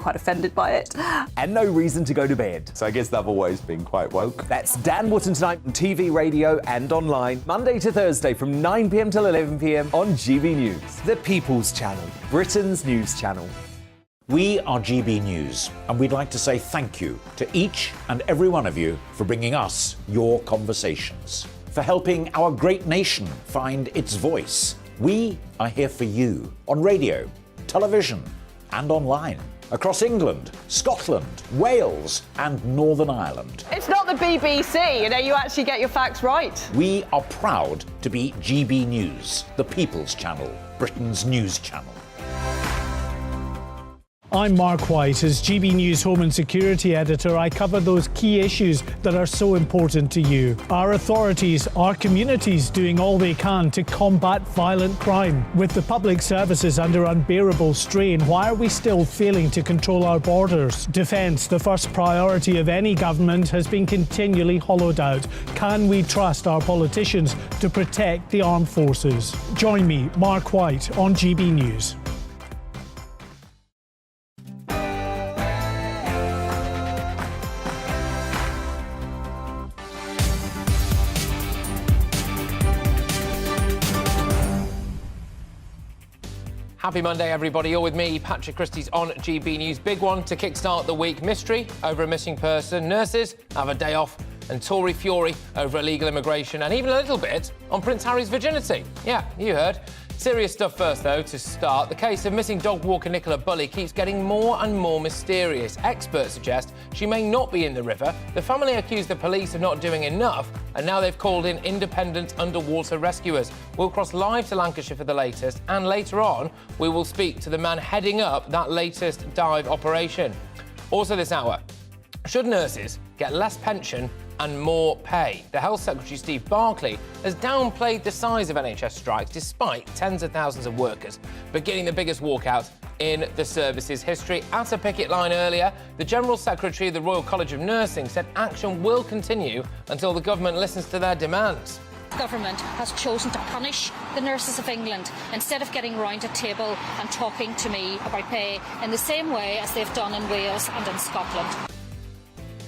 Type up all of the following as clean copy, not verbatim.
quite offended by it. And no reason to go to bed. So I guess they've always been quite woke. That's Dan Wootton Tonight on TV, radio and online, Monday to Thursday from 9 p.m. till 11 p.m. on GB News, the People's Channel, Britain's news channel. We are GB News, and we'd like to say thank you to each and every one of you for bringing us your conversations, for helping our great nation find its voice. We are here for you on radio, television and online, across England, Scotland, Wales and Northern Ireland. It's not the BBC, you actually get your facts right. We are proud to be GB News, the People's Channel, Britain's news channel. I'm Mark White. As GB News Home and Security Editor, I cover those key issues that are so important to you. Our authorities, our communities doing all they can to combat violent crime. With the public services under unbearable strain, why are we still failing to control our borders? Defence, the first priority of any government, has been continually hollowed out. Can we trust our politicians to protect the armed forces? Join me, Mark White, on GB News. Happy Monday, everybody. You're with me, Patrick Christys, on GB News. Big one to kickstart the week. Mystery over a missing person. Nurses have a day off. And Tory fury over illegal immigration. And even a little bit on Prince Harry's virginity. Yeah, you heard. Serious stuff first, though, to start. The case of missing dog walker Nicola Bulley keeps getting more and more mysterious. Experts suggest she may not be in the river. The family accused the police of not doing enough, and now they've called in independent underwater rescuers. We'll cross live to Lancashire for the latest, and later on, we will speak to the man heading up that latest dive operation. Also this hour, should nurses get less pension and more pay? The Health Secretary, Steve Barclay, has downplayed the size of NHS strikes despite tens of thousands of workers beginning the biggest walkout in the service's history. At a picket line earlier, the General Secretary of the Royal College of Nursing said action will continue until the government listens to their demands. The government has chosen to punish the nurses of England instead of getting round a table and talking to me about pay in the same way as they've done in Wales and in Scotland.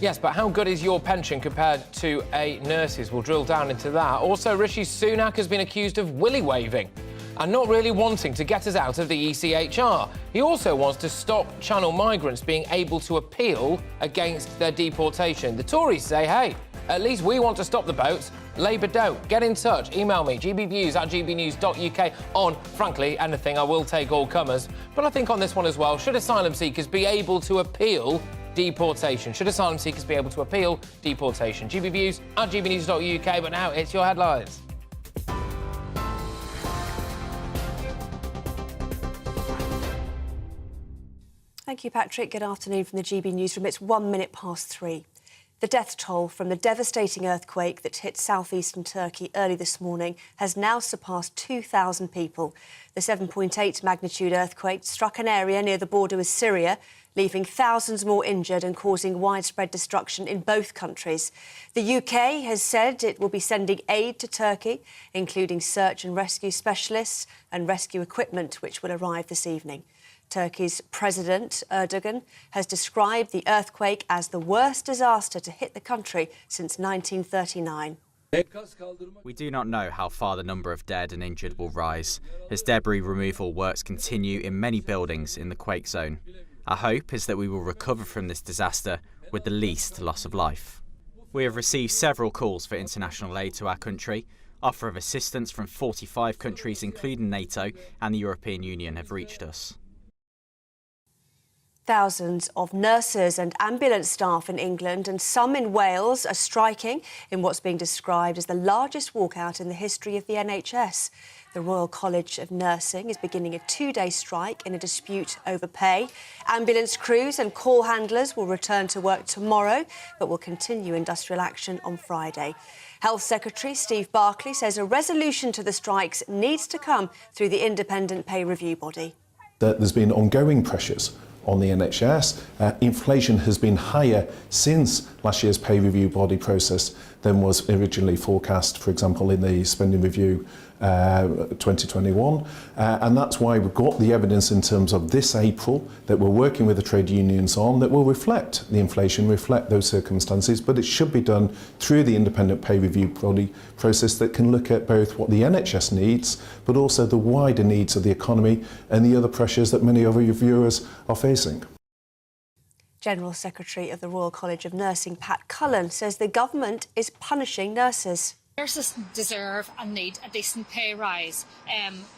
Yes, but how good is your pension compared to a nurse's? We'll drill down into that. Also, Rishi Sunak has been accused of willy waving and not really wanting to get us out of the ECHR. He also wants to stop Channel migrants being able to appeal against their deportation. The Tories say, hey, at least we want to stop the boats. Labour don't. Get in touch. Email me, gbviews@gbnews.uk on, frankly, anything. I will take all comers. But I think on this one as well, should asylum seekers be able to appeal deportation? Should asylum seekers be able to appeal deportation? gbviews@gbnews.uk, but now it's your headlines. Thank you, Patrick. Good afternoon from the GB Newsroom. It's 1 minute past 3. The death toll from the devastating earthquake that hit southeastern Turkey early this morning has now surpassed 2,000 people. The 7.8 magnitude earthquake struck an area near the border with Syria, leaving thousands more injured and causing widespread destruction in both countries. The UK has said it will be sending aid to Turkey, including search and rescue specialists and rescue equipment, which will arrive this evening. Turkey's President Erdogan has described the earthquake as the worst disaster to hit the country since 1939. We do not know how far the number of dead and injured will rise, as debris removal works continue in many buildings in the quake zone. Our hope is that we will recover from this disaster with the least loss of life. We have received several calls for international aid to our country. Offer of assistance from 45 countries, including NATO and the European Union, have reached us. Thousands of nurses and ambulance staff in England and some in Wales are striking in what's being described as the largest walkout in the history of the NHS. The Royal College of Nursing is beginning a 2-day strike in a dispute over pay. Ambulance crews and call handlers will return to work tomorrow, but will continue industrial action on Friday. Health Secretary Steve Barclay says a resolution to the strikes needs to come through the independent pay review body. There's been ongoing pressures on the NHS. Inflation has been higher since last year's pay review body process than was originally forecast, for example, in the spending review 2021, and that's why we've got the evidence in terms of this April that we're working with the trade unions on that will reflect the inflation, reflect those circumstances, but it should be done through the independent pay review body process that can look at both what the NHS needs, but also the wider needs of the economy and the other pressures that many of your viewers are facing. General Secretary of the Royal College of Nursing, Pat Cullen, says the government is punishing nurses. Nurses deserve and need a decent pay rise.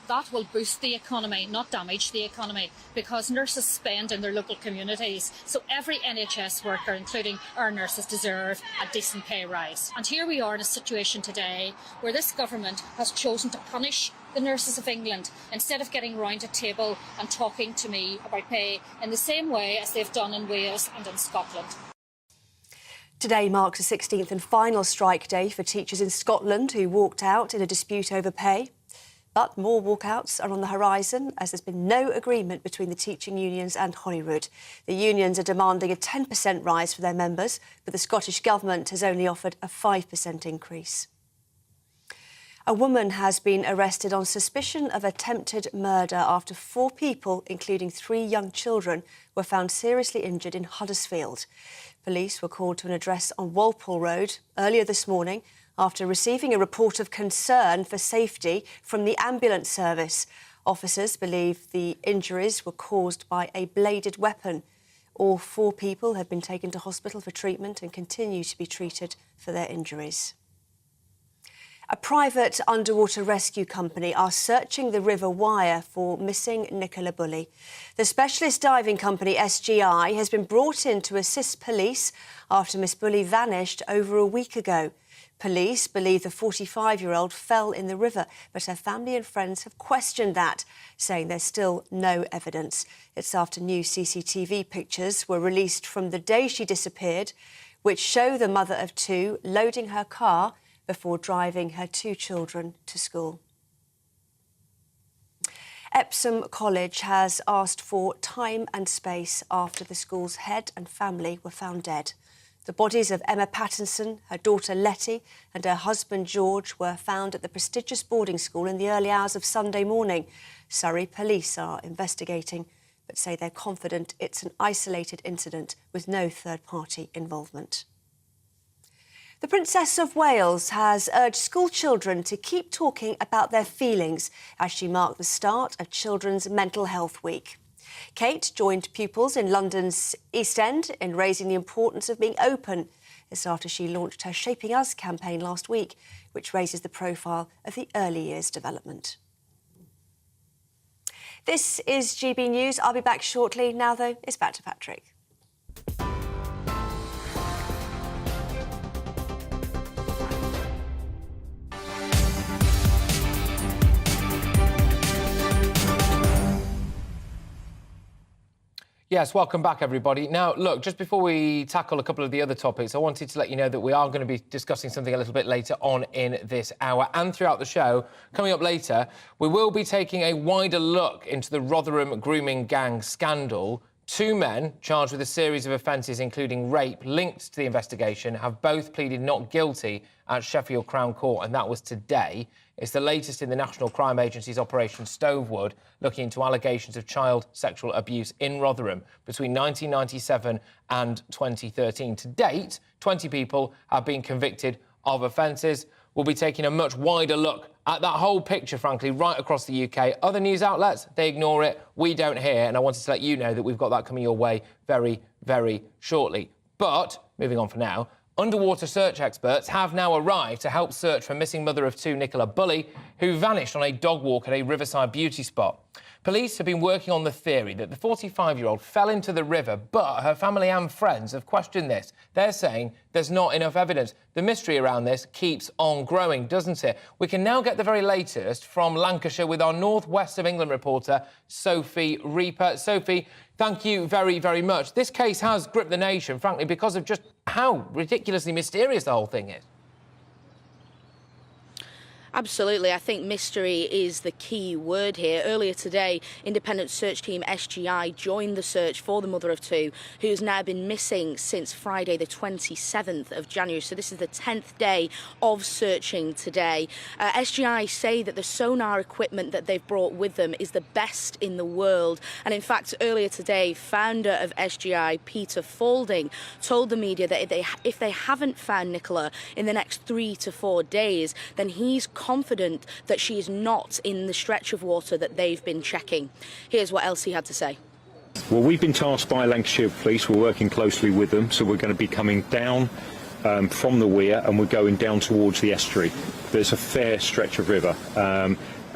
That will boost the economy, not damage the economy, because nurses spend in their local communities. So every NHS worker, including our nurses, deserve a decent pay rise. And here we are in a situation today where this government has chosen to punish the nurses of England instead of getting round a table and talking to me about pay in the same way as they've done in Wales and in Scotland. Today marks the 16th and final strike day for teachers in Scotland who walked out in a dispute over pay. But more walkouts are on the horizon as there's been no agreement between the teaching unions and Holyrood. The unions are demanding a 10% rise for their members, but the Scottish Government has only offered a 5% increase. A woman has been arrested on suspicion of attempted murder after 4 people, including 3 young children, were found seriously injured in Huddersfield. Police were called to an address on Walpole Road earlier this morning after receiving a report of concern for safety from the ambulance service. Officers believe the injuries were caused by a bladed weapon. All 4 people have been taken to hospital for treatment and continue to be treated for their injuries. A private underwater rescue company are searching the River Wyre for missing Nicola Bulley. The specialist diving company SGI has been brought in to assist police after Miss Bulley vanished over a week ago. Police believe the 45-year-old fell in the river, but her family and friends have questioned that, saying there's still no evidence. It's after new CCTV pictures were released from the day she disappeared, which show the mother of 2 loading her car before driving her 2 children to school. Epsom College has asked for time and space after the school's head and family were found dead. The bodies of Emma Pattinson, her daughter Letty and her husband George were found at the prestigious boarding school in the early hours of Sunday morning. Surrey police are investigating, but say they're confident it's an isolated incident with no third-party involvement. The Princess of Wales has urged school children to keep talking about their feelings as she marked the start of Children's Mental Health Week. Kate joined pupils in London's East End in raising the importance of being open. This after she launched her Shaping Us campaign last week, which raises the profile of the early years development. This is GB News. I'll be back shortly. Now, though, it's back to Patrick. Yes, welcome back, everybody. Now, look, just before we tackle a couple of the other topics, I wanted to let you know that we are going to be discussing something a little bit later on in this hour and throughout the show. Coming up later, we will be taking a wider look into the Rotherham grooming gang scandal. 2 men charged with a series of offences, including rape, linked to the investigation, have both pleaded not guilty at Sheffield Crown Court, and that was today. It's the latest in the National Crime Agency's Operation Stovewood, looking into allegations of child sexual abuse in Rotherham between 1997 and 2013. To date, 20 people have been convicted of offences. We'll be taking a much wider look at that whole picture, frankly, right across the UK. Other news outlets, they ignore it. We don't hear. And I wanted to let you know that we've got that coming your way very, very shortly. But, moving on for now, underwater search experts have now arrived to help search for missing mother of 2 Nicola Bulley, who vanished on a dog walk at a riverside beauty spot. Police have been working on the theory that the 45-year-old fell into the river, but her family and friends have questioned this. They're saying there's not enough evidence. The mystery around this keeps on growing, doesn't it? We can now get the very latest from Lancashire with our North West of England reporter, Sophie Reaper. Sophie, thank you very, very much. This case has gripped the nation, frankly, because of just how ridiculously mysterious the whole thing is. Absolutely. I think mystery is the key word here. Earlier today, independent search team SGI joined the search for the mother of two, who's now been missing since Friday, the 27th of January. So this is the 10th day of searching today. SGI say that the sonar equipment that they've brought with them is the best in the world. And in fact, earlier today, founder of SGI, Peter Faulding, told the media that if they haven't found Nicola in the next 3 to 4 days, then he's confident that she is not in the stretch of water that they've been checking. Here's what else he had to say. Well, we've been tasked by Lancashire Police. We're working closely with them, so we're going to be coming down from the weir and we're going down towards the estuary. There's a fair stretch of river.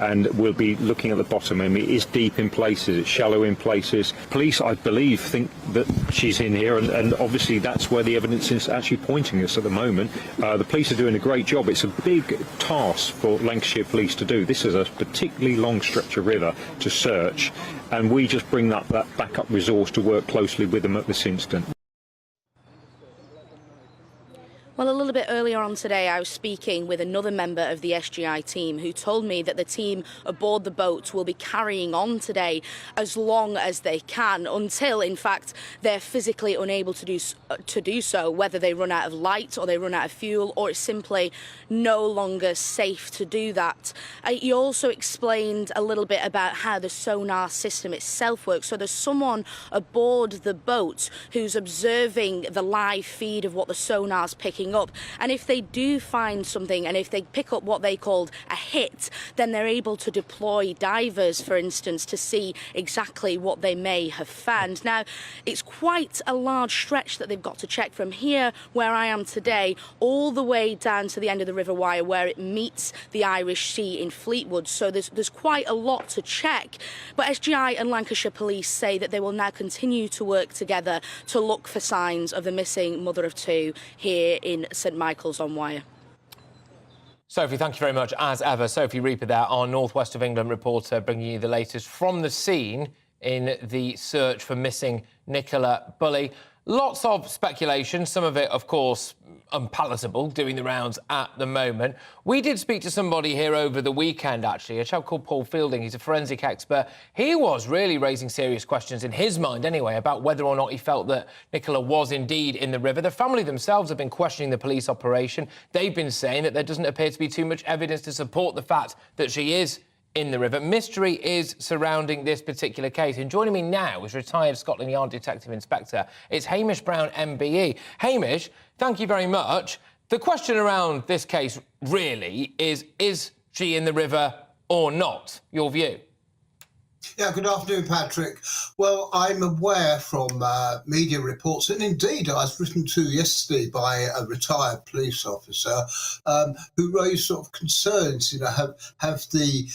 And we'll be looking at the bottom. I mean, it is deep in places, it's shallow in places. Police, I believe, think that she's in here, and obviously that's where the evidence is actually pointing us at the moment. The police are doing a great job. It's a big task for Lancashire Police to do. This is a particularly long stretch of river to search, and we just bring that backup resource to work closely with them at this instant. Well, a little bit earlier on today, I was speaking with another member of the SGI team who told me that the team aboard the boat will be carrying on today as long as they can, until, in fact, they're physically unable to do so, whether they run out of light or they run out of fuel, or it's simply no longer safe to do that. He also explained a little bit about how the sonar system itself works. So there's someone aboard the boat who's observing the live feed of what the sonar's picking up, and if they do find something, and if they pick up what they called a hit, then they're able to deploy divers, for instance, to see exactly what they may have found. Now, it's quite a large stretch that they've got to check from here where I am today all the way down to the end of the River Wyre where it meets the Irish Sea in Fleetwood. So there's quite a lot to check, but SGI and Lancashire Police say that they will now continue to work together to look for signs of the missing mother of two here in St Michael's on Wyre. Sophie, thank you very much, as ever. Sophie Reaper there, our North West of England reporter, bringing you the latest from the scene in the search for missing Nicola Bulley. Lots of speculation, some of it, of course, unpalatable, doing the rounds at the moment. We did speak to somebody here over the weekend, actually, a chap called Paul Fielding. He's a forensic expert. He was really raising serious questions, in his mind anyway, about whether or not he felt that Nicola was indeed in the river. The family themselves have been questioning the police operation. They've been saying that there doesn't appear to be too much evidence to support the fact that she is in the river. Mystery is surrounding this particular case. And joining me now is retired Scotland Yard Detective Inspector. It's Hamish Brown, MBE. Hamish, thank you very much. The question around this case really is she in the river or not? Your view? Yeah, good afternoon, Patrick. Well, I'm aware from media reports, and indeed I was written to yesterday by a retired police officer who raised sort of concerns, have the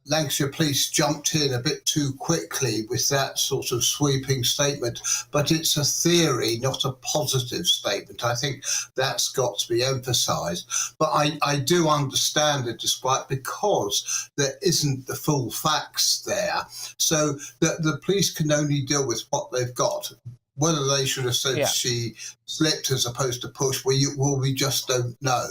Lancashire Police jumped in a bit too quickly with that sort of sweeping statement, but it's a theory, not a positive statement. I think that's got to be emphasised. But I do understand it, despite, because there isn't the full facts there. So the police can only deal with what they've got. Whether they should have said she slipped as opposed to push, we just don't know.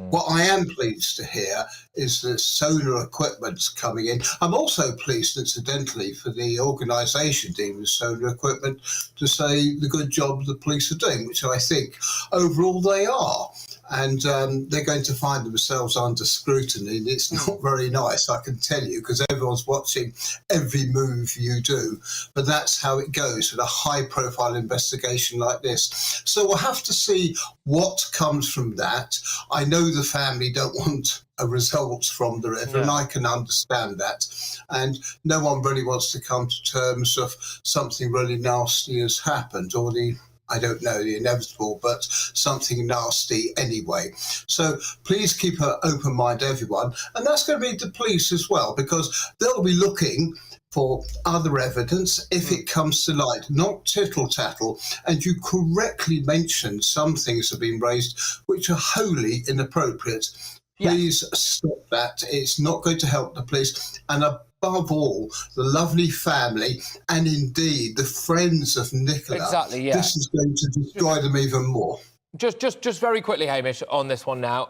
What I am pleased to hear is that sonar equipment's coming in. I'm also pleased, incidentally, for the organisation dealing with sonar equipment to say the good job the police are doing, which I think overall they are. And they're going to find themselves under scrutiny. And it's not very nice, I can tell you, because everyone's watching every move you do. But that's how it goes with a high-profile investigation like this. So we'll have to see what comes from that. I know the family don't want a result from the river, and I can understand that. And no one really wants to come to terms of something really nasty has happened, or the inevitable, but something nasty anyway. So please keep an open mind, everyone. And that's going to be the police as well, because they'll be looking for other evidence if it comes to light, not tittle-tattle. And you correctly mentioned some things have been raised which are wholly inappropriate. Please stop that. It's not going to help the police. And above all, the lovely family and indeed the friends of Nicola. Exactly, yeah. This is going to destroy them even more. Just very quickly, Hamish, on this one now.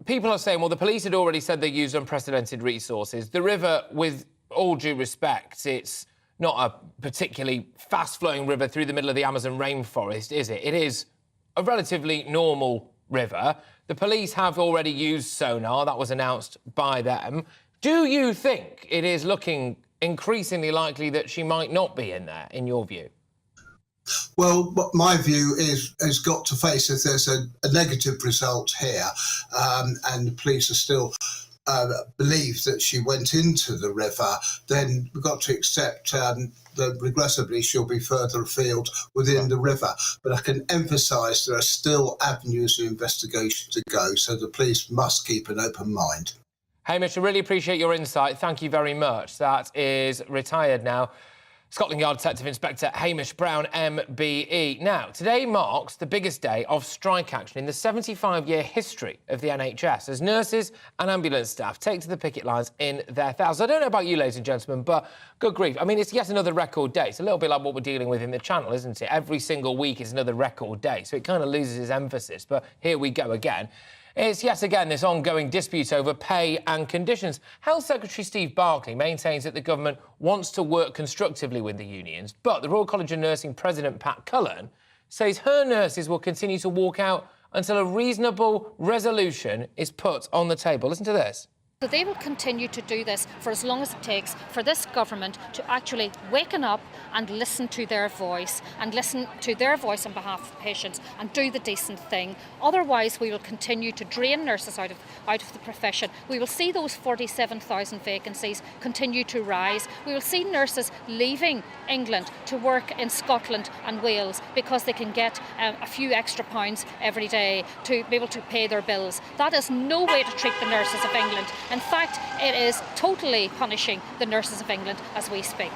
people are saying, well, the police had already said they used unprecedented resources. The river, with all due respect, it's not a particularly fast-flowing river through the middle of the Amazon rainforest, is it? It is a relatively normal river. The police have already used sonar. That was announced by them. Do you think it is looking increasingly likely that she might not be in there, in your view? Well, my view has got to face if there's a negative result here, and the police are still believe that she went into the river, then we've got to accept that regrettably she'll be further afield within the river. But I can emphasise there are still avenues of investigation to go, so the police must keep an open mind. Hamish, I really appreciate your insight. Thank you very much. That is retired now Scotland Yard Detective Inspector Hamish Brown, MBE. Now, today marks the biggest day of strike action in the 75-year history of the NHS, as nurses and ambulance staff take to the picket lines in their thousands. I don't know about you, ladies and gentlemen, but good grief. I mean, it's yet another record day. It's a little bit like what we're dealing with in the Channel, isn't it? Every single week is another record day, so it kind of loses its emphasis. But here we go again. It's yet again this ongoing dispute over pay and conditions. Health Secretary Steve Barclay maintains that the government wants to work constructively with the unions, but the Royal College of Nursing President Pat Cullen says her nurses will continue to walk out until a reasonable resolution is put on the table. Listen to this. So they will continue to do this for as long as it takes for this government to actually waken up and listen to their voice on behalf of patients and do the decent thing. Otherwise, we will continue to drain nurses out of the profession. We will see those 47,000 vacancies continue to rise. We will see nurses leaving England to work in Scotland and Wales because they can get a few extra pounds every day to be able to pay their bills. That is no way to treat the nurses of England. In fact, it is totally punishing the nurses of England as we speak.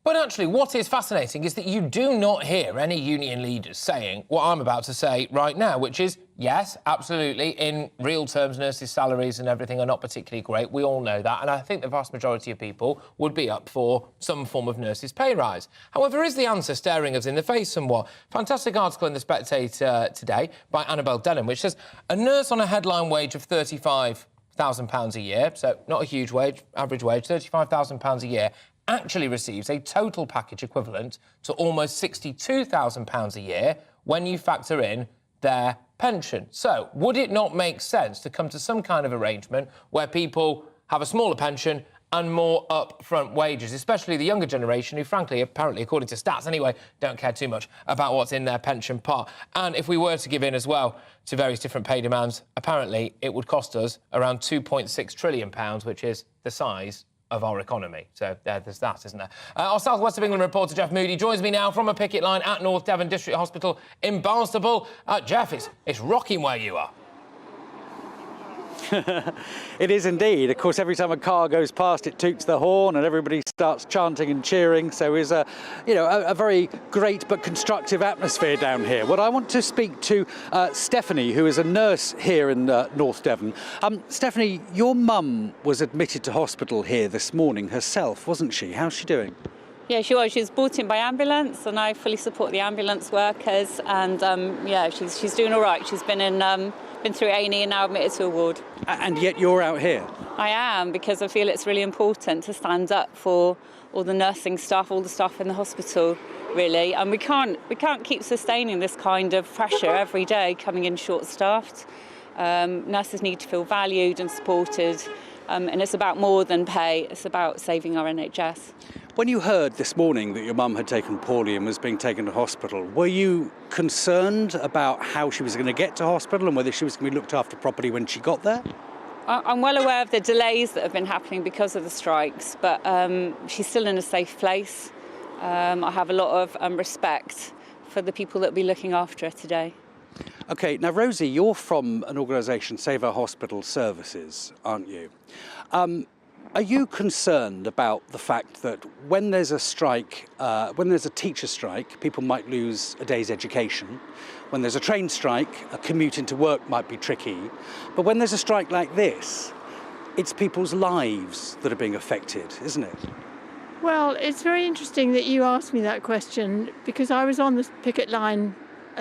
But actually, what is fascinating is that you do not hear any union leaders saying what I'm about to say right now, which is, yes, absolutely, in real terms, nurses' salaries and everything are not particularly great. We all know that. And I think the vast majority of people would be up for some form of nurses' pay rise. However, is the answer staring us in the face somewhat? Fantastic article in The Spectator today by Annabel Denham, which says a nurse on a headline wage of £35,000 a year, so not a huge wage, average wage, £35,000 a year, actually receives a total package equivalent to almost £62,000 a year when you factor in their pension. So, would it not make sense to come to some kind of arrangement where people have a smaller pension and more upfront wages, especially the younger generation who, frankly, apparently, according to stats anyway, don't care too much about what's in their pension pot? And if we were to give in as well to various different pay demands, apparently it would cost us around £2.6 trillion, which is the size of our economy. So there's that, isn't there? Our South West of England reporter Jeff Moody joins me now from a picket line at North Devon District Hospital in Barnstaple. Jeff, it's rocking where you are. It is indeed. Of course, every time a car goes past, it toots the horn and everybody starts chanting and cheering. So it's a very great but constructive atmosphere down here. What I want to speak to Stephanie, who is a nurse here in North Devon. Stephanie, your mum was admitted to hospital here this morning herself, wasn't she? How's she doing? Yeah, she was. She was brought in by ambulance, and I fully support the ambulance workers. And she's doing all right. She's been through A&E and now admitted to a ward. And yet you're out here? I am, because I feel it's really important to stand up for all the nursing staff, all the staff in the hospital, really. And we can't keep sustaining this kind of pressure every day, coming in short-staffed. Nurses need to feel valued and supported, and it's about more than pay. It's about saving our NHS. When you heard this morning that your mum had taken poorly and was being taken to hospital, were you concerned about how she was going to get to hospital and whether she was going to be looked after properly when she got there? I'm well aware of the delays that have been happening because of the strikes, but she's still in a safe place. I have a lot of respect for the people that will be looking after her today. OK, now, Rosie, you're from an organisation, Save Our Hospital Services, aren't you? Are you concerned about the fact that when there's a strike, when there's a teacher strike, people might lose a day's education? When there's a train strike, a commute into work might be tricky. But when there's a strike like this, it's people's lives that are being affected, isn't it? Well, it's very interesting that you asked me that question, because I was on the picket line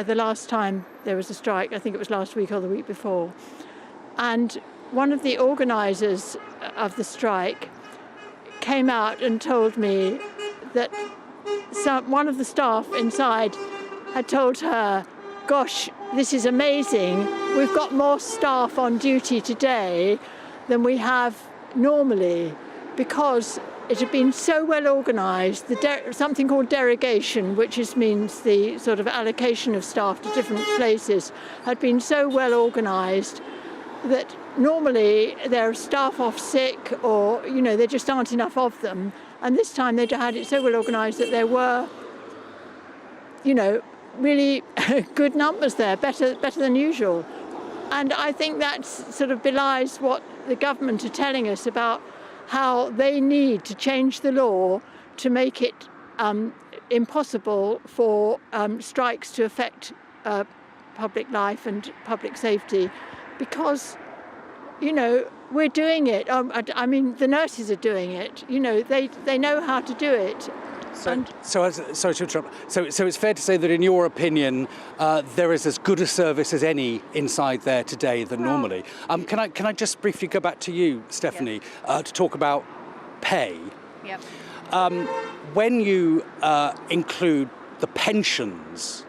the last time there was a strike. I think it was last week or the week before. And one of the organisers of the strike came out and told me that one of the staff inside had told her, gosh, this is amazing. We've got more staff on duty today than we have normally, because it had been so well organised. Something called derogation, which means the sort of allocation of staff to different places, had been so well organised that normally there are staff off sick, or, you know, there just aren't enough of them. And this time they had it so well organised that there were, you know, really good numbers there, better than usual. And I think that sort of belies what the government are telling us about how they need to change the law to make it impossible for strikes to affect public life and public safety, because, you know, we're doing it. I mean, the nurses are doing it. You know, they know how to do it. So it's fair to say that, in your opinion, there is as good a service as any inside there today than normally. Can I just briefly go back to you, Stephanie, to talk about pay? Yep. When you include the pensions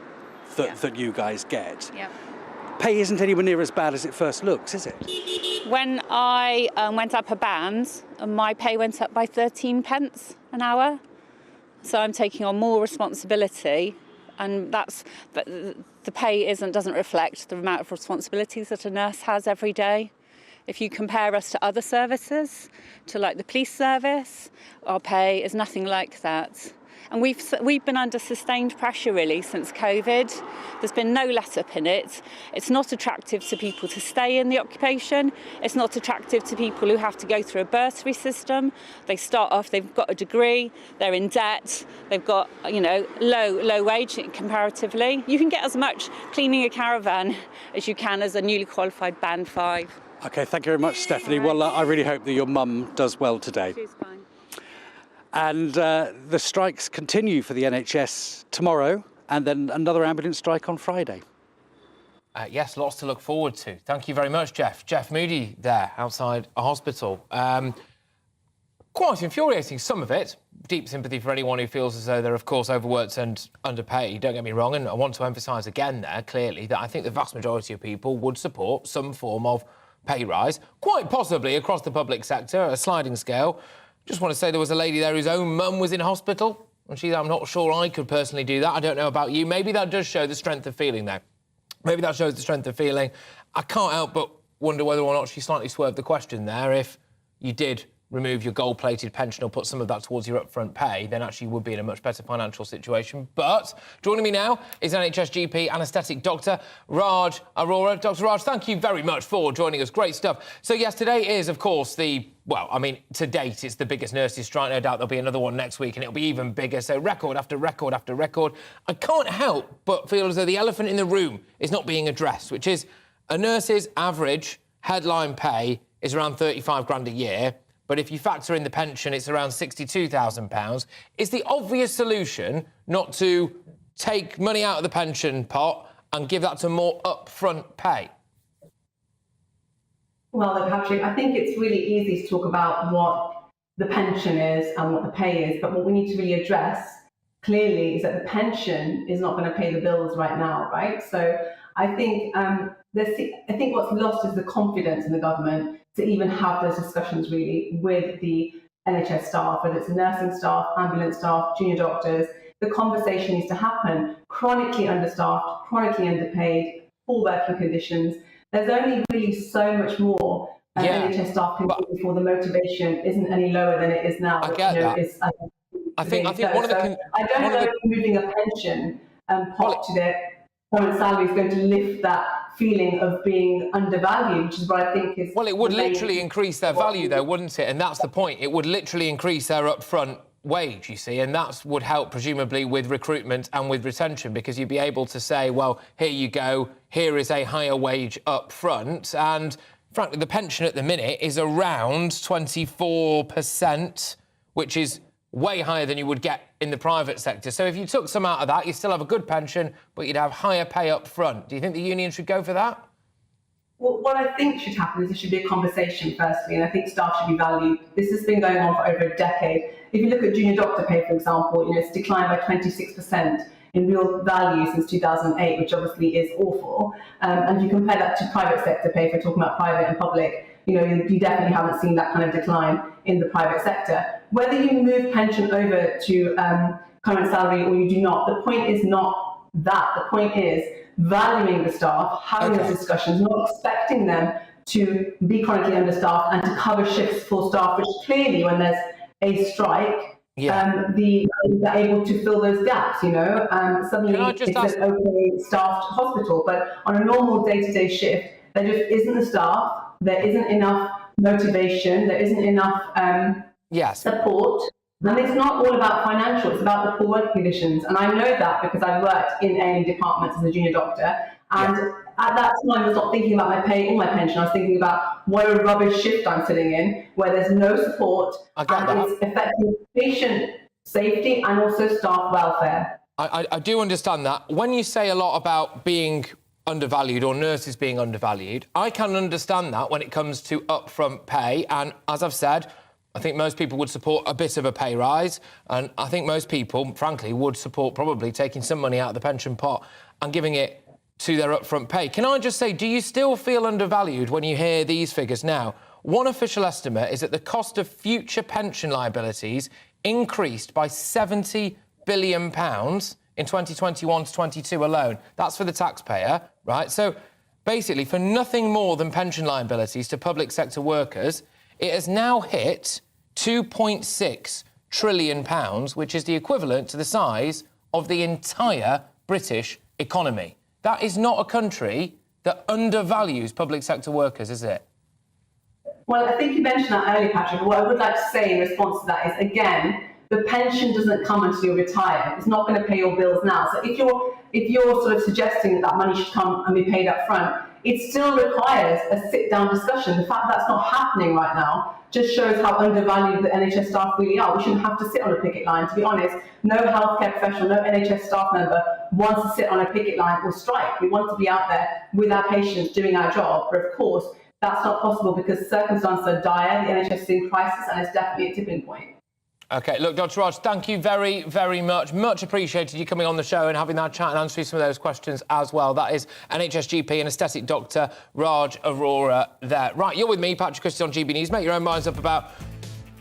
that you guys get, Yep. pay isn't anywhere near as bad as it first looks, is it? When I went up a band, my pay went up by 13 pence an hour. So I'm taking on more responsibility, and the pay doesn't reflect the amount of responsibilities that a nurse has every day. If you compare us to other services, to like the police service, our pay is nothing like that. And we've been under sustained pressure really since COVID. There's been no let-up in it. It's not attractive to people to stay in the occupation. It's not attractive to people who have to go through a bursary system. They start off, they've got a degree, they're in debt, they've got, you know, low wage comparatively. You can get as much cleaning a caravan as you can as a newly qualified Band 5. OK, thank you very much, Stephanie. Well, I really hope that your mum does well today. She's fine. And the strikes continue for the NHS tomorrow, and then another ambulance strike on Friday. Yes, lots to look forward to. Thank you very much, Jeff. Jeff Moody there, outside a hospital. Quite infuriating, some of it. Deep sympathy for anyone who feels as though they're, of course, overworked and underpaid. Don't get me wrong, and I want to emphasise again there, clearly, that I think the vast majority of people would support some form of pay rise, quite possibly across the public sector, a sliding scale. Just want to say there was a lady there whose own mum was in hospital, and I'm not sure I could personally do that. I don't know about you. Maybe that does show the strength of feeling there. Maybe that shows the strength of feeling. I can't help but wonder whether or not she slightly swerved the question there. If you did remove your gold-plated pension or put some of that towards your upfront pay, then actually you would be in a much better financial situation. But joining me now is NHS GP anaesthetic doctor Raj Arora. Dr Raj, thank you very much for joining us. Great stuff. So, yes, today is, of course, to date, it's the biggest nurses' strike. No doubt there'll be another one next week, and it'll be even bigger. So record after record after record. I can't help but feel as though the elephant in the room is not being addressed, which is a nurse's average headline pay is around 35 grand a year. But if you factor in the pension, it's around £62,000. Is the obvious solution not to take money out of the pension pot and give that to more upfront pay? Well, look, Patrick, I think it's really easy to talk about what the pension is and what the pay is, but what we need to really address clearly is that the pension is not going to pay the bills right now, right? So I think what's lost is the confidence in the government to even have those discussions really with the NHS staff, whether it's nursing staff, ambulance staff, junior doctors. The conversation needs to happen. Chronically understaffed, chronically underpaid, poor working conditions. There's only really so much more NHS staff can do before the motivation isn't any lower than it is now. I get that. I think one of the... I don't know if moving a pension pot to their current salary is going to lift that feeling of being undervalued, which is what I think is... Well, it would literally increase their value, though, wouldn't it? And that's the point. It would literally increase their upfront wage, you see, and that would help, presumably, with recruitment and with retention, because you'd be able to say, well, here you go, here is a higher wage up front, and, frankly, the pension at the minute is around 24%, which is way higher than you would get in the private sector. So if you took some out of that, you'd still have a good pension, but you'd have higher pay up front. Do you think the union should go for that? Well, what I think should happen is there should be a conversation firstly, and I think staff should be valued. This has been going on for over a decade. If you look at junior doctor pay, for example, it's declined by 26% in real value since 2008, which obviously is awful. And you compare that to private sector pay, if we're talking about private and public, you definitely haven't seen that kind of decline in the private sector. Whether you move pension over to current salary or you do not, the point is not that. The point is valuing the staff, having those discussions, not expecting them to be chronically understaffed and to cover shifts for staff, which clearly when there's a strike, they're able to fill those gaps, suddenly it's an okay staffed hospital, but on a normal day-to-day shift, there just isn't the staff, there isn't enough motivation, there isn't enough support. And it's not all about financial, it's about the poor working conditions. And I know that because I've worked in A&E departments as a junior doctor. And at that time, I was not thinking about my pay or my pension. I was thinking about what a rubbish shift I'm sitting in, where there's no support. It's affecting patient safety and also staff welfare. I do understand that. When you say a lot about being undervalued or nurses being undervalued, I can understand that when it comes to upfront pay. And as I've said, I think most people would support a bit of a pay rise, and I think most people, frankly, would support probably taking some money out of the pension pot and giving it to their upfront pay. Can I just say, do you still feel undervalued when you hear these figures now? One official estimate is that the cost of future pension liabilities increased by £70 billion in 2021 to 22 alone. That's for the taxpayer, right? So basically, for nothing more than pension liabilities to public sector workers, it has now hit £2.6 trillion, which is the equivalent to the size of the entire British economy. That is not a country that undervalues public sector workers, is it? Well, I think you mentioned that earlier, Patrick. What I would like to say in response to that is, again, the pension doesn't come until you're retired. It's not going to pay your bills now. So if you're sort of suggesting that money should come and be paid up front, it still requires a sit-down discussion. The fact that's not happening right now just shows how undervalued the NHS staff really are. We shouldn't have to sit on a picket line. To be honest, no healthcare professional, no NHS staff member wants to sit on a picket line or strike. We want to be out there with our patients doing our job. But of course, that's not possible because circumstances are dire. The NHS is in crisis and it's definitely a tipping point. OK, look, Dr Raj, thank you very, very much. Much appreciated you coming on the show and having that chat and answering some of those questions as well. That is NHS GP and anaesthetic doctor Raj Arora there. Right, you're with me, Patrick Christys on GB News. Make your own minds up about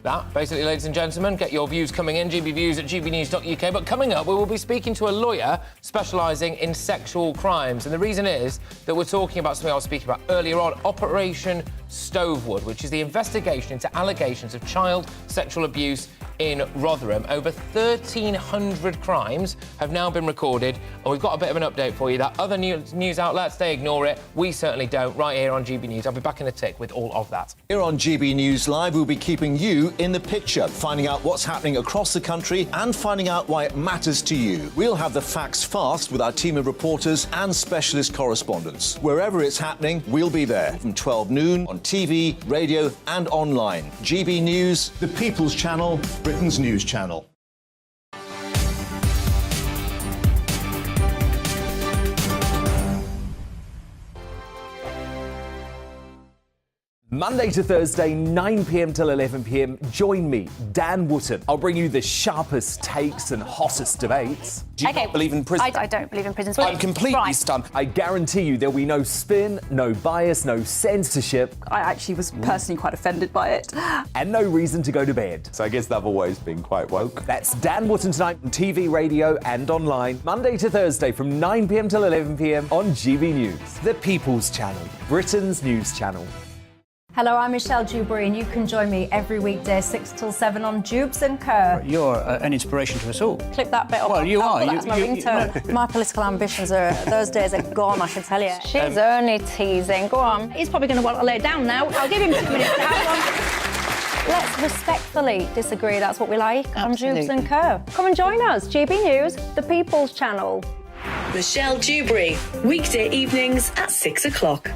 that, basically, ladies and gentlemen. Get your views coming in, gbviews@gbnews.uk. But coming up, we will be speaking to a lawyer specialising in sexual crimes. And the reason is that we're talking about something I was speaking about earlier on, Operation Stovewood, which is the investigation into allegations of child sexual abuse in Rotherham. Over 1,300 crimes have now been recorded, and we've got a bit of an update for you. That other news outlets, they ignore it. We certainly don't, right here on GB News. I'll be back in a tick with all of that. Here on GB News Live, we'll be keeping you in the picture, finding out what's happening across the country and finding out why it matters to you. We'll have the facts fast with our team of reporters and specialist correspondents. Wherever it's happening, we'll be there from 12 noon on TV, radio and online. GB News, the People's Channel, Britain's news channel. Monday to Thursday, 9 p.m. till 11 p.m. Join me, Dan Wootton. I'll bring you the sharpest takes and hottest debates. Do you not believe in prison? I don't believe in prisons. I'm completely stunned. I guarantee you there'll be no spin, no bias, no censorship. I actually was personally quite offended by it. And no reason to go to bed. So I guess they've always been quite woke. That's Dan Wootton tonight on TV, radio and online. Monday to Thursday from 9 p.m. till 11 p.m. on GB News. The People's Channel, Britain's news channel. Hello, I'm Michelle Dewberry, and you can join me every weekday 6 till 7 on Jubes and Kerr. You're an inspiration to us all. Clip that bit up. Well, you are. That's my ringtone. My political ambitions those days are gone, I can tell you. She's only teasing. Go on. He's probably going to want to lay down now. I'll give him 2 minutes. How long? Let's respectfully disagree. That's what we like on Jubes and Kerr. Come and join us. GB News, the People's Channel. Michelle Dewberry, weekday evenings at 6 o'clock.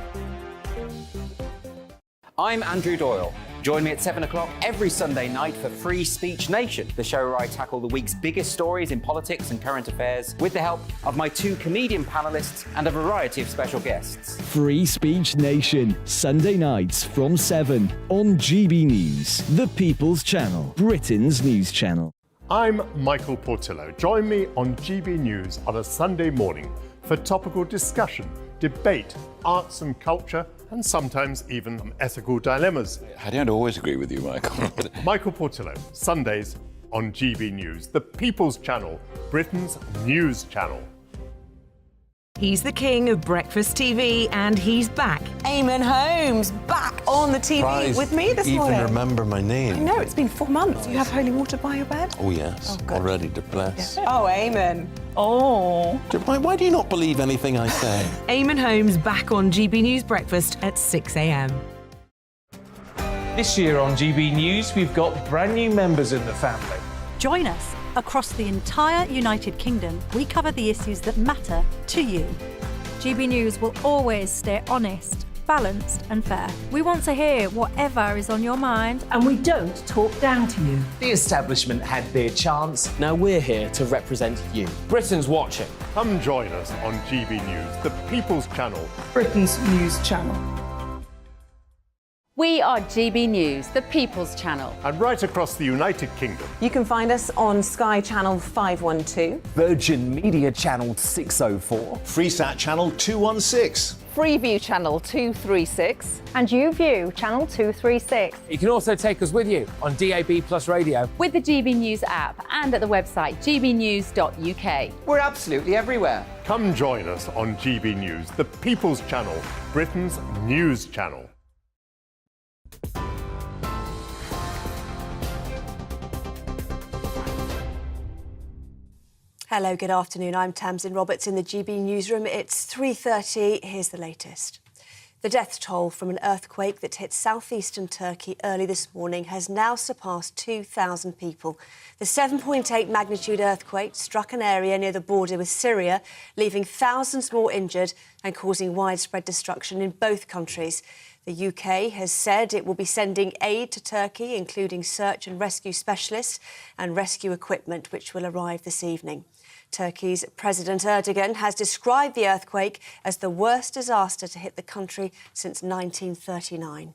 I'm Andrew Doyle. Join me at 7 o'clock every Sunday night for Free Speech Nation, the show where I tackle the week's biggest stories in politics and current affairs with the help of my 2 comedian panellists and a variety of special guests. Free Speech Nation, Sunday nights from 7 on GB News, the People's Channel, Britain's news channel. I'm Michael Portillo. Join me on GB News on a Sunday morning for topical discussion, debate, arts and culture, and sometimes even some ethical dilemmas. I don't always agree with you, Michael. Michael Portillo, Sundays on GB News, the People's Channel, Britain's news channel. He's the king of breakfast TV, and he's back. Eamon Holmes, back on the TV with me this morning. Even remember my name. I know, it's been 4 months. You have holy water by your bed? Oh, yes. Already to bless. Oh, Eamon. Oh. Why do you not believe anything I say? Eamon Holmes back on GB News Breakfast at 6 a.m. This year on GB News, we've got brand new members in the family. Join us. Across the entire United Kingdom, we cover the issues that matter to you. GB News will always stay honest, balanced and fair. We want to hear whatever is on your mind. And we don't talk down to you. The establishment had their chance. Now we're here to represent you. Britain's watching. Come join us on GB News, the People's Channel, Britain's news channel. We are GB News, the People's Channel. And right across the United Kingdom. You can find us on Sky Channel 512, Virgin Media Channel 604, Freesat Channel 216, Freeview Channel 236, and YouView Channel 236. You can also take us with you on DAB Plus Radio, with the GB News app and at the website gbnews.uk. We're absolutely everywhere. Come join us on GB News, the People's Channel, Britain's news channel. Hello, good afternoon. I'm Tamsin Roberts in the GB newsroom. It's 3:30. Here's the latest. The death toll from an earthquake that hit southeastern Turkey early this morning has now surpassed 2,000 people. The 7.8 magnitude earthquake struck an area near the border with Syria, leaving thousands more injured and causing widespread destruction in both countries. The UK has said it will be sending aid to Turkey, including search and rescue specialists and rescue equipment, which will arrive this evening. Turkey's President Erdogan has described the earthquake as the worst disaster to hit the country since 1939.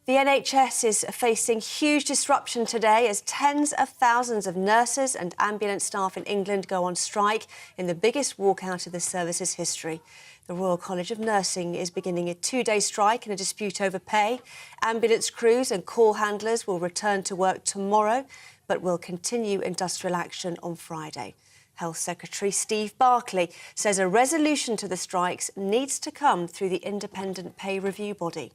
The NHS is facing huge disruption today as tens of thousands of nurses and ambulance staff in England go on strike in the biggest walkout of the service's history. The Royal College of Nursing is beginning a 2-day strike in a dispute over pay. Ambulance crews and call handlers will return to work tomorrow, but will continue industrial action on Friday. Health Secretary Steve Barclay says a resolution to the strikes needs to come through the independent pay review body.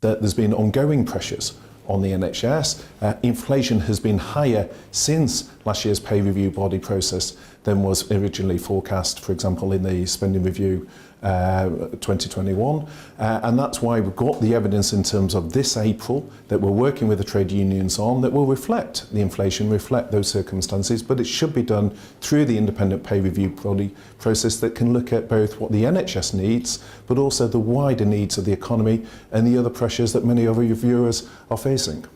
There's been ongoing pressures on the NHS. Inflation has been higher since last year's pay review body process than was originally forecast, for example, in the spending review 2021. And that's why we've got the evidence in terms of this April that we're working with the trade unions on that will reflect the inflation, reflect those circumstances, but it should be done through the independent pay review body process that can look at both what the NHS needs, but also the wider needs of the economy and the other pressures that many of your viewers are facing.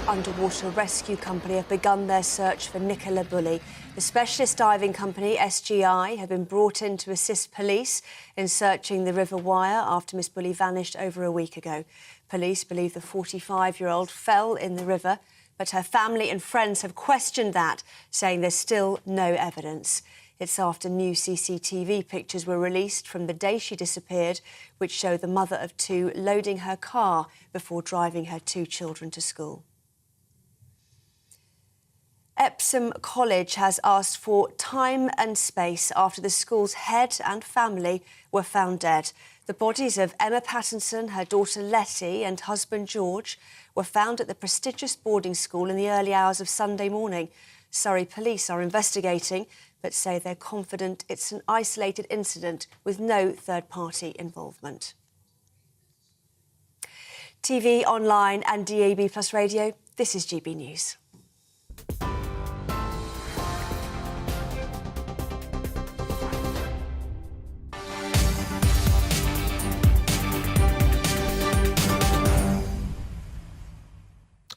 Underwater rescue company have begun their search for Nicola Bulley. The specialist diving company SGI have been brought in to assist police in searching the River Wyre after Miss Bulley vanished over a week ago. Police believe the 45-year-old fell in the river, but her family and friends have questioned that, saying there's still no evidence. It's after new CCTV pictures were released from the day she disappeared, which show the mother of two loading her car before driving her 2 children to school. Epsom College has asked for time and space after the school's head and family were found dead. The bodies of Emma Pattinson, her daughter Letty and husband George were found at the prestigious boarding school in the early hours of Sunday morning. Surrey police are investigating, but say they're confident it's an isolated incident with no third-party involvement. TV, online and DAB Plus Radio, this is GB News.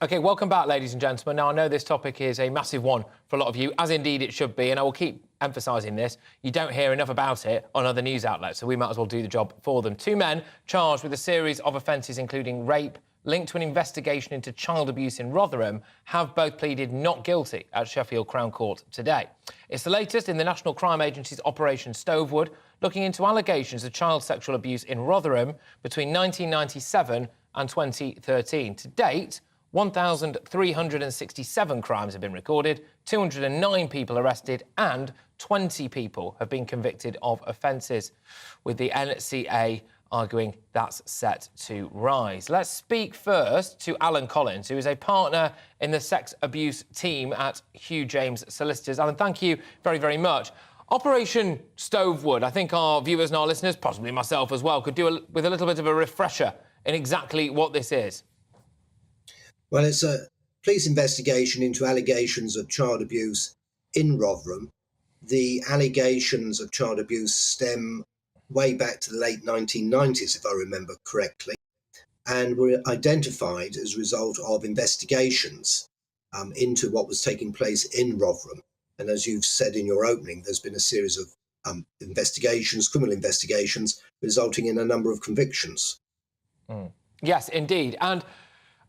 OK, welcome back, ladies and gentlemen. Now, I know this topic is a massive one for a lot of you, as indeed it should be, and I will keep emphasising this. You don't hear enough about it on other news outlets, so we might as well do the job for them. Two men charged with a series of offences, including rape, linked to an investigation into child abuse in Rotherham, have both pleaded not guilty at Sheffield Crown Court today. It's the latest in the National Crime Agency's Operation Stovewood, looking into allegations of child sexual abuse in Rotherham between 1997 and 2013. To date, 1,367 crimes have been recorded, 209 people arrested and 20 people have been convicted of offences, with the NCA arguing that's set to rise. Let's speak first to Alan Collins, who is a partner in the sex abuse team at Hugh James Solicitors. Alan, thank you very, very much. Operation Stovewood, I think our viewers and our listeners, possibly myself as well, could do with a little bit of a refresher in exactly what this is. Well, it's a police investigation into allegations of child abuse in Rotherham. The allegations of child abuse stem way back to the late 1990s, if I remember correctly, and were identified as a result of investigations into what was taking place in Rotherham. And as you've said in your opening, there's been a series of investigations, criminal investigations, resulting in a number of convictions. Yes, indeed. And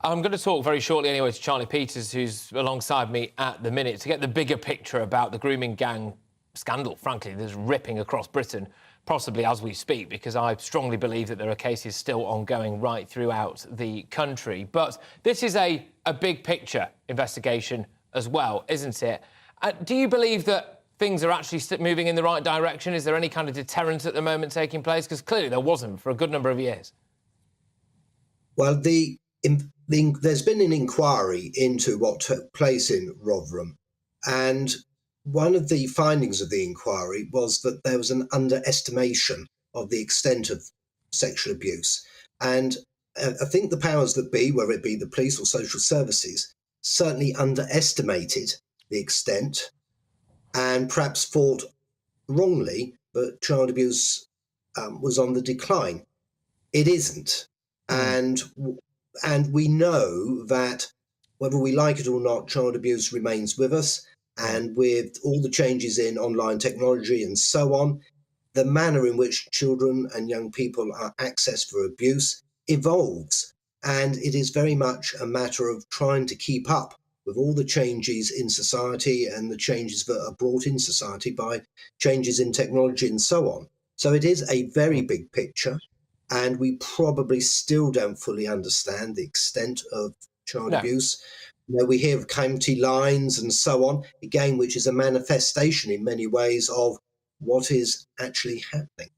I'm going to talk very shortly anyway to Charlie Peters, who's alongside me at the minute, to get the bigger picture about the grooming gang scandal, frankly, that's ripping across Britain, possibly as we speak, because I strongly believe that there are cases still ongoing right throughout the country. But this is a big picture investigation as well, isn't it? Do you believe that things are actually moving in the right direction? Is there any kind of deterrent at the moment taking place? Because clearly there wasn't for a good number of years. Well, there's been an inquiry into what took place in Rotherham, and one of the findings of the inquiry was that there was an underestimation of the extent of sexual abuse. And I think the powers that be, whether it be the police or social services, certainly underestimated the extent and perhaps thought wrongly that child abuse was on the decline. It isn't. And we know that whether we like it or not, child abuse remains with us. And with all the changes in online technology and so on, the manner in which children and young people are accessed for abuse evolves. And it is very much a matter of trying to keep up with all the changes in society and the changes that are brought in society by changes in technology and so on. So it is a very big picture, and we probably still don't fully understand the extent of child abuse. You know, we hear of county lines and so on, again, which is a manifestation in many ways of what is actually happening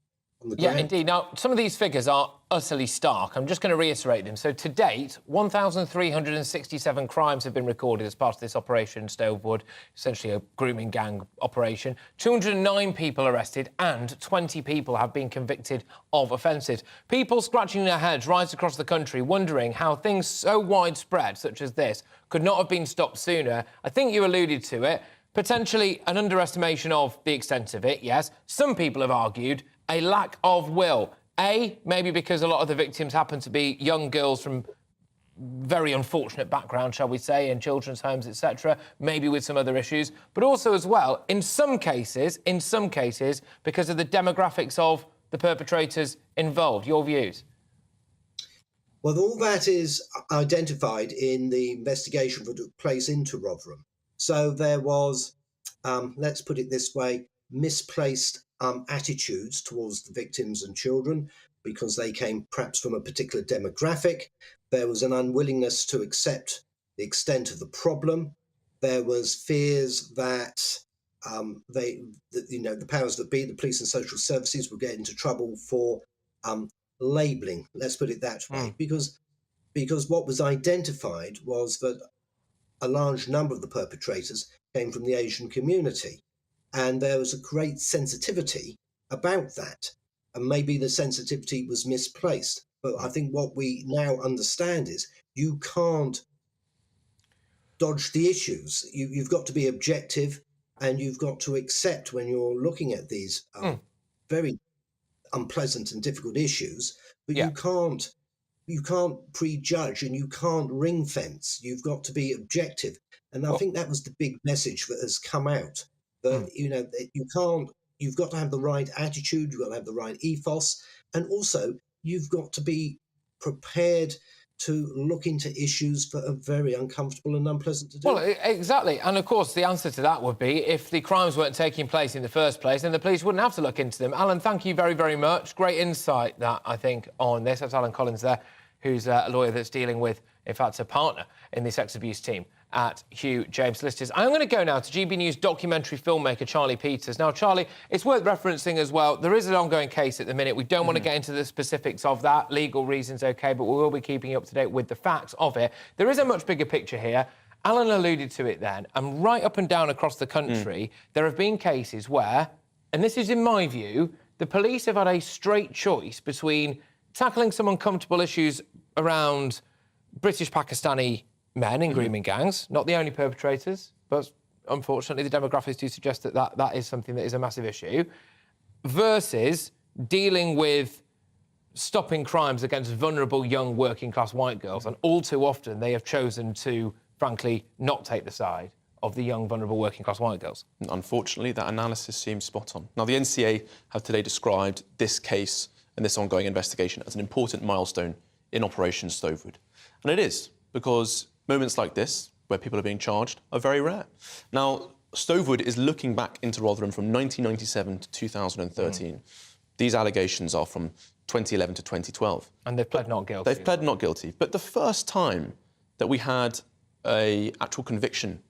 on the ground. Yeah, indeed. Now, some of these figures are utterly stark. I'm just going to reiterate them. So, to date, 1,367 crimes have been recorded as part of this Operation Stovewood, essentially a grooming gang operation. 209 people arrested and 20 people have been convicted of offences. People scratching their heads right across the country, wondering how things so widespread, such as this, could not have been stopped sooner. I think you alluded to it. Potentially an underestimation of the extent of it, yes. Some people have argued a lack of will. Maybe because a lot of the victims happen to be young girls from very unfortunate background, shall we say, in children's homes, etc., maybe with some other issues, but also as well, in some cases, because of the demographics of the perpetrators involved. Your views? Well, all that is identified in the investigation that took place into Rotherham. So there was, let's put it this way, misplaced attitudes towards the victims and children because they came perhaps from a particular demographic. There was an unwillingness to accept the extent of the problem. There was fears that the powers that be, the police and social services, would get into trouble for labelling. Let's put it that way, because what was identified was that a large number of the perpetrators came from the Asian community. And there was a great sensitivity about that. And maybe the sensitivity was misplaced. But I think what we now understand is you can't dodge the issues. You've got to be objective, and you've got to accept when you're looking at these very unpleasant and difficult issues, but you can't prejudge and you can't ring fence. You've got to be objective. And I think that was the big message that has come out. That you've got to have the right attitude, you've got to have the right ethos, and also you've got to be prepared to look into issues that are very uncomfortable and unpleasant to do. Well, exactly. And, of course, the answer to that would be if the crimes weren't taking place in the first place, then the police wouldn't have to look into them. Alan, thank you very, very much. Great insight, that, I think, on this. That's Alan Collins there, who's a lawyer that's dealing with, in fact, a partner in the sex abuse team at Hugh James Solicitors. I'm going to go now to GB News documentary filmmaker Charlie Peters. Now, Charlie, it's worth referencing as well, there is an ongoing case at the minute. We don't want to get into the specifics of that. Legal reasons, OK, but we will be keeping you up to date with the facts of it. There is a much bigger picture here. Alan alluded to it then, and right up and down across the country, there have been cases where, and this is in my view, the police have had a straight choice between tackling some uncomfortable issues around British Pakistani men in grooming gangs, not the only perpetrators, but unfortunately the demographics do suggest that that is something that is a massive issue, versus dealing with stopping crimes against vulnerable young working-class white girls. And all too often they have chosen to, frankly, not take the side of the young, vulnerable working-class white girls. Unfortunately, that analysis seems spot on. Now, the NCA have today described this case and this ongoing investigation as an important milestone in Operation Stovewood. And it is, because moments like this, where people are being charged, are very rare. Now, Stovewood is looking back into Rotherham from 1997 to 2013. These allegations are from 2011 to 2012. And they've pled not guilty. They've pled not guilty. But the first time that we had an actual conviction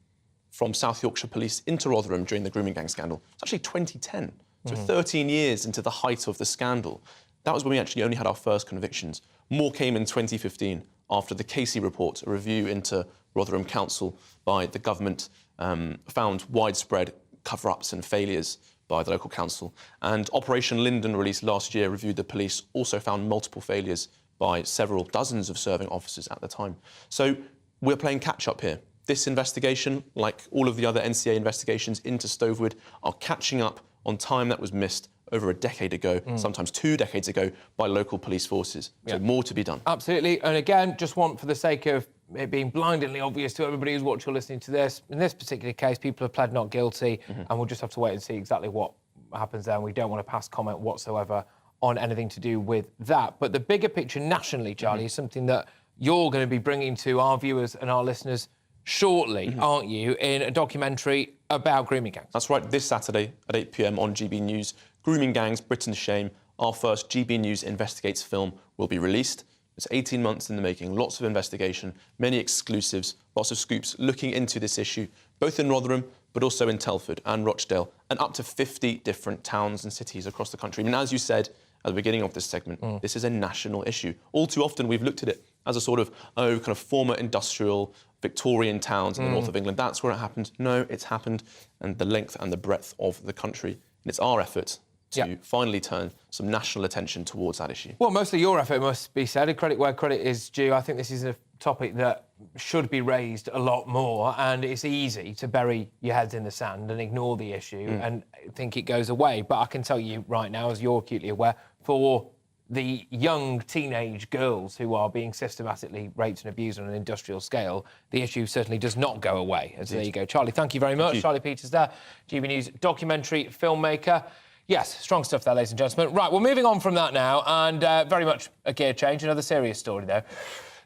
from South Yorkshire Police into Rotherham during the grooming gang scandal was actually 2010. So 13 years into the height of the scandal. That was when we actually only had our first convictions. More came in 2015 after the Casey report, a review into Rotherham Council by the government, found widespread cover-ups and failures by the local council. And Operation Linden, released last year, reviewed the police, also found multiple failures by several dozens of serving officers at the time. So we're playing catch-up here. This investigation, like all of the other NCA investigations into Stovewood, are catching up on time that was missed over a decade ago, sometimes 2 decades ago, by local police forces. So more to be done. Absolutely. And again, just want, for the sake of it being blindingly obvious to everybody who's watching or listening to this, in this particular case, people have pled not guilty, and we'll just have to wait and see exactly what happens there. And we don't want to pass comment whatsoever on anything to do with that. But the bigger picture nationally, Charlie, is something that you're going to be bringing to our viewers and our listeners shortly, aren't you, in a documentary about grooming gangs? That's right. This Saturday at 8 p.m. on GB News, Grooming Gangs, Britain's Shame, our first GB News Investigates film, will be released. It's 18 months in the making, lots of investigation, many exclusives, lots of scoops looking into this issue, both in Rotherham, but also in Telford and Rochdale, and up to 50 different towns and cities across the country. I mean, as you said at the beginning of this segment, this is a national issue. All too often we've looked at it as a sort of, kind of former industrial Victorian towns in the north of England. That's where it happened. No, it's happened, and the length and the breadth of the country. And it's our effort to finally turn some national attention towards that issue. Well, mostly your effort must be said, and credit where credit is due. I think this is a topic that should be raised a lot more, and it's easy to bury your heads in the sand and ignore the issue and think it goes away. But I can tell you right now, as you're acutely aware, for the young teenage girls who are being systematically raped and abused on an industrial scale, the issue certainly does not go away. And so there you go. Charlie, thank you very much. Charlie Peters there, GB News documentary filmmaker. Yes, strong stuff there, ladies and gentlemen. Right, we're moving on from that now, and very much a gear change. Another serious story, though.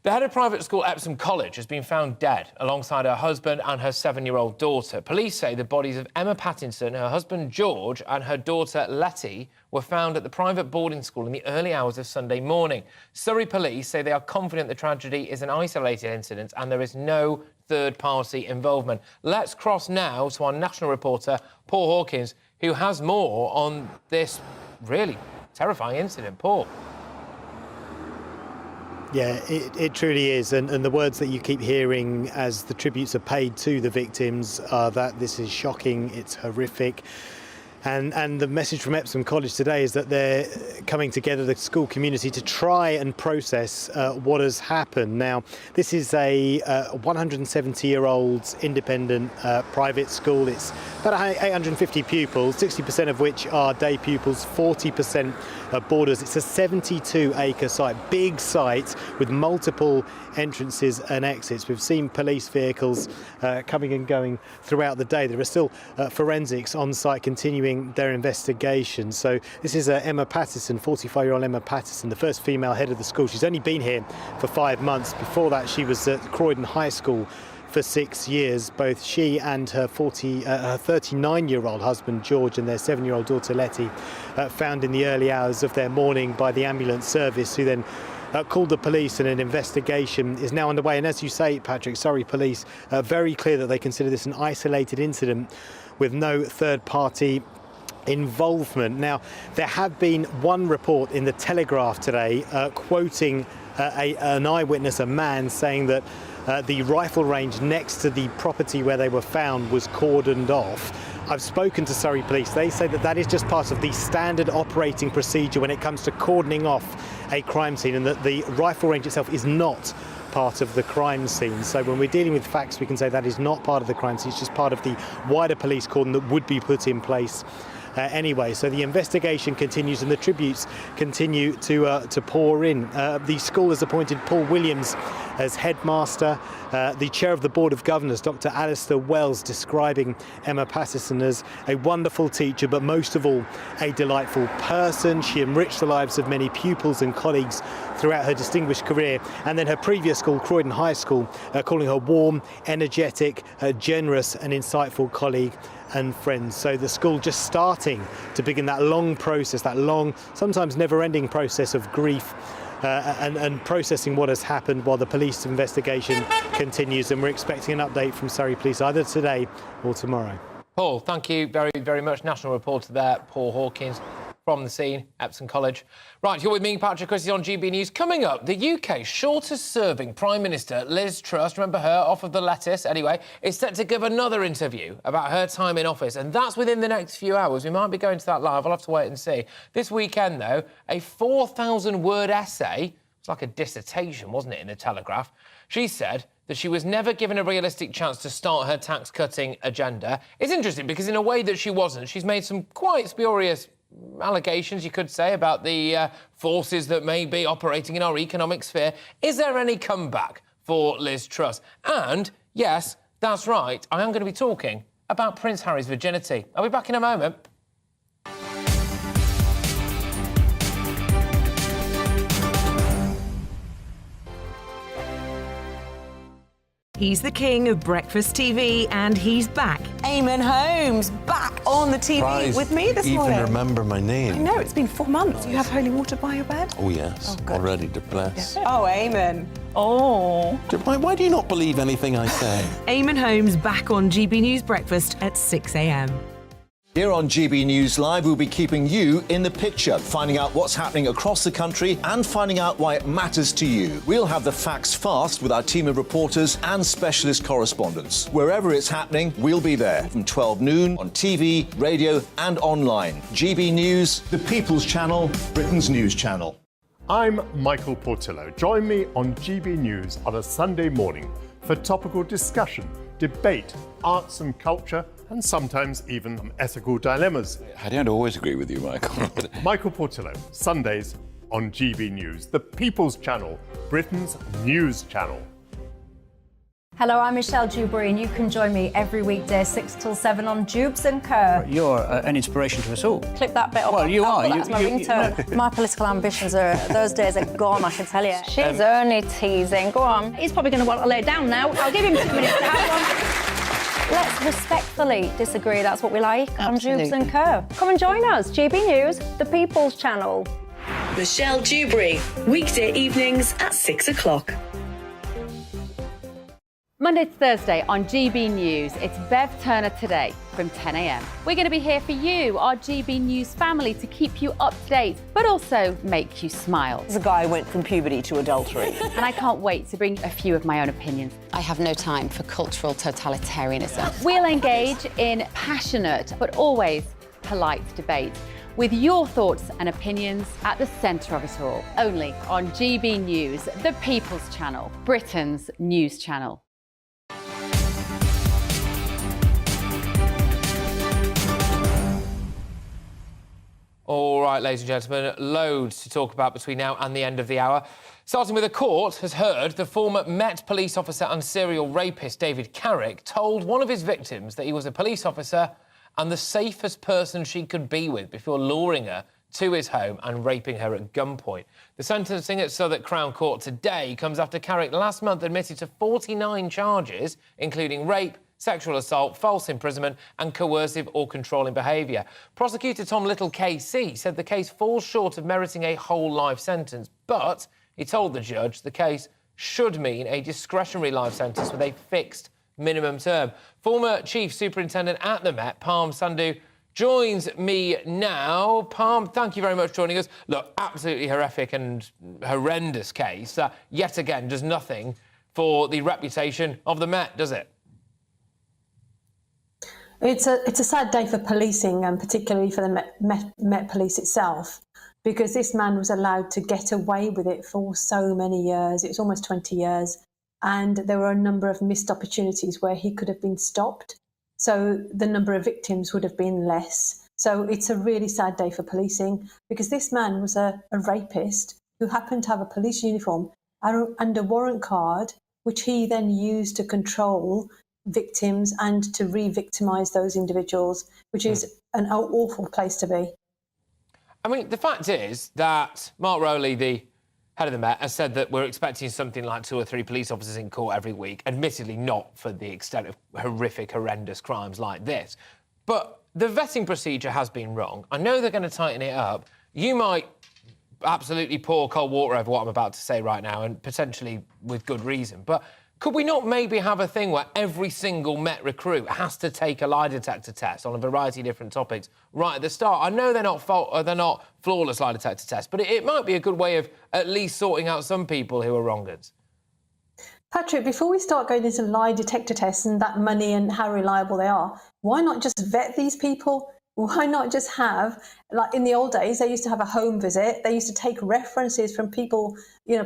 The head of private school Epsom College has been found dead alongside her husband and her 7-year-old daughter. Police say the bodies of Emma Pattinson, her husband George, and her daughter Letty were found at the private boarding school in the early hours of Sunday morning. Surrey police say they are confident the tragedy is an isolated incident and there is no third-party involvement. Let's cross now to our national reporter, Paul Hawkins, who has more on this really terrifying incident. Paul. Yeah, it truly is. And the words that you keep hearing as the tributes are paid to the victims are that this is shocking, it's horrific. And the message from Epsom College today is that they're coming together, the school community, to try and process what has happened. Now, this is a 170-year-old independent private school. It's about 850 pupils, 60% of which are day pupils, 40% are boarders. It's a 72-acre site, big site with multiple entrances and exits. We've seen police vehicles coming and going throughout the day. There are still forensics on site continuing their investigation. So this is Emma Patterson, 45-year-old Emma Patterson, the first female head of the school. She's only been here for 5 months. Before that, she was at Croydon High School for 6 years. Both she and her 39-year-old husband George and their 7-year-old daughter Letty found in the early hours of their morning by the ambulance service, who then called the police, and an investigation is now underway. And as you say, Patrick, Surrey Police are very clear that they consider this an isolated incident with no third-party involvement. Now, there have been one report in the Telegraph today quoting an eyewitness, a man, saying that the rifle range next to the property where they were found was cordoned off. I've spoken to Surrey Police. They say that that is just part of the standard operating procedure when it comes to cordoning off a crime scene, and that the rifle range itself is not part of the crime scene. So when we're dealing with facts, we can say that is not part of the crime scene. It's just part of the wider police cordon that would be put in place anyway. So the investigation continues and the tributes continue to pour in. The school has appointed Paul Williams as headmaster. The chair of the Board of Governors, Dr. Alistair Wells, describing Emma Patterson as a wonderful teacher, but most of all, a delightful person. She enriched the lives of many pupils and colleagues throughout her distinguished career. And then her previous school, Croydon High School, calling her warm, energetic, generous and insightful colleague and friends. So the school just starting to begin that long process, that long, sometimes never-ending process of grief and processing what has happened while the police investigation continues. And we're expecting an update from Surrey Police either today or tomorrow. Paul, thank you very, very much. National reporter there, Paul Hawkins, from the scene, Epsom College. Right, you're with me, Patrick Christys, on GB News. Coming up, the UK's shortest-serving Prime Minister, Liz Truss, remember her, off of the lettuce, anyway, is set to give another interview about her time in office, and that's within the next few hours. We might be going to that live. I'll have to wait and see. This weekend, though, a 4,000-word essay, it's like a dissertation, wasn't it, in the Telegraph? She said that she was never given a realistic chance to start her tax-cutting agenda. It's interesting because in a way that she wasn't, she's made some quite spurious allegations, you could say, about the forces that may be operating in our economic sphere. Is there any comeback for Liz Truss? And, yes, that's right, I am going to be talking about Prince Harry's virginity. I'll be back in a moment. He's the king of breakfast TV, and he's back. Eamon Holmes, back on the TV Surprised with me this morning. Even remember my name. I know, it's been 4 months. You have holy water by your bed? Oh, yes. Oh, already to bless. Oh, Eamon. Oh. Why do you not believe anything I say? Eamon Holmes back on GB News Breakfast at 6 a.m. Here on GB News Live, we'll be keeping you in the picture, finding out what's happening across the country and finding out why it matters to you. We'll have the facts fast with our team of reporters and specialist correspondents. Wherever it's happening, we'll be there from 12 noon on TV, radio and online. GB News, the People's Channel, Britain's news channel. I'm Michael Portillo. Join me on GB News on a Sunday morning for topical discussion, debate, arts and culture, and sometimes even some ethical dilemmas. I don't always agree with you, Michael. Michael Portillo, Sundays on GB News, the People's Channel, Britain's news channel. Hello, I'm Michelle Dewberry, and you can join me every weekday 6 till 7 on Jubes and Kerr. You're an inspiration to us all. Clip that bit up. Well, you are. That's my ringtone. My political ambitions those days are gone, I can tell you. She's only teasing. Go on. He's probably going to want to lay down now. I'll give him 2 minutes to have one. Let's respectfully disagree. That's what we like. Absolutely. On Jubes and Kerr. Come and join us. GB News, the People's Channel. Michelle Dewberry, weekday evenings at 6 o'clock. Monday to Thursday on GB News, it's Bev Turner Today from 10 a.m. We're going to be here for you, our GB News family, to keep you up to date, but also make you smile. The guy went from puberty to adultery. And I can't wait to bring a few of my own opinions. I have no time for cultural totalitarianism. We'll engage in passionate, but always polite debate, with your thoughts and opinions at the centre of it all. Only on GB News, the People's Channel, Britain's news channel. All right, ladies and gentlemen, loads to talk about between now and the end of the hour. Starting with, the court has heard the former Met police officer and serial rapist David Carrick told one of his victims that he was a police officer and the safest person she could be with before luring her to his home and raping her at gunpoint. The sentencing at Southwark Crown Court today comes after Carrick last month admitted to 49 charges, including rape, sexual assault, false imprisonment and coercive or controlling behaviour. Prosecutor Tom Little KC said the case falls short of meriting a whole life sentence, but he told the judge the case should mean a discretionary life sentence with a fixed minimum term. Former Chief Superintendent at the Met, Parm Sandhu, joins me now. Parm, thank you very much for joining us. Look, absolutely horrific and horrendous case that, yet again, does nothing for the reputation of the Met, does it? It's a sad day for policing, and particularly for the Met Police itself, because this man was allowed to get away with it for so many years. It was almost 20 years, and there were a number of missed opportunities where he could have been stopped. So the number of victims would have been less. So it's a really sad day for policing, because this man was a rapist who happened to have a police uniform and a warrant card, which he then used to control victims and to re-victimise those individuals, which is an awful place to be. I mean, the fact is that Mark Rowley, the head of the Met, has said that we're expecting something like 2 or 3 police officers in court every week, admittedly not for the extent of horrific, horrendous crimes like this. But the vetting procedure has been wrong. I know they're going to tighten it up. You might absolutely pour cold water over what I'm about to say right now, and potentially with good reason, but could we not maybe have a thing where every single Met recruit has to take a lie detector test on a variety of different topics right at the start? I know they're not flawless lie detector tests, but it might be a good way of at least sorting out some people who are wrongers. Patrick, before we start going into lie detector tests and that money and how reliable they are, why not just vet these people? Why not just have, like in the old days, they used to have a home visit. They used to take references from people,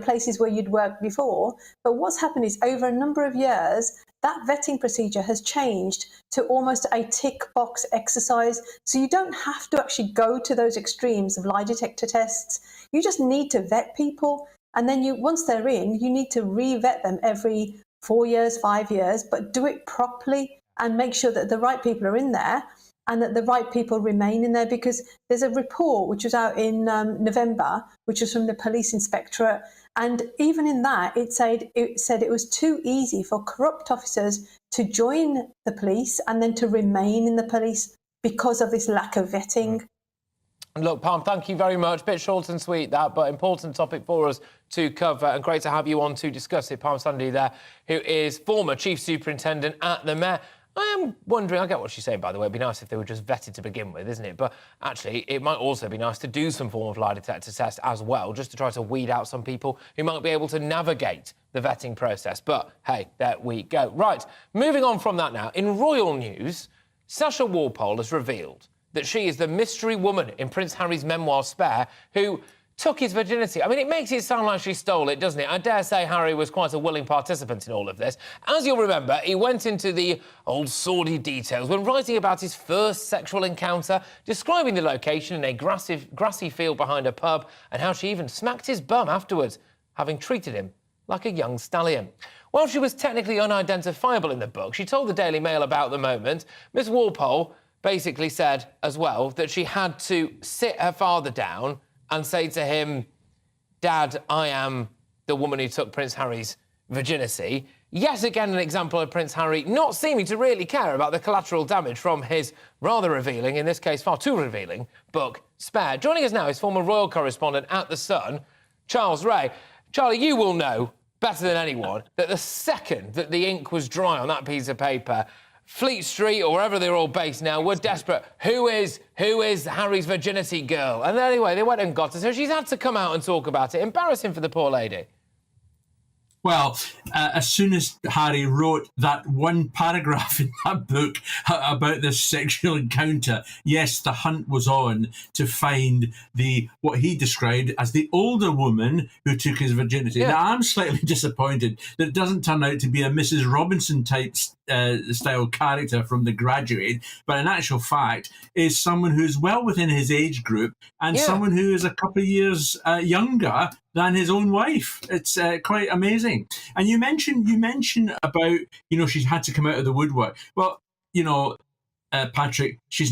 places where you'd worked before. But what's happened is over a number of years, that vetting procedure has changed to almost a tick box exercise. So you don't have to actually go to those extremes of lie detector tests. You just need to vet people. And then once they're in, you need to re-vet them every 4 years, 5 years, but do it properly and make sure that the right people are in there and that the right people remain in there, because there's a report which was out in November, which was from the police inspectorate, and even in that it said it was too easy for corrupt officers to join the police and then to remain in the police because of this lack of vetting. Look, Parm, thank you very much. Bit short and sweet, that, but important topic for us to cover, and great to have you on to discuss it. Parm Sandhu there, who is former Chief Superintendent at the Met. I am wondering, I get what she's saying, by the way, it'd be nice if they were just vetted to begin with, isn't it? But actually, it might also be nice to do some form of lie detector test as well, just to try to weed out some people who might be able to navigate the vetting process. But, hey, there we go. Right, moving on from that now. In royal news, Sasha Walpole has revealed that she is the mystery woman in Prince Harry's memoir Spare who took his virginity. I mean, it makes it sound like she stole it, doesn't it? I dare say Harry was quite a willing participant in all of this. As you'll remember, he went into the old sordid details when writing about his first sexual encounter, describing the location in a grassy field behind a pub, and how she even smacked his bum afterwards, having treated him like a young stallion. While she was technically unidentifiable in the book, she told the Daily Mail about the moment. Miss Walpole basically said as well that she had to sit her father down and say to him, "Dad, I am the woman who took Prince Harry's virginity." Yet again, an example of Prince Harry not seeming to really care about the collateral damage from his rather revealing, in this case far too revealing, book Spare. Joining us now is former royal correspondent at The Sun, Charles Ray. Charlie, you will know better than anyone that the second that the ink was dry on that piece of paper, Fleet Street, or wherever they're all based now, were desperate. Who is Harry's virginity girl? And anyway, they went and got her, so she's had to come out and talk about it. Embarrassing for the poor lady. Well, as soon as Harry wrote that one paragraph in that book about this sexual encounter, yes, the hunt was on to find what he described as the older woman who took his virginity. Yeah. Now, I'm slightly disappointed that it doesn't turn out to be a Mrs. Robinson type style character from The Graduate, but in actual fact is someone who's well within his age group and someone who is a couple of years younger than his own wife. It's quite amazing. And you mentioned about, she's had to come out of the woodwork. Well, Patrick, she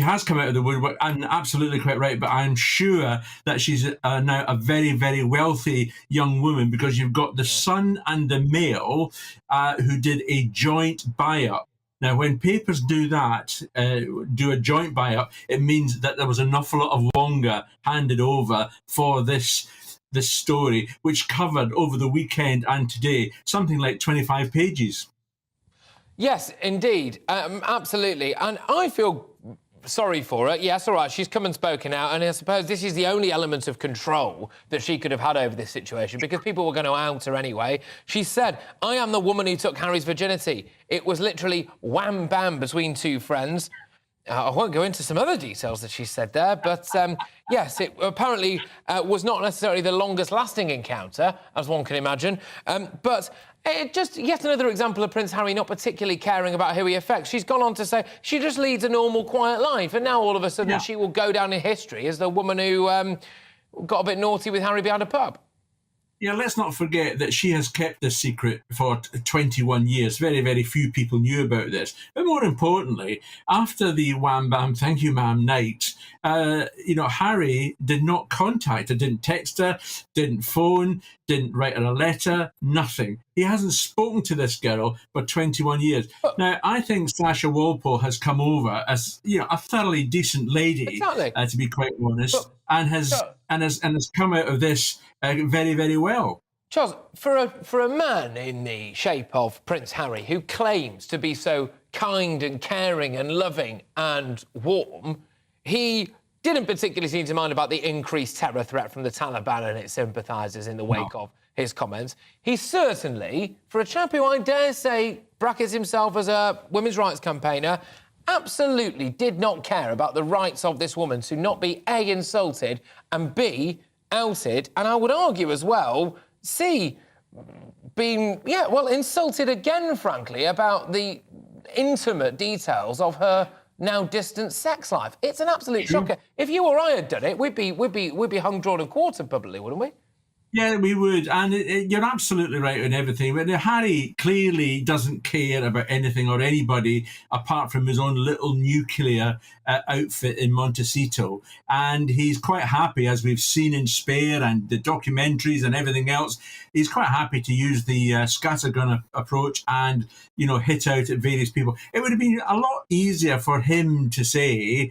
has come out of the woodwork, and absolutely quite right, but I'm sure that she's now a very, very wealthy young woman, because you've got the son and the male who did a joint buy-up. Now, when papers do that, do a joint buy-up, it means that there was an awful lot of wonga handed over for this story, which covered over the weekend and today something like 25 pages. Yes, indeed. Absolutely. And I feel sorry for her. Yes, all right, she's come and spoken out, and I suppose this is the only element of control that she could have had over this situation, because people were going to out her anyway. She said, "I am the woman who took Harry's virginity." It was literally wham bam between two friends. I won't go into some other details that she said there, but yes, it apparently was not necessarily the longest-lasting encounter, as one can imagine, but just yet another example of Prince Harry not particularly caring about who he affects. She's gone on to say she just leads a normal, quiet life, and now all of a sudden she will go down in history as the woman who got a bit naughty with Harry behind a pub. Yeah, let's not forget that she has kept this secret for 21 years. Very, very few people knew about this. But more importantly, after the wham bam, thank you ma'am night, Harry did not contact her, didn't text her, didn't phone, didn't write her a letter, nothing. He hasn't spoken to this girl for 21 years. Now, I think Sasha Walpole has come over as, a thoroughly decent lady, to be quite honest, and has come out of this very, very well. Charles, for a man in the shape of Prince Harry, who claims to be so kind and caring and loving and warm, he didn't particularly seem to mind about the increased terror threat from the Taliban and its sympathisers in the wake of his comments. He certainly, for a chap who I dare say brackets himself as a women's rights campaigner, absolutely did not care about the rights of this woman to not be A, insulted, and B, outed, and I would argue as well, C, being, insulted again, frankly, about the intimate details of her now distant sex life. It's an absolute shocker. If you or I had done it, we'd be hung, drawn and quartered publicly, wouldn't we? Yeah, we would. And you're absolutely right on everything. But Harry clearly doesn't care about anything or anybody apart from his own little nuclear outfit in Montecito. And he's quite happy, as we've seen in Spare and the documentaries and everything else, he's quite happy to use the scattergun approach and, hit out at various people. It would have been a lot easier for him to say,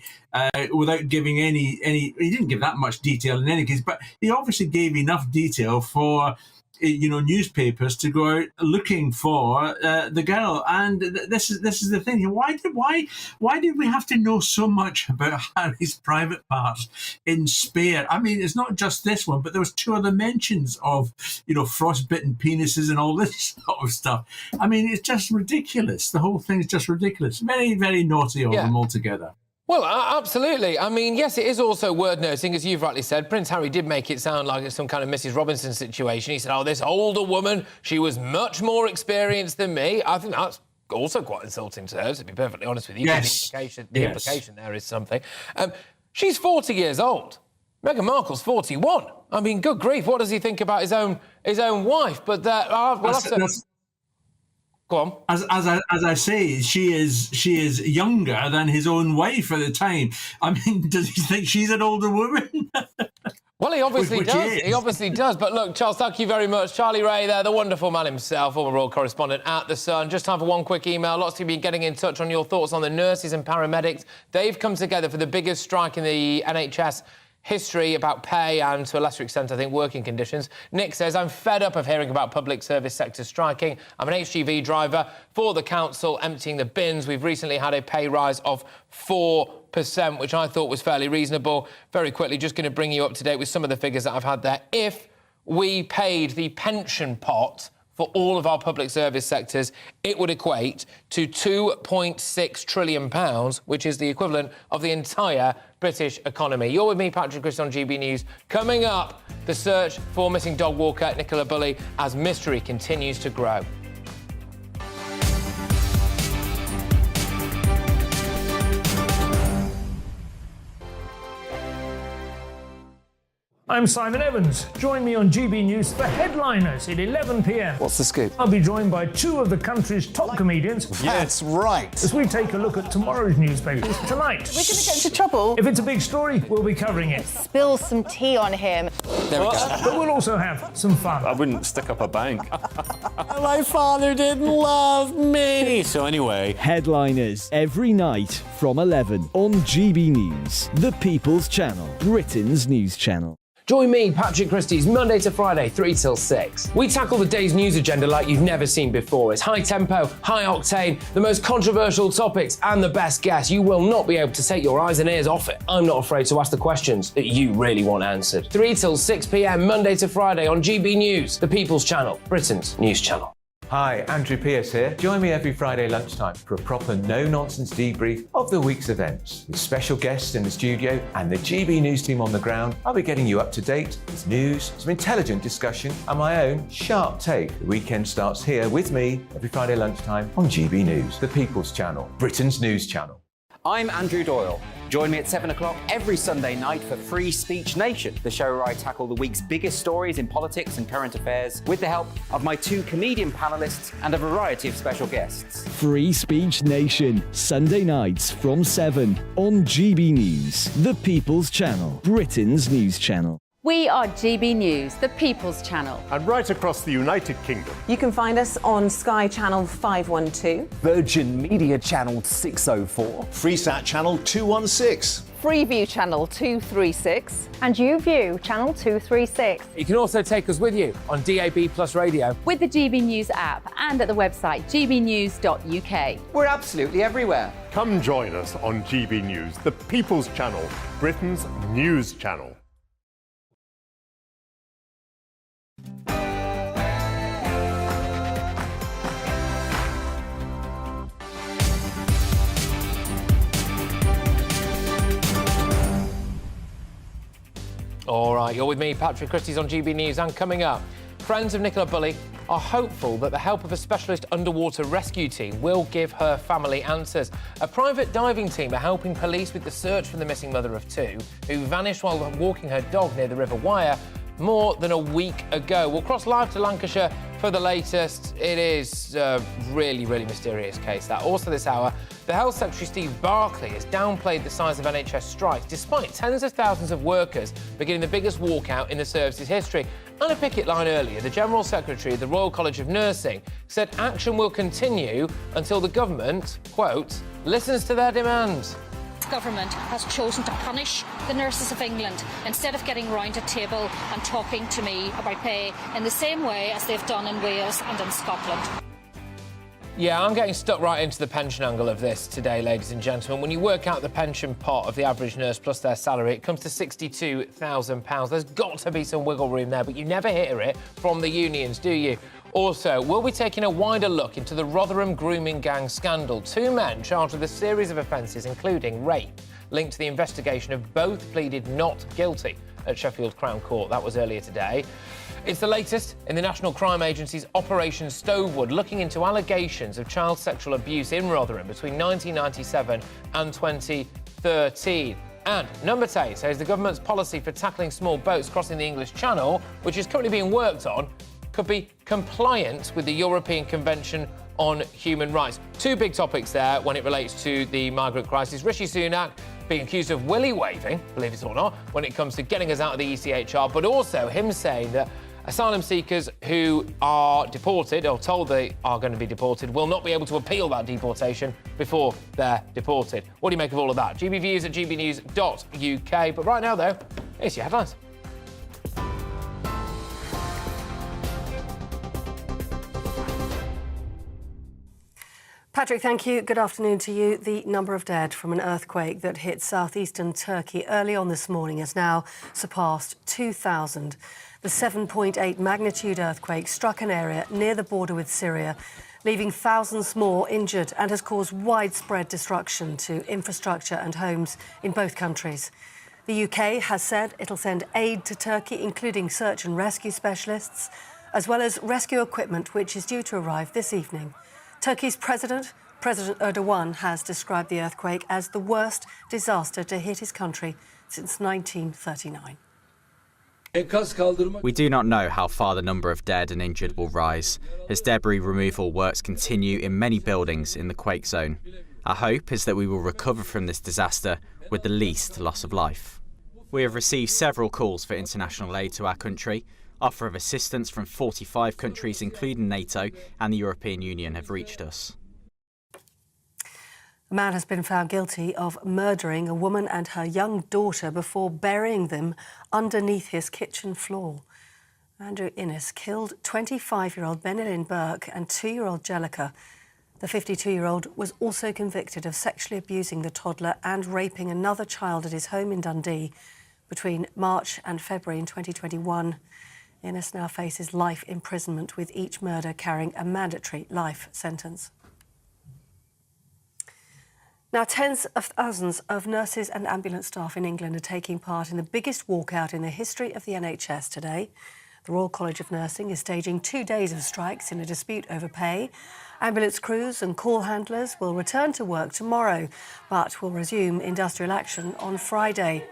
without giving any, he didn't give that much detail in any case, but he obviously gave enough detail for, newspapers to go out looking for the girl. And this is the thing. Why did we have to know so much about Harry's private parts in Spare? I mean, it's not just this one, but there was 2 other mentions of, frostbitten penises and all this sort of stuff. I mean, it's just ridiculous. The whole thing is just ridiculous. Very, very naughty of them altogether. Well, absolutely. I mean, yes, it is also worth noting, as you've rightly said, Prince Harry did make it sound like it's some kind of Mrs. Robinson situation. He said, this older woman, she was much more experienced than me. I think that's also quite insulting to her, to be perfectly honest with you. Yes. The implication there is something. She's 40 years old. Meghan Markle's 41. I mean, good grief, what does he think about his own wife? But go on. As I say, she is younger than his own wife at the time. I mean, does he think she's an older woman? Well, he obviously does. He obviously does. But look, Charles, thank you very much. Charlie Ray there, the wonderful man himself, former royal correspondent at The Sun. Just time for one quick email. Lots of you been getting in touch on your thoughts on the nurses and paramedics. They've come together for the biggest strike in the NHS history about pay and, to a lesser extent, I think, working conditions. Nick says, I'm fed up of hearing about public service sector striking. I'm an HGV driver for the council emptying the bins. We've recently had a pay rise of 4%, which I thought was fairly reasonable. Very quickly, just going to bring you up to date with some of the figures that I've had there. If we paid the pension pot for all of our public service sectors, it would equate to £2.6 trillion, which is the equivalent of the entire British economy. You're with me, Patrick Christys, on GB News. Coming up, the search for missing dog walker Nicola Bulley as mystery continues to grow. I'm Simon Evans. Join me on GB News for Headliners at 11 p.m. What's the scoop? I'll be joined by two of the country's top comedians. That's right. As we take a look at tomorrow's newspapers tonight. We're going to get into trouble. If it's a big story, we'll be covering it. Spill some tea on him. There we go. But we'll also have some fun. I wouldn't stick up a bank. My father didn't love me. So anyway. Headliners every night from 11 on GB News, the People's Channel, Britain's news channel. Join me, Patrick Christys, Monday to Friday, 3 till 6. We tackle the day's news agenda like you've never seen before. It's high tempo, high octane, the most controversial topics and the best guests. You will not be able to take your eyes and ears off it. I'm not afraid to ask the questions that you really want answered. 3 till 6 p.m, Monday to Friday on GB News, the People's Channel, Britain's news channel. Hi, Andrew Pierce here. Join me every Friday lunchtime for a proper no-nonsense debrief of the week's events. With special guests in the studio and the GB News team on the ground, I'll be getting you up to date with news, some intelligent discussion and my own sharp take. The weekend starts here with me every Friday lunchtime on GB News, the People's Channel, Britain's news channel. I'm Andrew Doyle. Join me at 7 o'clock every Sunday night for Free Speech Nation, the show where I tackle the week's biggest stories in politics and current affairs with the help of my two comedian panellists and a variety of special guests. Free Speech Nation, Sunday nights from 7 on GB News, the People's Channel, Britain's news channel. We are GB News, the People's Channel. And right across the United Kingdom. You can find us on Sky Channel 512, Virgin Media Channel 604, Freesat Channel 216. Freeview Channel 236. And YouView, Channel 236. You can also take us with you on DAB Plus Radio. With the GB News app and at the website gbnews.uk. We're absolutely everywhere. Come join us on GB News, the People's Channel, Britain's news channel. All right, you're with me, Patrick Christys, on GB News. And coming up, friends of Nicola Bulley are hopeful that the help of a specialist underwater rescue team will give her family answers. A private diving team are helping police with the search for the missing mother of two who vanished while walking her dog near the River Wyre more than a week ago. We'll cross live to Lancashire for the latest. It is a really, really mysterious case, that. Also this hour, the Health Secretary Steve Barclay has downplayed the size of NHS strikes, despite tens of thousands of workers beginning the biggest walkout in the service's history. On a picket line earlier, the General Secretary of the Royal College of Nursing said action will continue until the government, quote, listens to their demands. Government has chosen to punish the nurses of England instead of getting round a table and talking to me about pay in the same way as they've done in Wales and in Scotland. Yeah, I'm getting stuck right into the pension angle of this today, ladies and gentlemen. When you work out the pension pot of the average nurse plus their salary, it comes to £62,000. There's got to be some wiggle room there, but you never hear it from the unions, do you? Also, we'll be taking a wider look into the Rotherham grooming gang scandal. Two men charged with a series of offences, including rape, linked to the investigation of both pleaded not guilty at Sheffield Crown Court. That was earlier today. It's the latest in the National Crime Agency's Operation Stovewood, looking into allegations of child sexual abuse in Rotherham between 1997 and 2013. And Number 8 says the government's policy for tackling small boats crossing the English Channel, which is currently being worked on, could be compliant with the European Convention on Human Rights. Two big topics there when it relates to the migrant crisis. Rishi Sunak being accused of willy waving, believe it or not, when it comes to getting us out of the ECHR, but also him saying that asylum seekers who are deported, or told they are going to be deported, will not be able to appeal that deportation before they're deported. What do you make of all of that? GB Views at gbnews.uk. But right now, though, here's your headlines. Patrick, thank you. Good afternoon to you. The number of dead from an earthquake that hit southeastern Turkey early on this morning has now surpassed 2,000. The 7.8 magnitude earthquake struck an area near the border with Syria, leaving thousands more injured, and has caused widespread destruction to infrastructure and homes in both countries. The UK has said it'll send aid to Turkey, including search and rescue specialists, as well as rescue equipment, which is due to arrive this evening. Turkey's President Erdogan has described the earthquake as the worst disaster to hit his country since 1939. We do not know how far the number of dead and injured will rise, as debris removal works continue in many buildings in the quake zone. Our hope is that we will recover from this disaster with the least loss of life. We have received several calls for international aid to our country. Offer of assistance from 45 countries, including NATO and the European Union, have reached us. A man has been found guilty of murdering a woman and her young daughter before burying them underneath his kitchen floor. Andrew Innes killed 25-year-old Benelin Burke and 2-year-old Jellica. The 52-year-old was also convicted of sexually abusing the toddler and raping another child at his home in Dundee between March and February in 2021. Innes now faces life imprisonment, with each murder carrying a mandatory life sentence. Now, tens of thousands of nurses and ambulance staff in England are taking part in the biggest walkout in the history of the NHS today. The Royal College of Nursing is staging 2 days of strikes in a dispute over pay. Ambulance crews and call handlers will return to work tomorrow, but will resume industrial action on Friday.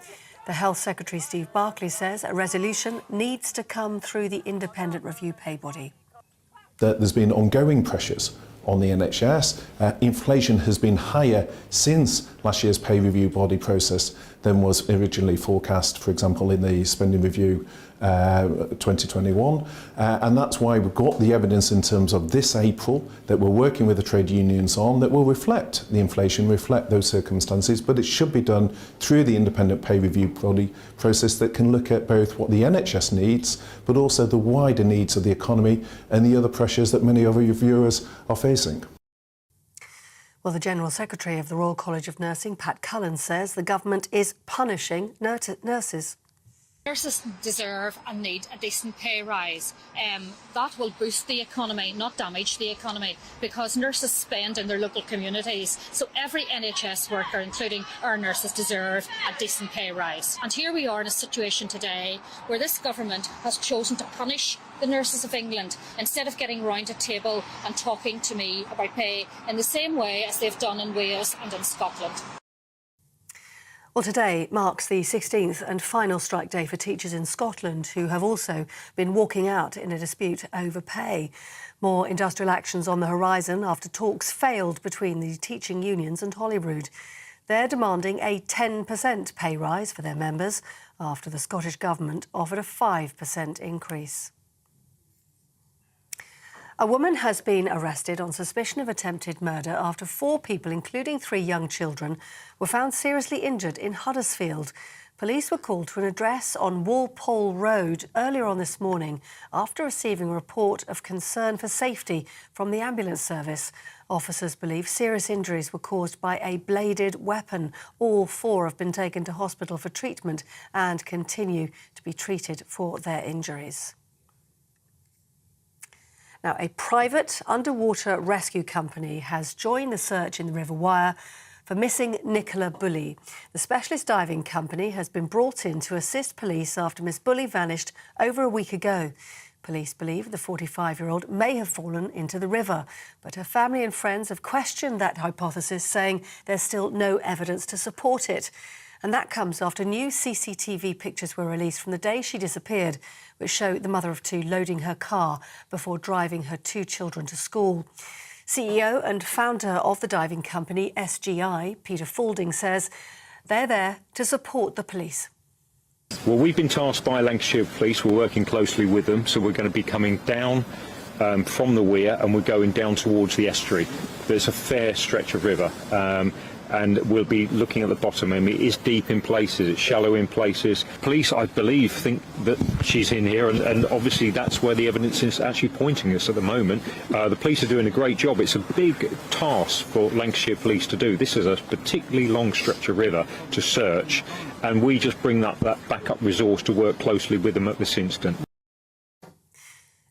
The Health Secretary, Steve Barclay, says a resolution needs to come through the independent review pay body. There's been ongoing pressures on the NHS. Inflation has been higher since last year's pay review body process than was originally forecast, for example, in the spending review 2021. And that's why we've got the evidence in terms of this April that we're working with the trade unions on that will reflect the inflation, reflect those circumstances, but it should be done through the independent pay review body process that can look at both what the NHS needs, but also the wider needs of the economy and the other pressures that many of your viewers are facing. Well, the General Secretary of the Royal College of Nursing, Pat Cullen, says the government is punishing nurses. Nurses deserve and need a decent pay rise. That will boost the economy, not damage the economy, because nurses spend in their local communities. So every NHS worker, including our nurses, deserve a decent pay rise. And here we are in a situation today where this government has chosen to punish the nurses of England instead of getting round a table and talking to me about pay in the same way as they've done in Wales and in Scotland. Well, today marks the 16th and final strike day for teachers in Scotland, who have also been walking out in a dispute over pay. More industrial actions on the horizon after talks failed between the teaching unions and Holyrood. They're demanding a 10% pay rise for their members after the Scottish Government offered a 5% increase. A woman has been arrested on suspicion of attempted murder after 4 people, including 3 young children, were found seriously injured in Huddersfield. Police were called to an address on Walpole Road earlier on this morning after receiving a report of concern for safety from the ambulance service. Officers believe serious injuries were caused by a bladed weapon. All 4 have been taken to hospital for treatment and continue to be treated for their injuries. Now, a private underwater rescue company has joined the search in the River Wyre for missing Nicola Bulley. The specialist diving company has been brought in to assist police after Miss Bulley vanished over a week ago. Police believe the 45-year-old may have fallen into the river, but her family and friends have questioned that hypothesis, saying there's still no evidence to support it. And that comes after new CCTV pictures were released from the day she disappeared, which show the mother of 2 loading her car before driving her 2 children to school. CEO and founder of the diving company SGI, Peter Faulding, says they're there to support the police. Well, we've been tasked by Lancashire Police. We're working closely with them, so we're going to be coming down from the weir and we're going down towards the estuary. There's a fair stretch of river. and we'll be looking at the bottom. I mean, it is deep in places, it's shallow in places. Police, I believe, think that she's in here, and obviously that's where the evidence is actually pointing us at the moment. The police are doing a great job. It's a big task for Lancashire Police to do. This is a particularly long stretch of river to search, and we just bring that backup resource to work closely with them at this instant.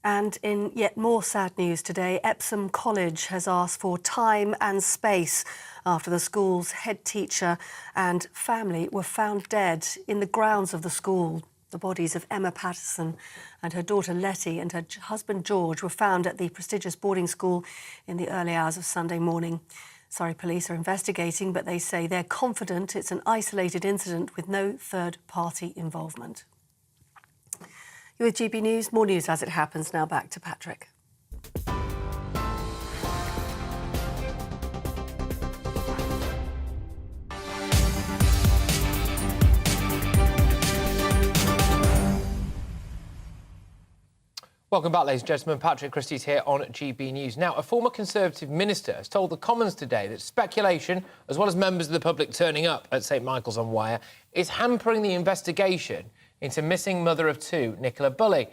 And in yet more sad news today, Epsom College has asked for time and space after the school's head teacher and family were found dead in the grounds of the school. The bodies of Emma Patterson and her daughter Letty and her husband George were found at the prestigious boarding school in the early hours of Sunday morning. Surrey police are investigating, but they say they're confident it's an isolated incident with no third-party involvement. You're with GB News. More news as it happens. Now back to Patrick. Welcome back, ladies and gentlemen. Patrick Christys here on GB News. Now, a former Conservative minister has told the Commons today that speculation, as well as members of the public turning up at St Michael's on Wyre, is hampering the investigation into missing mother of two, Nicola Bulley.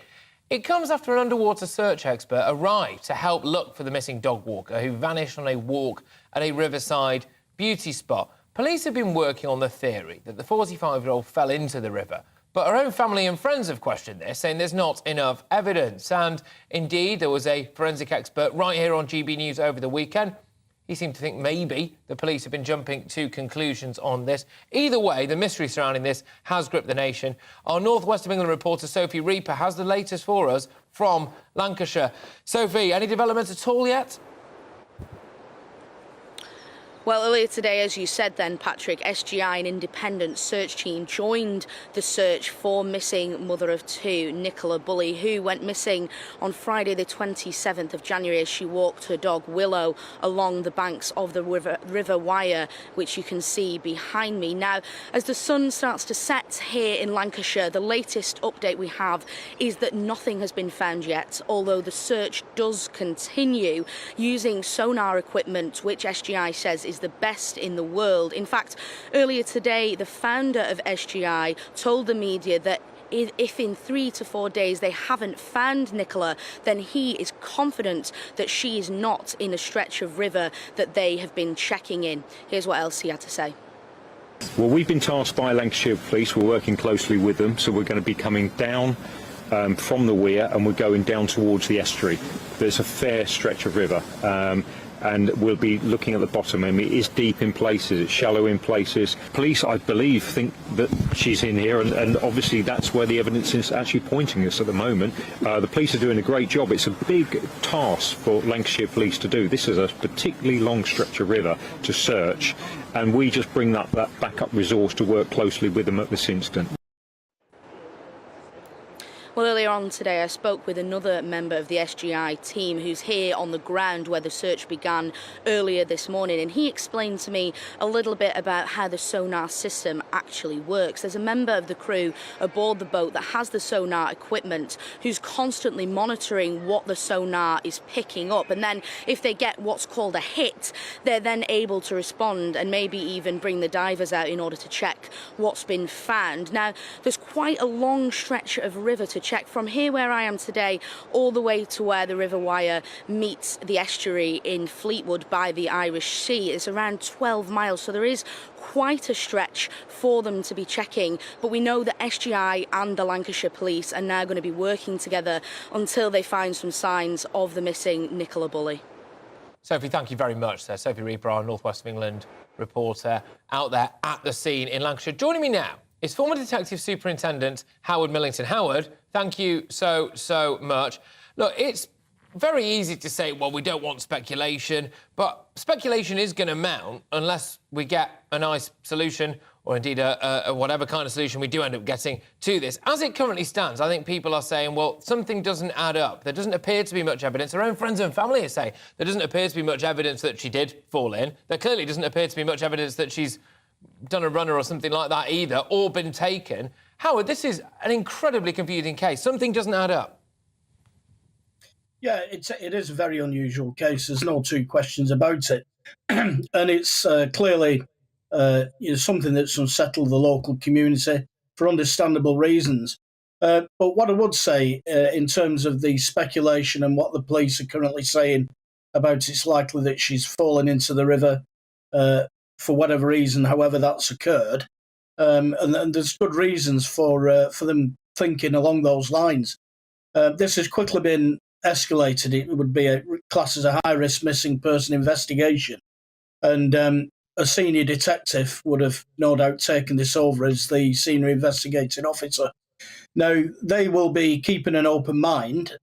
It comes after an underwater search expert arrived to help look for the missing dog walker who vanished on a walk at a riverside beauty spot. Police have been working on the theory that the 45-year-old fell into the river, but her own family and friends have questioned this, saying there's not enough evidence. And indeed, there was a forensic expert right here on GB News over the weekend. He seemed to think maybe the police have been jumping to conclusions on this. Either way, the mystery surrounding this has gripped the nation. Our North West of England reporter Sophie Reaper has the latest for us from Lancashire. Sophie, any developments at all yet? Well, earlier today, as you said then, Patrick, SGI, an independent search team, joined the search for missing mother of two, Nicola Bulley, who went missing on Friday the 27th of January as she walked her dog Willow along the banks of the River Wyre, which you can see behind me. Now, as the sun starts to set here in Lancashire, the latest update we have is that nothing has been found yet, although the search does continue using sonar equipment, which SGI says is the best in the world. In fact, earlier today, the founder of SGI told the media that if in 3 to 4 days they haven't found Nicola, then he is confident that she is not in a stretch of river that they have been checking in. Here's what else he had to say. Well, we've been tasked by Lancashire Police. We're working closely with them, so we're going to be coming down from the weir and we're going down towards the estuary. There's a fair stretch of river. And we'll be looking at the bottom. I mean, it is deep in places, it's shallow in places. Police, I believe, think that she's in here, and obviously that's where the evidence is actually pointing us at the moment. The police are doing a great job. It's a big task for Lancashire Police to do. This is a particularly long stretch of river to search, and we just bring that backup resource to work closely with them at this instant. Well, earlier on today, I spoke with another member of the SGI team who's here on the ground where the search began earlier this morning, and he explained to me a little bit about how the sonar system actually works. There's a member of the crew aboard the boat that has the sonar equipment who's constantly monitoring what the sonar is picking up, and then if they get what's called a hit, they're then able to respond and maybe even bring the divers out in order to check what's been found. Now, there's quite a long stretch of river to check from here where I am today all the way to where the River Wyre meets the estuary in Fleetwood by the Irish Sea. It's around 12 miles, so there is quite a stretch for them to be checking, but we know that SGI and the Lancashire Police are now going to be working together until they find some signs of the missing Nicola Bulley. Sophie, thank you very much. Sophie Reaper, our North West of England reporter, out there at the scene in Lancashire. Joining me now is former Detective Superintendent Howard Millington. Howard, thank you so much. Look, it's very easy to say, well, we don't want speculation, but speculation is going to mount unless we get a nice solution or indeed a whatever kind of solution we do end up getting to this. As it currently stands, I think people are saying, well, something doesn't add up. There doesn't appear to be much evidence. Her own friends and family are saying there doesn't appear to be much evidence that she did fall in. There clearly doesn't appear to be much evidence that she's done a runner or something like that either, or been taken. Howard, this is an incredibly confusing case. Something doesn't add up. Yeah, it is a very unusual case. There's no two questions about it. And it's clearly something that's unsettled the local community for understandable reasons. But what I would say in terms of the speculation and what the police are currently saying about it's likely that she's fallen into the river for whatever reason, however that's occurred, and there's good reasons for them thinking along those lines. This has quickly been escalated. It would be classed as a high-risk missing person investigation, and a senior detective would have no doubt taken this over as the senior investigating officer. Now, they will be keeping an open mind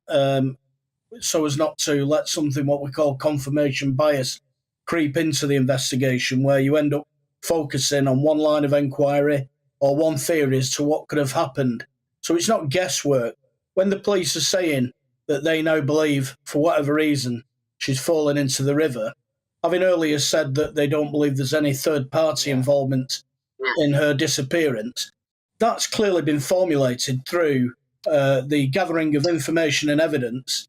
so as not to let something what we call confirmation bias creep into the investigation, where you end up focusing on one line of inquiry or one theory as to what could have happened. So it's not guesswork. When the police are saying that they now believe, for whatever reason, she's fallen into the river, having earlier said that they don't believe there's any third-party involvement in her disappearance, that's clearly been formulated through the gathering of information and evidence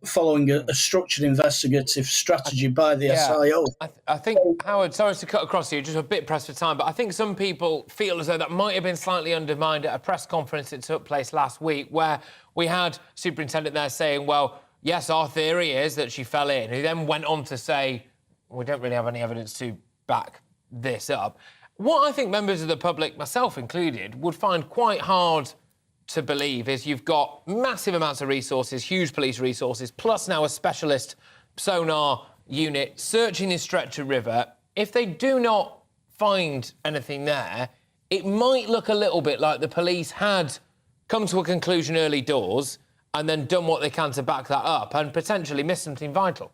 following a structured investigative strategy by the SIO. I think, Howard, sorry to cut across you, just a bit pressed for time, but I think some people feel as though that might have been slightly undermined at a press conference that took place last week, where we had Superintendent there saying, well, yes, our theory is that she fell in, who then went on to say, we don't really have any evidence to back this up. What I think members of the public, myself included, would find quite hard to believe is you've got massive amounts of resources, huge police resources, plus now a specialist sonar unit searching this stretch of river. If they do not find anything there, it might look a little bit like the police had come to a conclusion early doors and then done what they can to back that up and potentially miss something vital.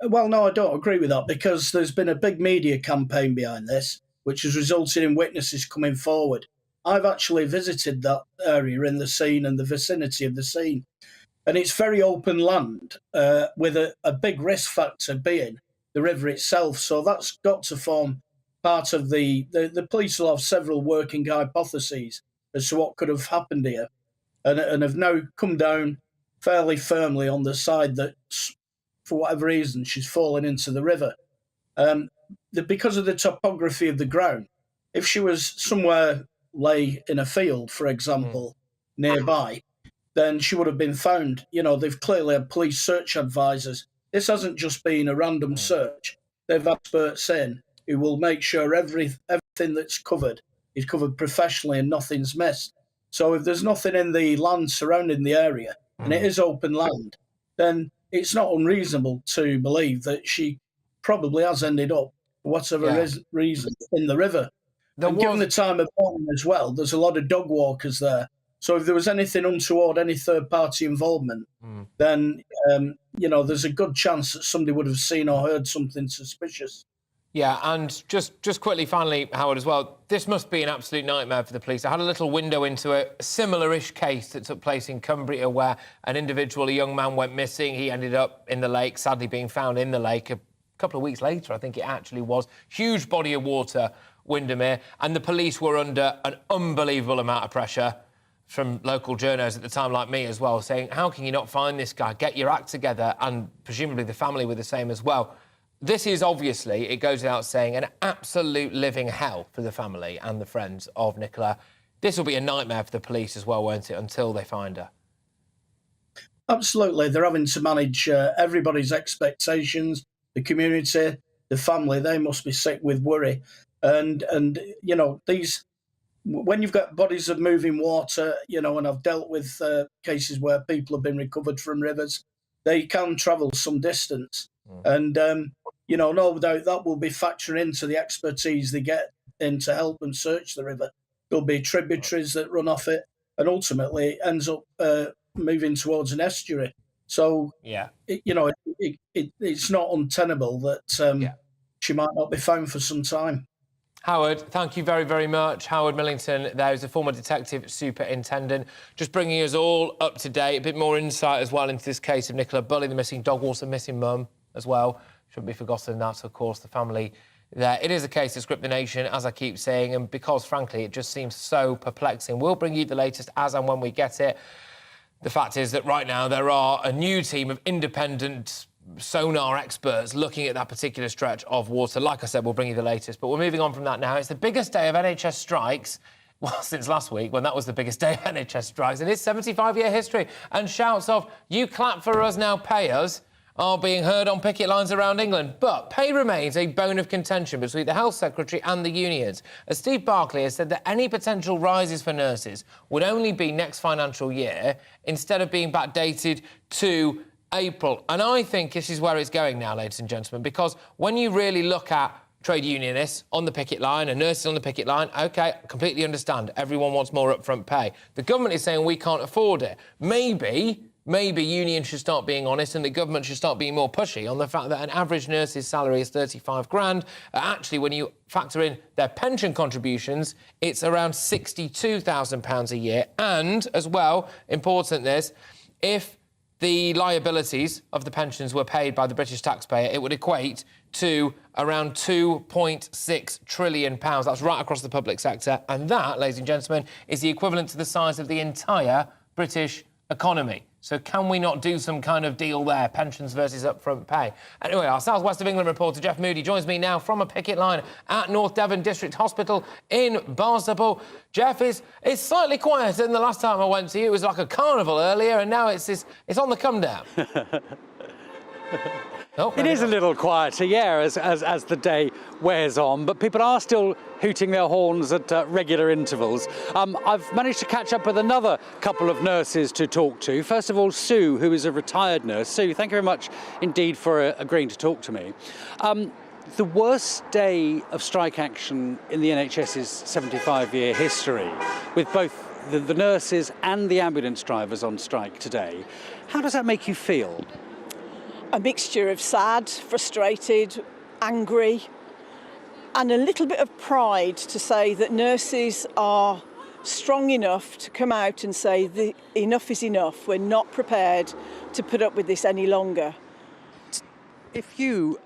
Well, no, I don't agree with that, because there's been a big media campaign behind this, which has resulted in witnesses coming forward. I've actually visited that area in the scene and the vicinity of the scene, and it's very open land with a big risk factor being the river itself. So that's got to form part of the police will have several working hypotheses as to what could have happened here, and have now come down fairly firmly on the side that, for whatever reason, she's fallen into the river. Because of the topography of the ground, if she was somewhere lay in a field, for example, nearby, then she would have been found. You know, they've clearly had police search advisors. This hasn't just been a random search. They've experts in who will make sure everything that's covered is covered professionally and nothing's missed. So if there's nothing in the land surrounding the area, and it is open land, then it's not unreasonable to believe that she probably has ended up, for whatever reason, in the river. Given the time of morning as well, there's a lot of dog walkers there. So if there was anything untoward, any third-party involvement, then, there's a good chance that somebody would have seen or heard something suspicious. Yeah, and just quickly, finally, Howard, as well, this must be an absolute nightmare for the police. I had a little window into a similar-ish case that took place in Cumbria, where an individual, a young man, went missing. He ended up in the lake, sadly being found in the lake a couple of weeks later, I think it actually was. Huge body of water, Windermere, and the police were under an unbelievable amount of pressure from local journos at the time, like me as well, saying, how can you not find this guy? Get your act together. And presumably the family were the same as well. This is obviously, it goes without saying, an absolute living hell for the family and the friends of Nicola. This will be a nightmare for the police as well, won't it, until they find her? Absolutely. They're having to manage everybody's expectations, the community, the family. They must be sick with worry. And when you've got bodies of moving water, and I've dealt with cases where people have been recovered from rivers, they can travel some distance. And, no doubt that will be factoring into the expertise they get in to help them search the river. There'll be tributaries that run off it, and ultimately it ends up moving towards an estuary. So, it's not untenable that she might not be found for some time. Howard, thank you very, very much. Howard Millington, there is a former detective superintendent, just bringing us all up to date, a bit more insight as well into this case of Nicola Bulley, the missing dog, also missing mum as well. Shouldn't be forgotten, that's, of course, the family there. It is a case that's gripped the nation, as I keep saying, and because, frankly, it just seems so perplexing. We'll bring you the latest as and when we get it. The fact is that right now there are a new team of independent sonar experts looking at that particular stretch of water. Like I said, we'll bring you the latest. But we're moving on from that now. It's the biggest day of NHS strikes, well, since last week, when that was the biggest day of NHS strikes in its 75-year history. And shouts of, "You clap for us, now pay us," are being heard on picket lines around England. But pay remains a bone of contention between the Health Secretary and the unions, as Steve Barclay has said that any potential rises for nurses would only be next financial year, instead of being backdated to April. And I think this is where it's going now, ladies and gentlemen, because when you really look at trade unionists on the picket line and nurses on the picket line, OK, completely understand. Everyone wants more upfront pay. The government is saying we can't afford it. Maybe unions should start being honest and the government should start being more pushy on the fact that an average nurse's salary is 35 grand. Actually, when you factor in their pension contributions, it's around £62,000 a year. And, as well, important this, if the liabilities of the pensions were paid by the British taxpayer, it would equate to around £2.6 trillion. That's right across the public sector. And that, ladies and gentlemen, is the equivalent to the size of the entire British economy. So can we not do some kind of deal there, pensions versus upfront pay? Anyway, our South West of England reporter Jeff Moody joins me now from a picket line at North Devon District Hospital in Barnstaple. Jeff, it's slightly quieter than the last time I went to you. It was like a carnival earlier, and now it's on the come down. It is a little quieter, yeah, as the day wears on, but people are still hooting their horns at regular intervals. I've managed to catch up with another couple of nurses to talk to. First of all, Sue, who is a retired nurse. Sue, thank you very much indeed for agreeing to talk to me. The worst day of strike action in the NHS's 75-year history, with both the nurses and the ambulance drivers on strike today. How does that make you feel? A mixture of sad, frustrated, angry, and a little bit of pride to say that nurses are strong enough to come out and say enough is enough. We're not prepared to put up with this any longer. If you,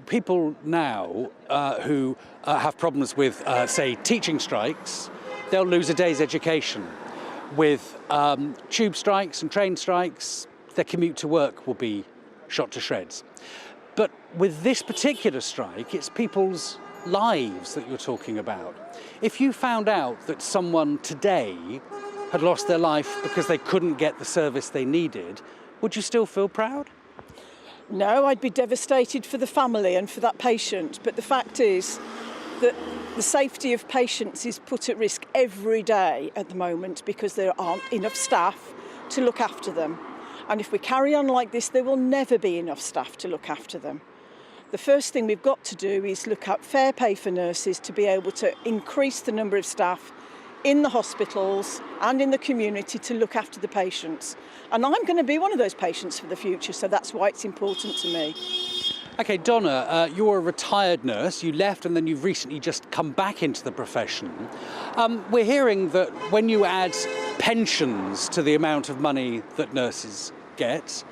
people now who have problems with, say, teaching strikes, they'll lose a day's education. With tube strikes and train strikes, their commute to work will be shot to shreds. But with this particular strike, it's people's lives that you're talking about. If you found out that someone today had lost their life because they couldn't get the service they needed, would you still feel proud? No, I'd be devastated for the family and for that patient. But the fact is that the safety of patients is put at risk every day at the moment because there aren't enough staff to look after them. And if we carry on like this, there will never be enough staff to look after them. The first thing we've got to do is look at fair pay for nurses to be able to increase the number of staff in the hospitals and in the community to look after the patients. And I'm going to be one of those patients for the future, so that's why it's important to me. OK, Donna, you're a retired nurse. You left and then you've recently just come back into the profession. We're hearing that when you add pensions to the amount of money that nurses get,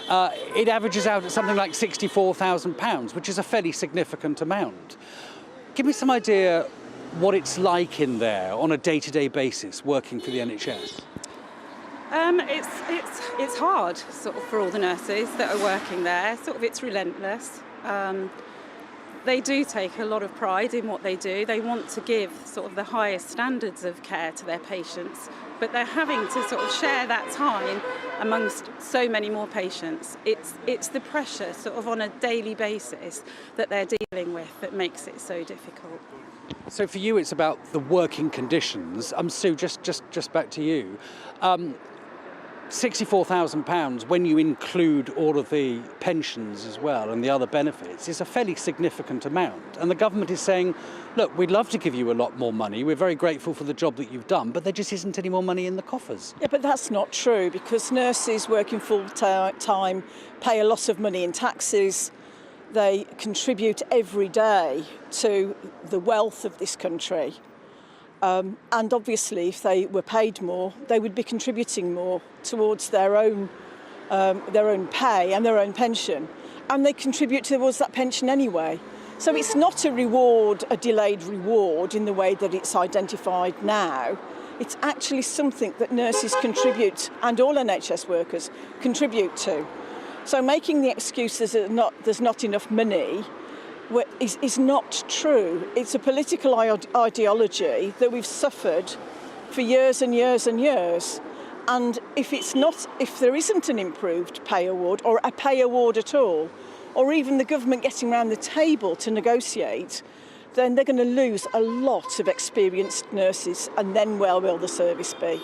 it averages out at something like £64,000, which is a fairly significant amount. Give me some idea what it's like in there on a day-to-day basis working for the NHS. It's hard, sort of, for all the nurses that are working there. Sort of, it's relentless. They do take a lot of pride in what they do. They want to give sort of the highest standards of care to their patients, but they're having to sort of share that time amongst so many more patients. It's the pressure sort of on a daily basis that they're dealing with that makes it so difficult. So for you, it's about the working conditions. Sue, just back to you. £64,000, when you include all of the pensions as well and the other benefits, is a fairly significant amount. And the government is saying, look, we'd love to give you a lot more money. We're very grateful for the job that you've done, but there just isn't any more money in the coffers. Yeah, but that's not true, because nurses working full-time pay a lot of money in taxes. They contribute every day to the wealth of this country. And obviously, if they were paid more, they would be contributing more towards their own pay and their own pension. And they contribute towards that pension anyway. So it's not a reward, a delayed reward in the way that it's identified now. It's actually something that nurses contribute, and all NHS workers contribute to. So making the excuses that there's not enough money is not true. It's a political ideology that we've suffered for years and years and years. And if there isn't an improved pay award or a pay award at all, or even the government getting around the table to negotiate, then they're going to lose a lot of experienced nurses, and then where will the service be?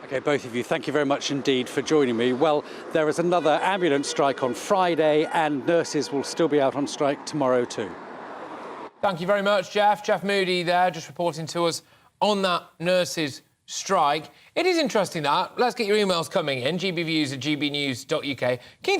OK, both of you, thank you very much indeed for joining me. Well, there is another ambulance strike on Friday, and nurses will still be out on strike tomorrow too. Thank you very much, Jeff. Jeff Moody there, just reporting to us on that nurses' strike. It is interesting that. Let's get your emails coming in, gbviews@gbnews.uk. Keen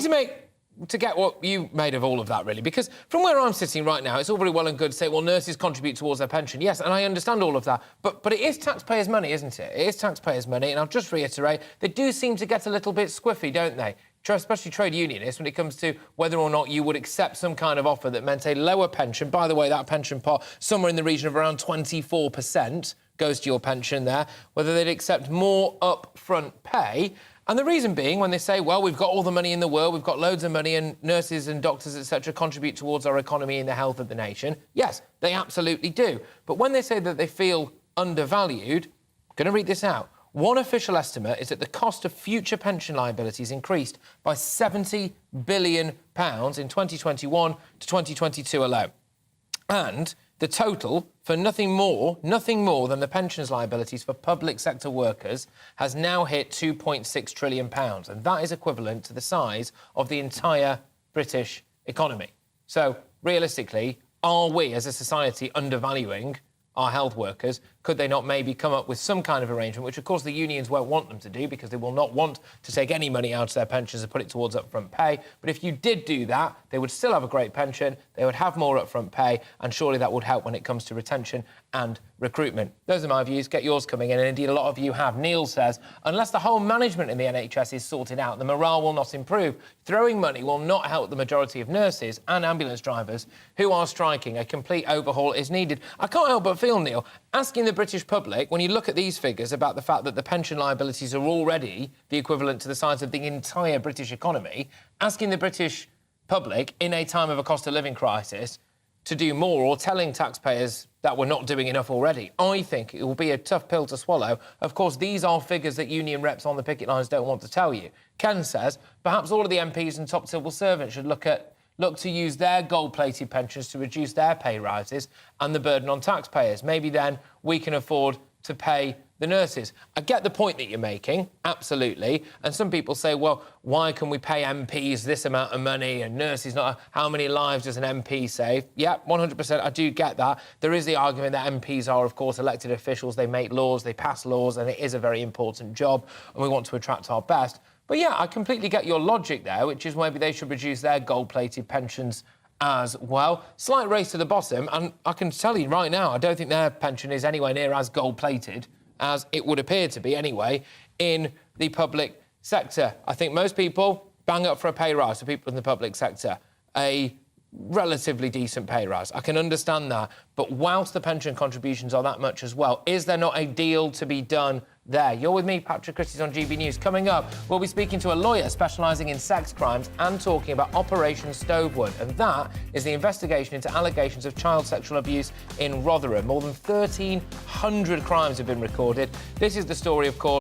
to get what you made of all of that, really, because from where I'm sitting right now, it's all very well and good to say, well, nurses contribute towards their pension. Yes, and I understand all of that, but it is taxpayers' money, isn't it? It is taxpayers' money, and I'll just reiterate, they do seem to get a little bit squiffy, don't they? Especially trade unionists, when it comes to whether or not you would accept some kind of offer that meant a lower pension. By the way, that pension pot, somewhere in the region of around 24% goes to your pension there, whether they'd accept more upfront pay. And the reason being, when they say, well, we've got all the money in the world, we've got loads of money, and nurses and doctors, etc., contribute towards our economy and the health of the nation. Yes, they absolutely do. But when they say that they feel undervalued, I'm going to read this out. One official estimate is that the cost of future pension liabilities increased by £70 billion in 2021 to 2022 alone. And the total for nothing more than the pensions liabilities for public sector workers has now hit £2.6 trillion. And that is equivalent to the size of the entire British economy. So, realistically, are we as a society undervaluing our health workers? Could they not maybe come up with some kind of arrangement, which, of course, the unions won't want them to do because they will not want to take any money out of their pensions and put it towards upfront pay. But if you did do that, they would still have a great pension, they would have more upfront pay, and surely that would help when it comes to retention and recruitment. Those are my views. Get yours coming in, and indeed a lot of you have. Neil says, unless the whole management in the NHS is sorted out, the morale will not improve. Throwing money will not help the majority of nurses and ambulance drivers who are striking. A complete overhaul is needed. I can't help but feel, Neil, asking the British public, when you look at these figures about the fact that the pension liabilities are already the equivalent to the size of the entire British economy, asking the British public in a time of a cost of living crisis to do more, or telling taxpayers that we're not doing enough already, I think it will be a tough pill to swallow. Of course, these are figures that union reps on the picket lines don't want to tell you. Ken says perhaps all of the MPs and top civil servants should look to use their gold-plated pensions to reduce their pay rises and the burden on taxpayers. Maybe then we can afford to pay the nurses. I get the point that you're making, absolutely. And some people say, well, why can we pay MPs this amount of money and nurses not? How many lives does an MP save? Yeah, 100%, I do get that. There is the argument that MPs are, of course, elected officials. They make laws, they pass laws, and it is a very important job, and we want to attract our best. But yeah, I completely get your logic there, which is maybe they should reduce their gold-plated pensions as well. Slight race to the bottom, and I can tell you right now, I don't think their pension is anywhere near as gold-plated as it would appear to be anyway in the public sector. I think most people bang up for a pay rise for people in the public sector, a relatively decent pay rise. I can understand that, but whilst the pension contributions are that much as well, is there not a deal to be done there? You're with me, Patrick Christys, on GB News. Coming up, we'll be speaking to a lawyer specialising in sex crimes and talking about Operation Stovewood, and that is the investigation into allegations of child sexual abuse in Rotherham. More than 1,300 crimes have been recorded. This is the story, of course.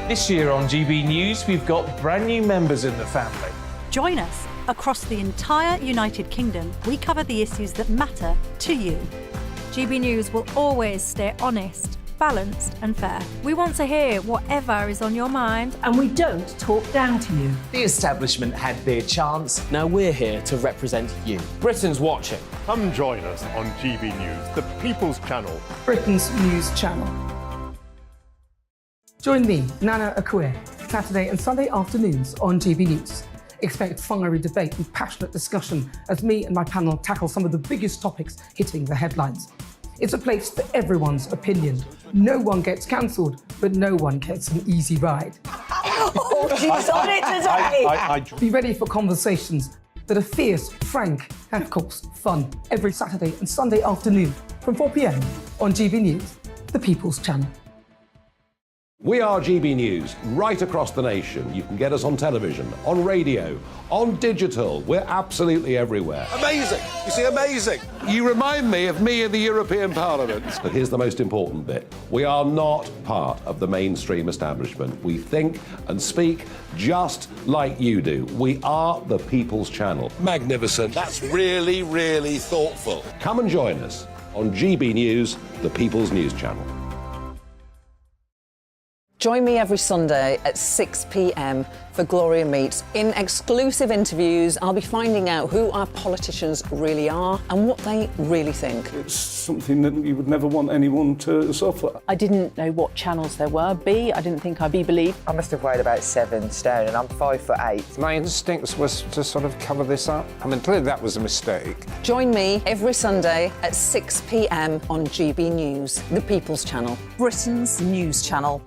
This year on GB News, we've got brand new members in the family. Join us. Across the entire United Kingdom, we cover the issues that matter to you. GB News will always stay honest, balanced and fair. We want to hear whatever is on your mind. And we don't talk down to you. The establishment had their chance. Now we're here to represent you. Britain's watching. Come join us on GB News, the People's Channel. Britain's news channel. Join me, Nana Akue, Saturday and Sunday afternoons on GB News. Expect fiery debate and passionate discussion as me and my panel tackle some of the biggest topics hitting the headlines. It's a place for everyone's opinion. No one gets cancelled, but no one gets an easy ride. Oh, she's on it today! Be ready for conversations that are fierce, frank, and of course, fun. Every Saturday and Sunday afternoon from 4 p.m. on GB News, the People's Channel. We are GB News, right across the nation. You can get us on television, on radio, on digital. We're absolutely everywhere. Amazing! You see, amazing! You remind me of me in the European Parliament. But here's the most important bit. We are not part of the mainstream establishment. We think and speak just like you do. We are the People's Channel. Magnificent. That's really, really thoughtful. Come and join us on GB News, the People's News Channel. Join me every Sunday at 6 p.m. for Gloria Meets. In exclusive interviews, I'll be finding out who our politicians really are and what they really think. It's something that you would never want anyone to suffer. I didn't know what channels there were. B, I didn't think I'd be believed. I must have weighed about 7 stone and I'm 5'8". My instincts was to sort of cover this up. I mean, clearly that was a mistake. Join me every Sunday at 6 p.m. on GB News, the People's Channel, Britain's news channel.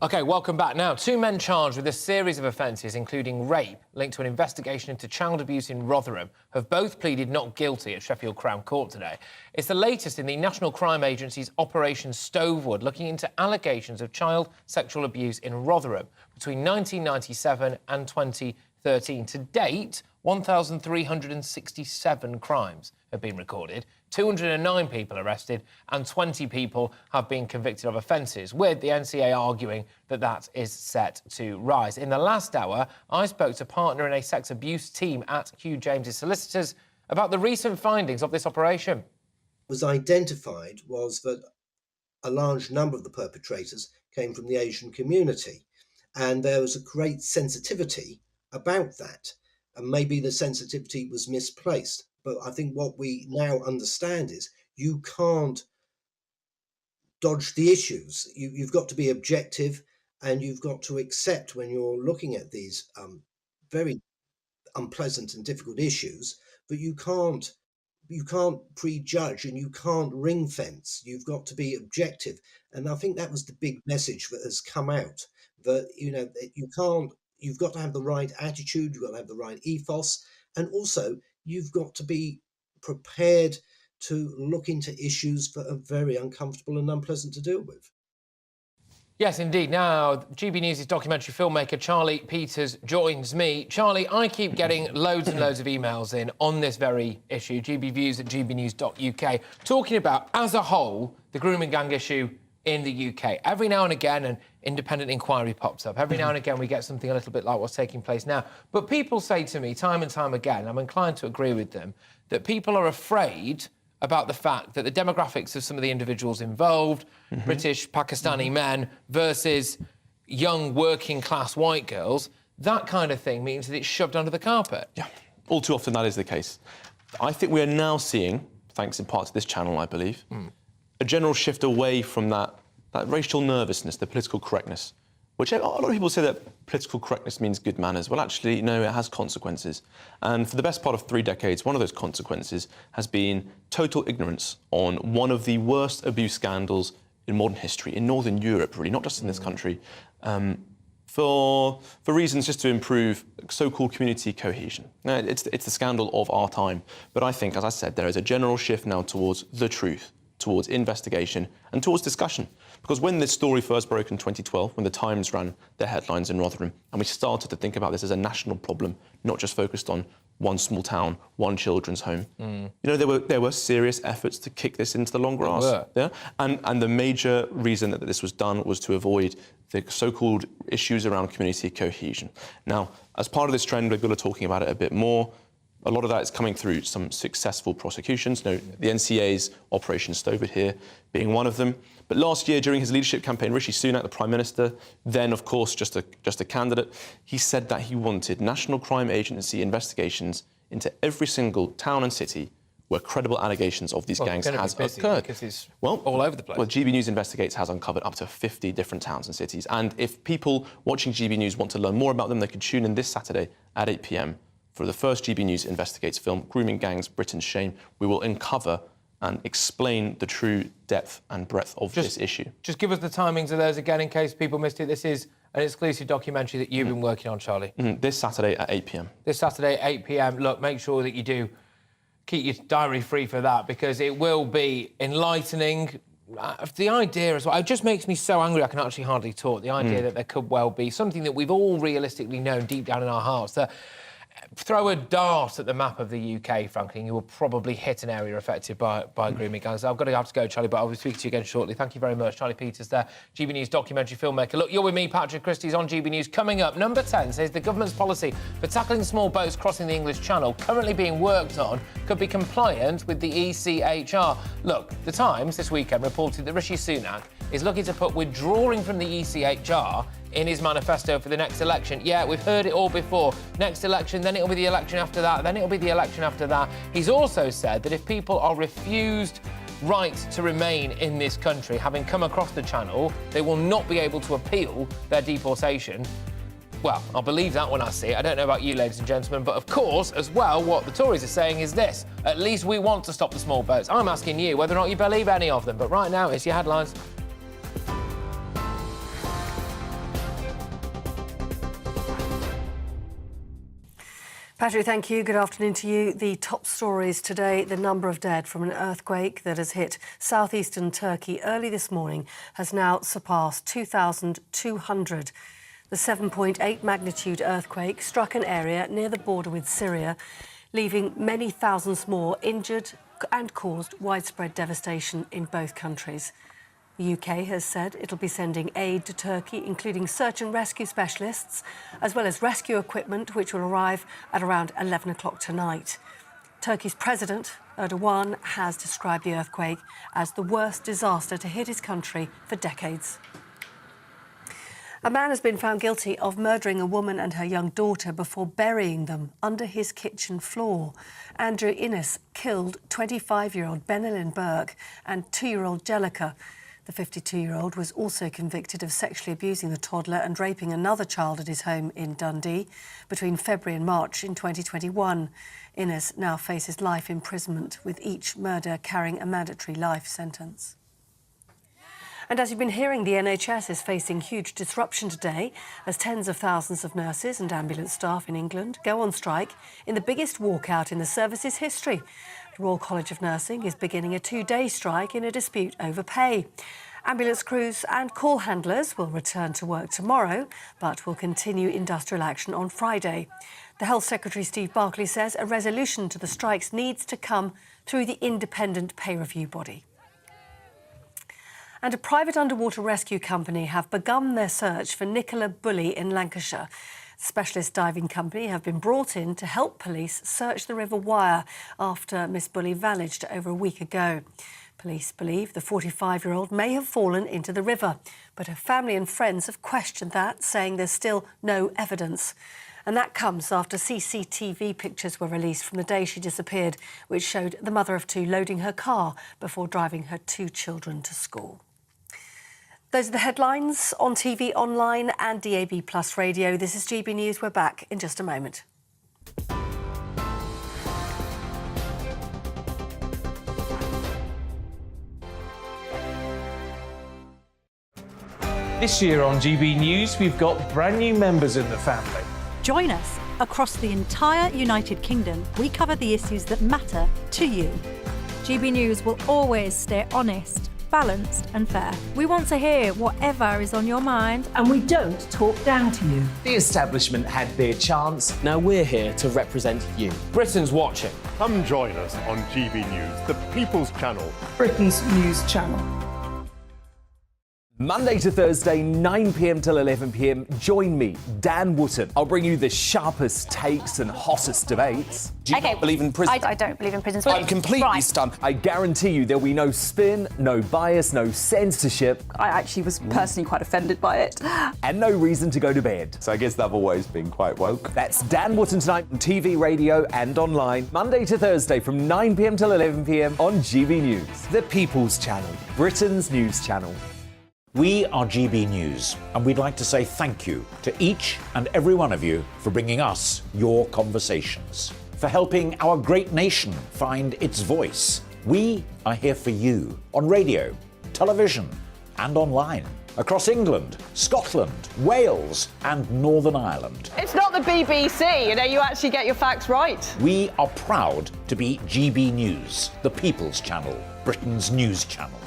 OK, welcome back. Now, 2 men charged with a series of offences, including rape, linked to an investigation into child abuse in Rotherham, have both pleaded not guilty at Sheffield Crown Court today. It's the latest in the National Crime Agency's Operation Stovewood, looking into allegations of child sexual abuse in Rotherham between 1997 and 2013. To date, 1,367 crimes have been recorded, 209 people arrested and 20 people have been convicted of offences, with the NCA arguing that that is set to rise. In the last hour, I spoke to partner in a sex abuse team at Hugh James's solicitors about the recent findings of this operation. Was identified was that a large number of the perpetrators came from the Asian community, and there was a great sensitivity about that, and maybe the sensitivity was misplaced. But I think what we now understand is you can't dodge the issues. You've got to be objective, and you've got to accept when you're looking at these very unpleasant and difficult issues, but you can't prejudge and you can't ring fence. You've got to be objective. And I think that was the big message that has come out, that, you know, you've got to have the right attitude, you've got to have the right ethos, and also you've got to be prepared to look into issues that are very uncomfortable and unpleasant to deal with. Yes, indeed. Now, GB News' documentary filmmaker Charlie Peters joins me. Charlie, I keep getting loads and loads of emails in on this very issue, gbviews@gbnews.uk, talking about, as a whole, the grooming gang issue in the UK. Every now and again, an independent inquiry pops up. Every now and again, we get something a little bit like what's taking place now. But people say to me time and time again, I'm inclined to agree with them, that people are afraid about the fact that the demographics of some of the individuals involved, British, Pakistani men versus young working-class white girls, that kind of thing means that it's shoved under the carpet. Yeah, all too often that is the case. I think we are now seeing, thanks in part to this channel, I believe, a general shift away from that racial nervousness, the political correctness, which a lot of people say that political correctness means good manners. Well, actually, no, it has consequences. And for the best part of 3 decades, one of those consequences has been total ignorance on one of the worst abuse scandals in modern history, in Northern Europe, really, not just in this country, for reasons just to improve so-called community cohesion. Now, it's the scandal of our time. But I think, as I said, there is a general shift now towards the truth, towards investigation and towards discussion. Because when this story first broke in 2012, when the Times ran their headlines in Rotherham, and we started to think about this as a national problem, not just focused on one small town, one children's home, you know, there were serious efforts to kick this into the long grass. Yeah? And the major reason that this was done was to avoid the so-called issues around community cohesion. Now, as part of this trend, we're going to talking about it a bit more. A lot of that is coming through some successful prosecutions. You know, the NCA's Operation Stovewood here being one of them. But last year, during his leadership campaign, Rishi Sunak, the Prime Minister, then, of course, just a candidate, he said that he wanted National Crime Agency investigations into every single town and city where credible allegations of these gangs has occurred. Because it's all over the place. Well, GB News Investigates has uncovered up to 50 different towns and cities. And if people watching GB News want to learn more about them, they could tune in this Saturday at 8 p.m. for the first GB News Investigates film, Grooming Gangs, Britain's Shame. We will uncover and explain the true depth and breadth of this issue. Just give us the timings of those again in case people missed it. This is an exclusive documentary that you've been working on, Charlie. This Saturday at 8 p.m. This Saturday at 8 p.m. Look, make sure that you do keep your diary free for that, because it will be enlightening. The idea as well, it just makes me so angry I can actually hardly talk. The idea that there could well be something that we've all realistically known deep down in our hearts, that throw a dart at the map of the UK, frankly, and you will probably hit an area affected by grooming gangs. I've got to have to go, Charlie, but I'll be speaking to you again shortly. Thank you very much. Charlie Peters there, GB News documentary filmmaker. Look, you're with me, Patrick Christys, on GB News. Coming up, number 10 says the government's policy for tackling small boats crossing the English Channel, currently being worked on, could be compliant with the ECHR. Look, The Times this weekend reported that Rishi Sunak is looking to put withdrawing from the ECHR in his manifesto for the next election. Yeah, we've heard it all before. Next election, then it'll be the election after that, then it'll be the election after that. He's also said that if people are refused right to remain in this country, having come across the Channel, they will not be able to appeal their deportation. Well, I'll believe that when I see it. I don't know about you, ladies and gentlemen, but of course, as well, what the Tories are saying is this: at least we want to stop the small boats. I'm asking you whether or not you believe any of them, but right now, it's your headlines. Patrick, thank you. Good afternoon to you. The top stories today: the number of dead from an earthquake that has hit southeastern Turkey early this morning has now surpassed 2,200. The 7.8 magnitude earthquake struck an area near the border with Syria, leaving many thousands more injured and caused widespread devastation in both countries. The UK has said it'll be sending aid to Turkey, including search and rescue specialists, as well as rescue equipment, which will arrive at around 11 o'clock tonight. Turkey's President Erdogan has described the earthquake as the worst disaster to hit his country for decades. A man has been found guilty of murdering a woman and her young daughter before burying them under his kitchen floor. Andrew Innes killed 25-year-old Benelin Burke and 2-year-old Jellica. The 52-year-old was also convicted of sexually abusing the toddler and raping another child at his home in Dundee between February and March in 2021. Innes now faces life imprisonment, with each murder carrying a mandatory life sentence. And as you've been hearing, the NHS is facing huge disruption today as tens of thousands of nurses and ambulance staff in England go on strike in the biggest walkout in the service's history. The Royal College of Nursing is beginning a 2-day strike in a dispute over pay. Ambulance crews and call handlers will return to work tomorrow, but will continue industrial action on Friday. The Health Secretary, Steve Barclay, says a resolution to the strikes needs to come through the independent pay review body. And a private underwater rescue company have begun their search for Nicola Bulley in Lancashire. The specialist diving company have been brought in to help police search the River Wyre after Miss Bulley vanished over a week ago. Police believe the 45-year-old may have fallen into the river, but her family and friends have questioned that, saying there's still no evidence. And that comes after CCTV pictures were released from the day she disappeared, which showed the mother of two loading her car before driving her 2 children to school. Those are the headlines on TV, online and DAB+ radio. This is GB News. We're back in just a moment. This year on GB News, we've got brand new members in the family. Join us. Across the entire United Kingdom, we cover the issues that matter to you. GB News will always stay honest, balanced and fair. We want to hear whatever is on your mind. And we don't talk down to you. The establishment had their chance. Now we're here to represent you. Britain's watching. Come join us on GB News, the People's Channel. Britain's news channel. Monday to Thursday, 9 p.m. till 11 p.m. Join me, Dan Wootton. I'll bring you the sharpest takes and hottest debates. Do you not believe in prisons? I don't believe in prisons. I'm completely stunned. I guarantee you there'll be no spin, no bias, no censorship. I actually was personally quite offended by it. And no reason to go to bed. So I guess they've always been quite woke. That's Dan Wootton tonight on TV, radio and online. Monday to Thursday from 9 p.m. till 11 p.m. on GB News. The People's Channel, Britain's news channel. We are GB News, and we'd like to say thank you to each and every one of you for bringing us your conversations, for helping our great nation find its voice, We are here for you on radio, television, and online. Across England, Scotland, Wales, and Northern Ireland. It's not the BBC, you actually get your facts right. We are proud to be GB News, the People's Channel, Britain's news channel.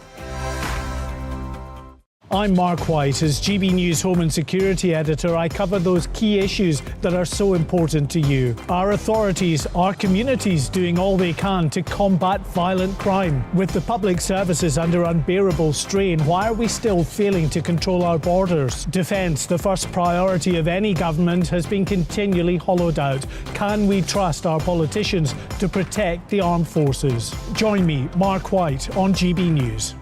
I'm Mark White. As GB News Home and Security Editor, I cover those key issues that are so important to you. Our authorities, our communities doing all they can to combat violent crime. With the public services under unbearable strain, why are we still failing to control our borders? Defence, the first priority of any government, has been continually hollowed out. Can we trust our politicians to protect the armed forces? Join me, Mark White, on GB News.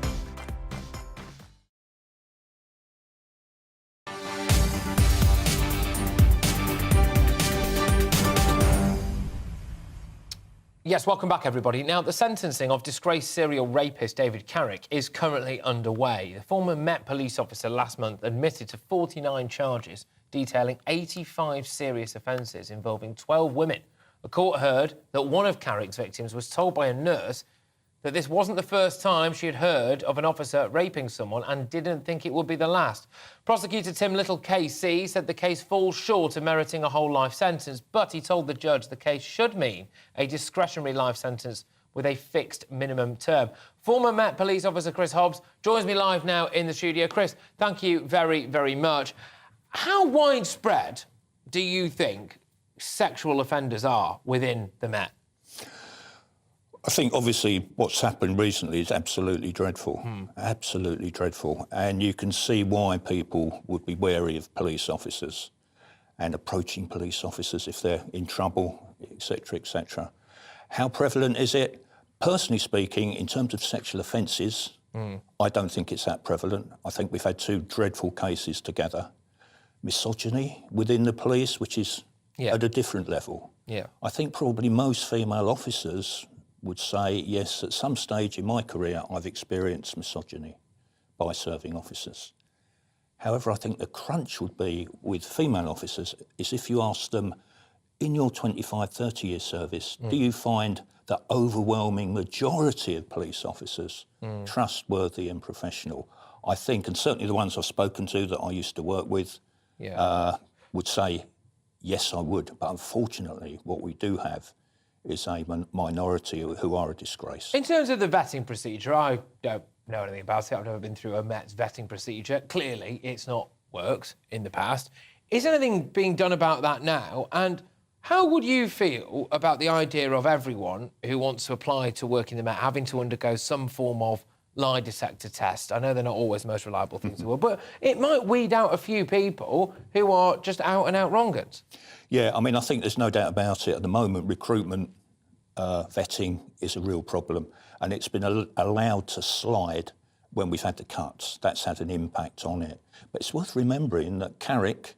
Yes, welcome back, everybody. Now, the sentencing of disgraced serial rapist David Carrick is currently underway. The former Met police officer last month admitted to 49 charges, detailing 85 serious offences involving 12 women. The court heard that one of Carrick's victims was told by a nurse that this wasn't the first time she had heard of an officer raping someone and didn't think it would be the last. Prosecutor Tim Little KC said the case falls short of meriting a whole life sentence, but he told the judge the case should mean a discretionary life sentence with a fixed minimum term. Former Met police officer Chris Hobbs joins me live now in the studio. Chris, thank you very, very much. How widespread do you think sexual offenders are within the Met? I think, obviously, what's happened recently is absolutely dreadful. Absolutely dreadful. And you can see why people would be wary of police officers and approaching police officers if they're in trouble, etc., etc. How prevalent is it? Personally speaking, in terms of sexual offences, I don't think it's that prevalent. I think we've had two dreadful cases together. Misogyny within the police, which is at a different level. I think probably most female officers would say, yes, at some stage in my career, I've experienced misogyny by serving officers. However, I think the crunch would be with female officers is if you ask them, in your 25, 30-year service, do you find the overwhelming majority of police officers trustworthy and professional? I think, and certainly the ones I've spoken to that I used to work with would say, yes, I would. But unfortunately, what we do have is a minority who are a disgrace. In terms of the vetting procedure, I don't know anything about it. I've never been through a Met's vetting procedure. Clearly, it's not worked in the past. Is anything being done about that now? And how would you feel about the idea of everyone who wants to apply to work in the Met having to undergo some form of lie detector test? I know they're not always the most reliable things in the world, but it might weed out a few people who are just out-and-out wrong'uns. Yeah, I mean, I think there's no doubt about it. At the moment, recruitment vetting is a real problem, and it's been allowed to slide when we've had the cuts. That's had an impact on it. But it's worth remembering that Carrick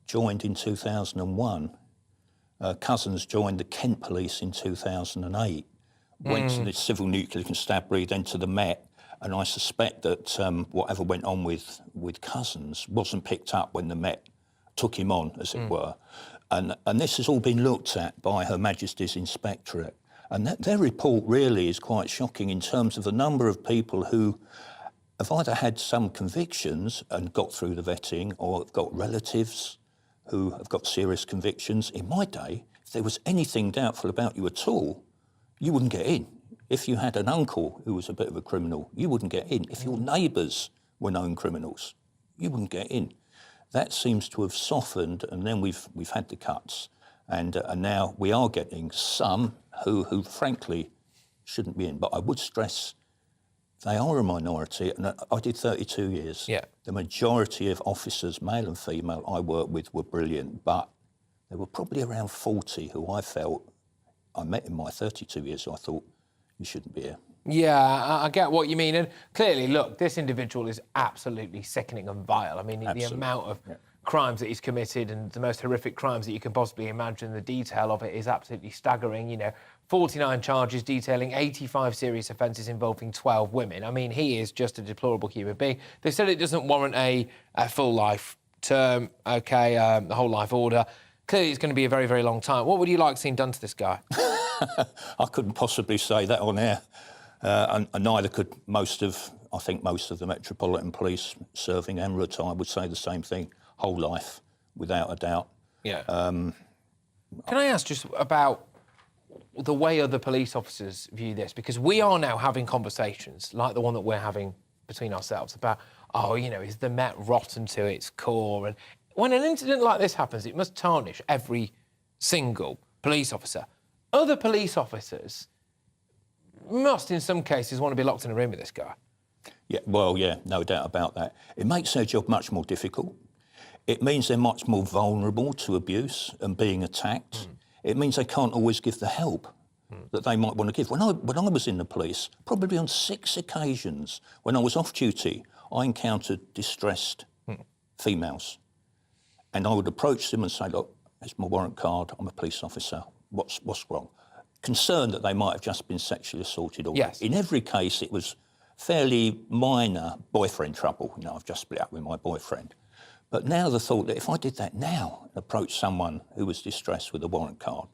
joined in 2001. Cousins joined the Kent Police in 2008, went to the Civil Nuclear Constabulary, then to the Met, and I suspect that whatever went on with Cousins wasn't picked up when the Met took him on, as it were. And this has all been looked at by Her Majesty's Inspectorate. And their report really is quite shocking in terms of the number of people who have either had some convictions and got through the vetting or have got relatives who have got serious convictions. In my day, if there was anything doubtful about you at all, you wouldn't get in. If you had an uncle who was a bit of a criminal, you wouldn't get in. If your neighbours were known criminals, you wouldn't get in. That seems to have softened, and then we've had the cuts. And now we are getting some who frankly shouldn't be in. But I would stress they are a minority, and I did 32 years. The majority of officers, male and female, I worked with were brilliant, but there were probably around 40 who I felt I met in my 32 years, so I thought, you shouldn't be here. Yeah, I get what you mean. And clearly, look, this individual is absolutely sickening and vile. I mean, the amount of crimes that he's committed and the most horrific crimes that you can possibly imagine, the detail of it is absolutely staggering. You know, 49 charges detailing 85 serious offences involving 12 women. I mean, he is just a deplorable human being. They said it doesn't warrant a full life term, the whole life order. Clearly, it's going to be a very, very long time. What would you like seen done to this guy? I couldn't possibly say that on air. And neither could most of the Metropolitan Police serving and retired would say the same thing. Whole life, without a doubt. Yeah. Can I ask just about the way other police officers view this? Because we are now having conversations like the one that we're having between ourselves about, is the Met rotten to its core? And when an incident like this happens, it must tarnish every single police officer. Other police officers must, in some cases, want to be locked in a room with this guy. Yeah, well, yeah, no doubt about that. It makes their job much more difficult. It means they're much more vulnerable to abuse and being attacked. It means they can't always give the help that they might want to give. When I was in the police, probably on 6 occasions when I was off duty, I encountered distressed females. And I would approach them and say, look, here's my warrant card, I'm a police officer, what's wrong? Concerned that they might have just been sexually assaulted. Or yes. In every case, it was fairly minor boyfriend trouble. I've just split up with my boyfriend. But now the thought that if I did that now and approached someone who was distressed with a warrant card,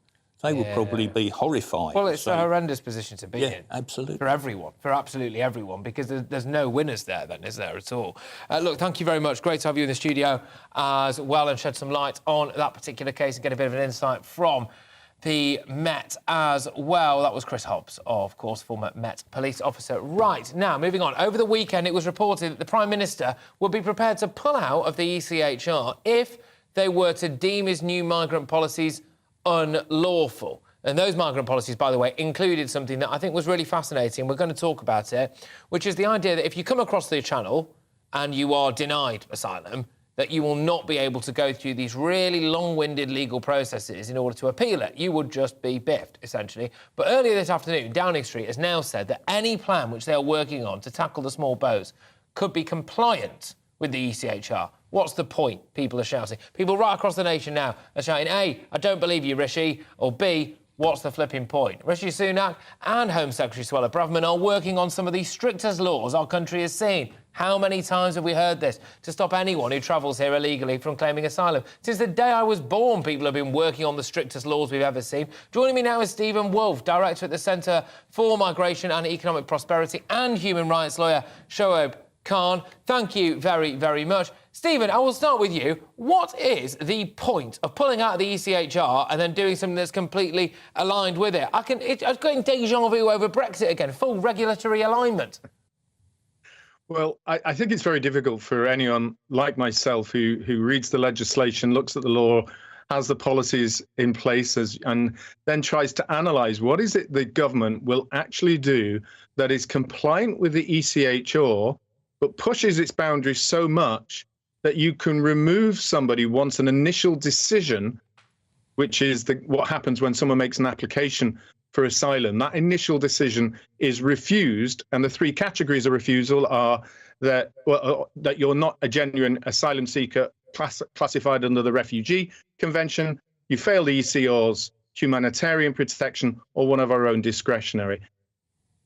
they would probably be horrified. Well, it's a horrendous position to be in. Yeah, absolutely. For everyone, for absolutely everyone, because there's no winners there then, is there, at all? Look, thank you very much. Great to have you in the studio as well and shed some light on that particular case and get a bit of an insight from the Met as well. That was Chris Hobbs, of course, former Met police officer. Right, now, moving on. Over the weekend, it was reported that the Prime Minister would be prepared to pull out of the ECHR if they were to deem his new migrant policies unlawful. And those migrant policies, by the way, included something that I think was really fascinating. We're going to talk about it, which is the idea that if you come across the Channel and you are denied asylum, that you will not be able to go through these really long-winded legal processes in order to appeal it. You would just be biffed, essentially. But earlier this afternoon, Downing Street has now said that any plan which they are working on to tackle the small boats could be compliant with the ECHR. What's the point? People are shouting. People right across the nation now are shouting, A, I don't believe you, Rishi, or B, what's the flipping point? Rishi Sunak and Home Secretary Suella Braverman are working on some of the strictest laws our country has seen. How many times have we heard this? To stop anyone who travels here illegally from claiming asylum. Since the day I was born, people have been working on the strictest laws we've ever seen. Joining me now is Stephen Wolfe, Director at the Centre for Migration and Economic Prosperity and human rights lawyer Shoaib Khan. Thank you very, very much. Stephen, I will start with you. What is the point of pulling out of the ECHR and then doing something that's completely aligned with it? I'm getting deja vu over Brexit again, full regulatory alignment. Well, I think it's very difficult for anyone like myself who reads the legislation, looks at the law, has the policies in place, and then tries to analyse what is it the government will actually do that is compliant with the ECHR, but pushes its boundaries so much that you can remove somebody once an initial decision, which is what happens when someone makes an application for asylum. That initial decision is refused, and the 3 categories of refusal are that you're not a genuine asylum seeker classified under the Refugee Convention, you fail the ECR's humanitarian protection, or one of our own discretionary.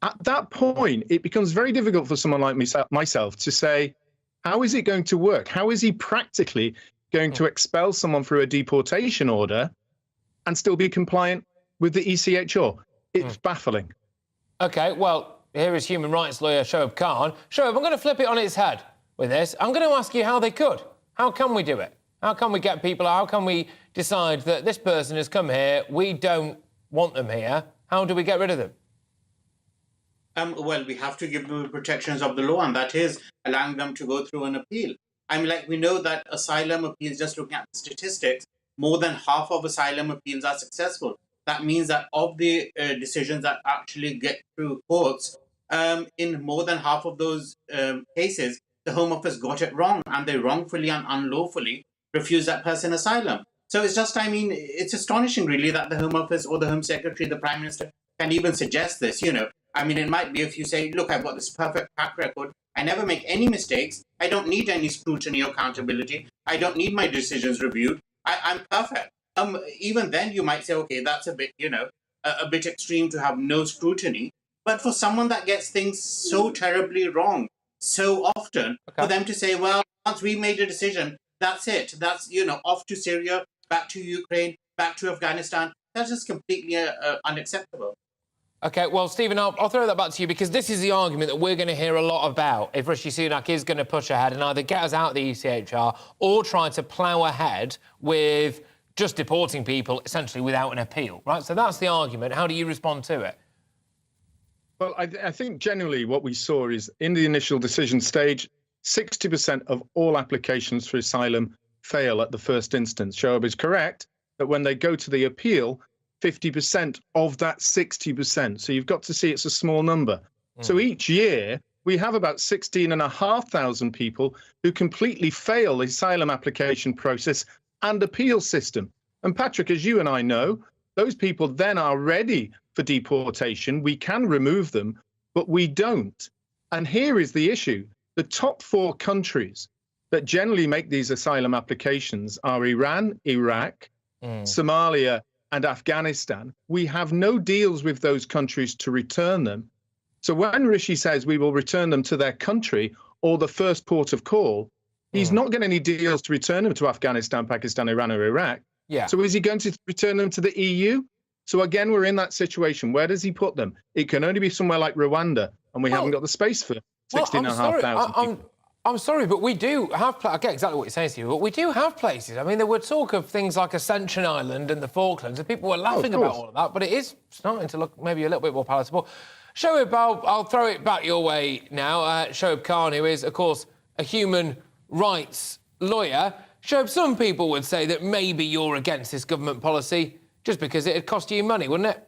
At that point, it becomes very difficult for someone like myself to say, how is it going to work? How is he practically going to expel someone through a deportation order and still be compliant with the ECHR? It's baffling. OK, well, here is human rights lawyer Shoaib Khan. Shoaib, I'm going to flip it on its head with this. I'm going to ask you how they could. How can we do it? How can we get people, how can we decide that this person has come here, we don't want them here? How do we get rid of them? Well, we have to give them the protections of the law, and that is allowing them to go through an appeal. We know that asylum appeals, just looking at the statistics, more than half of asylum appeals are successful. That means that of the decisions that actually get through courts, in more than half of those cases, the Home Office got it wrong, and they wrongfully and unlawfully refused that person asylum. So it's just, it's astonishing, really, that the Home Office or the Home Secretary, the Prime Minister, can even suggest this, it might be if you say, look, I've got this perfect track record. I never make any mistakes. I don't need any scrutiny or accountability. I don't need my decisions reviewed. I'm perfect. Even then you might say, OK, that's a bit, a bit extreme to have no scrutiny. But for someone that gets things so terribly wrong so often, for them to say, well, once we made a decision, that's it. That's, off to Syria, back to Ukraine, back to Afghanistan. That's just completely unacceptable. OK, well, Stephen, I'll throw that back to you because this is the argument that we're going to hear a lot about if Rishi Sunak is going to push ahead and either get us out of the ECHR or try to plough ahead with just deporting people, essentially, without an appeal, right? So that's the argument. How do you respond to it? Well, I think generally what we saw is in the initial decision stage, 60% of all applications for asylum fail at the first instance. Shoaib is correct that when they go to the appeal, 50% of that 60%. So you've got to see it's a small number. So each year, we have about 16,500 people who completely fail the asylum application process and appeal system. And Patrick, as you and I know, those people then are ready for deportation. We can remove them, but we don't. And here is the issue. The top 4 countries that generally make these asylum applications are Iran, Iraq, Somalia, and Afghanistan. We have no deals with those countries to return them. So when Rishi says we will return them to their country or the first port of call, he's not getting any deals to return them to Afghanistan, Pakistan, Iran, or Iraq. Yeah. So is he going to return them to the EU? So again, we're in that situation. Where does he put them? It can only be somewhere like Rwanda, and we haven't got the space for 16,500 people. I'm sorry, but we do have... I get exactly what you're saying, Steve, but we do have places. I mean, there were talk of things like Ascension Island and the Falklands, and people were laughing about all of that, but it is starting to look maybe a little bit more palatable. Shoaib, I'll throw it back your way now. Shoaib Khan, who is, of course, a human rights lawyer. Shoaib, some people would say that maybe you're against this government policy just because it'd cost you money, wouldn't it?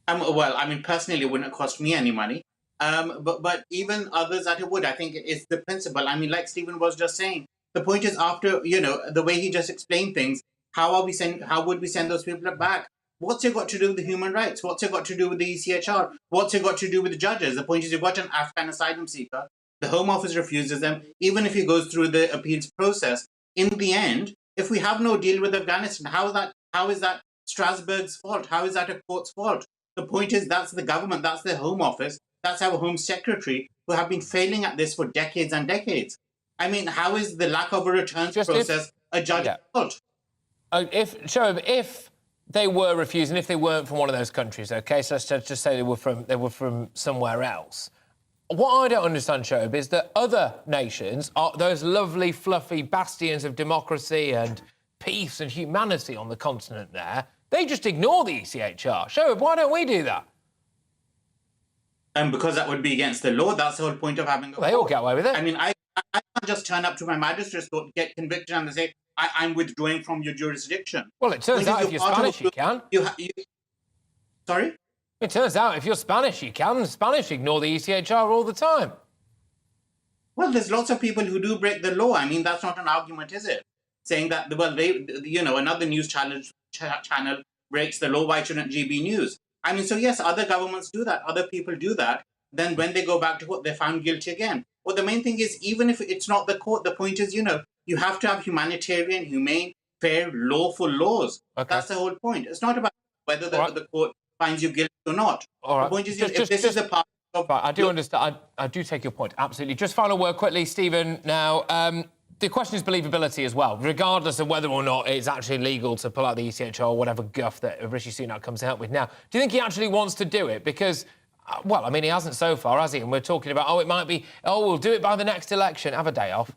Well, I mean, personally, it wouldn't cost me any money. But even others that it would, I think it's the principle. I mean, like Stephen was just saying, the point is after, the way he just explained things, how would we send those people back? What's it got to do with the human rights? What's it got to do with the ECHR? What's it got to do with the judges? The point is you've got an Afghan asylum seeker. The Home Office refuses them, even if he goes through the appeals process. In the end, if we have no deal with Afghanistan, how is that Strasbourg's fault? How is that a court's fault? The point is that's the government, that's the Home Office, that's our Home Secretary, who have been failing at this for decades and decades. I mean, how is the lack of a returns process a judge's fault? If they were refusing, if they weren't from one of those countries, OK, so let's just say they were from somewhere else. What I don't understand, Shoaib, is that other nations, are those lovely, fluffy bastions of democracy and peace and humanity on the continent there, they just ignore the ECHR. Shoaib, why don't we do that? Because that would be against the law. That's the whole point of having a They all get away with it. I mean, I can't just turn up to my magistrate's court, get convicted, and they say, I'm withdrawing from your jurisdiction. Well, it turns out if you're Spanish, you can. Sorry? It turns out if you're Spanish, you can. The Spanish ignore the ECHR all the time. Well, there's lots of people who do break the law. I mean, that's not an argument, is it? Saying that, well, another news channel breaks the law, why shouldn't GBNews? I mean, so yes, other governments do that, other people do that. Then when they go back to court, they're found guilty again. Well, the main thing is, even if it's not the court, the point is, you have to have humanitarian, humane, fair, lawful laws. Okay. That's the whole point. It's not about whether the court finds you guilty or not. All right. The point is, if this is a part of... Right, I do understand. I do take your point, absolutely. Just final word quickly, Stephen, now. The question is believability as well, regardless of whether or not it's actually legal to pull out the ECHR or whatever guff that Rishi Sunak comes out with now. Do you think he actually wants to do it? Because, well, I mean, he hasn't so far, has he? And we're talking about, it might be, we'll do it by the next election. Have a day off.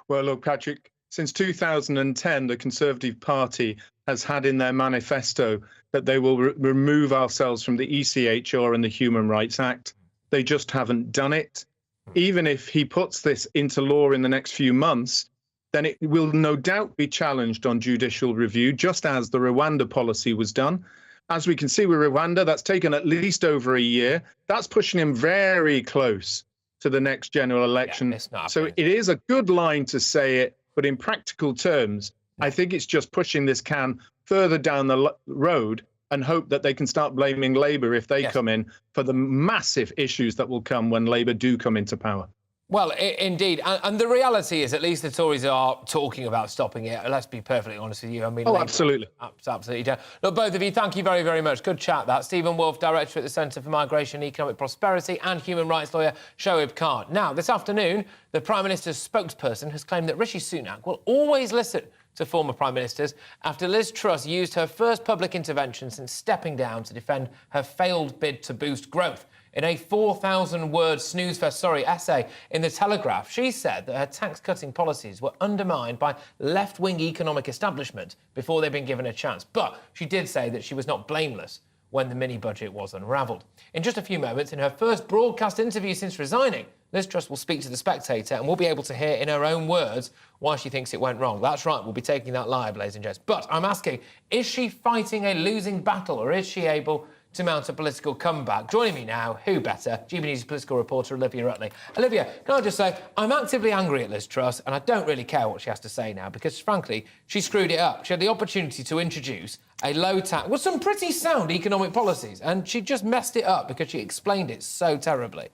Well, look, Patrick, since 2010, the Conservative Party has had in their manifesto that they will remove ourselves from the ECHR and the Human Rights Act. They just haven't done it. Even if he puts this into law in the next few months, then it will no doubt be challenged on judicial review, just as the Rwanda policy was done. As we can see with Rwanda, that's taken at least over a year. That's pushing him very close to the next general election. Yeah, so it is a good line to say it, but in practical terms, I think it's just pushing this can further down the road and hope that they can start blaming Labour if they come in for the massive issues that will come when Labour do come into power. Well, indeed. And the reality is, at least the Tories are talking about stopping it. Let's be perfectly honest with you. I mean, Labour, absolutely. Absolutely don't. Look, both of you, thank you very, very much. Good chat, that. Stephen Wolfe, Director at the Centre for Migration, Economic Prosperity, and human rights lawyer Shoaib Khan. Now, this afternoon, the Prime Minister's spokesperson has claimed that Rishi Sunak will always listen to former Prime Ministers after Liz Truss used her first public intervention since stepping down to defend her failed bid to boost growth. In a 4,000-word snooze-fest essay in The Telegraph, she said that her tax-cutting policies were undermined by left-wing economic establishment before they'd been given a chance. But she did say that she was not blameless when the mini-budget was unravelled. In just a few moments, in her first broadcast interview since resigning, Liz Truss will speak to The Spectator and we'll be able to hear in her own words why she thinks it went wrong. That's right, we'll be taking that live, ladies and gents. But I'm asking, is she fighting a losing battle or is she able to mount a political comeback? Joining me now, who better? GBNews political reporter Olivia Rutley. Olivia, can I just say, I'm actively angry at Liz Truss and I don't really care what she has to say now because, frankly, she screwed it up. She had the opportunity to introduce a low tax with some pretty sound economic policies and she just messed it up because she explained it so terribly.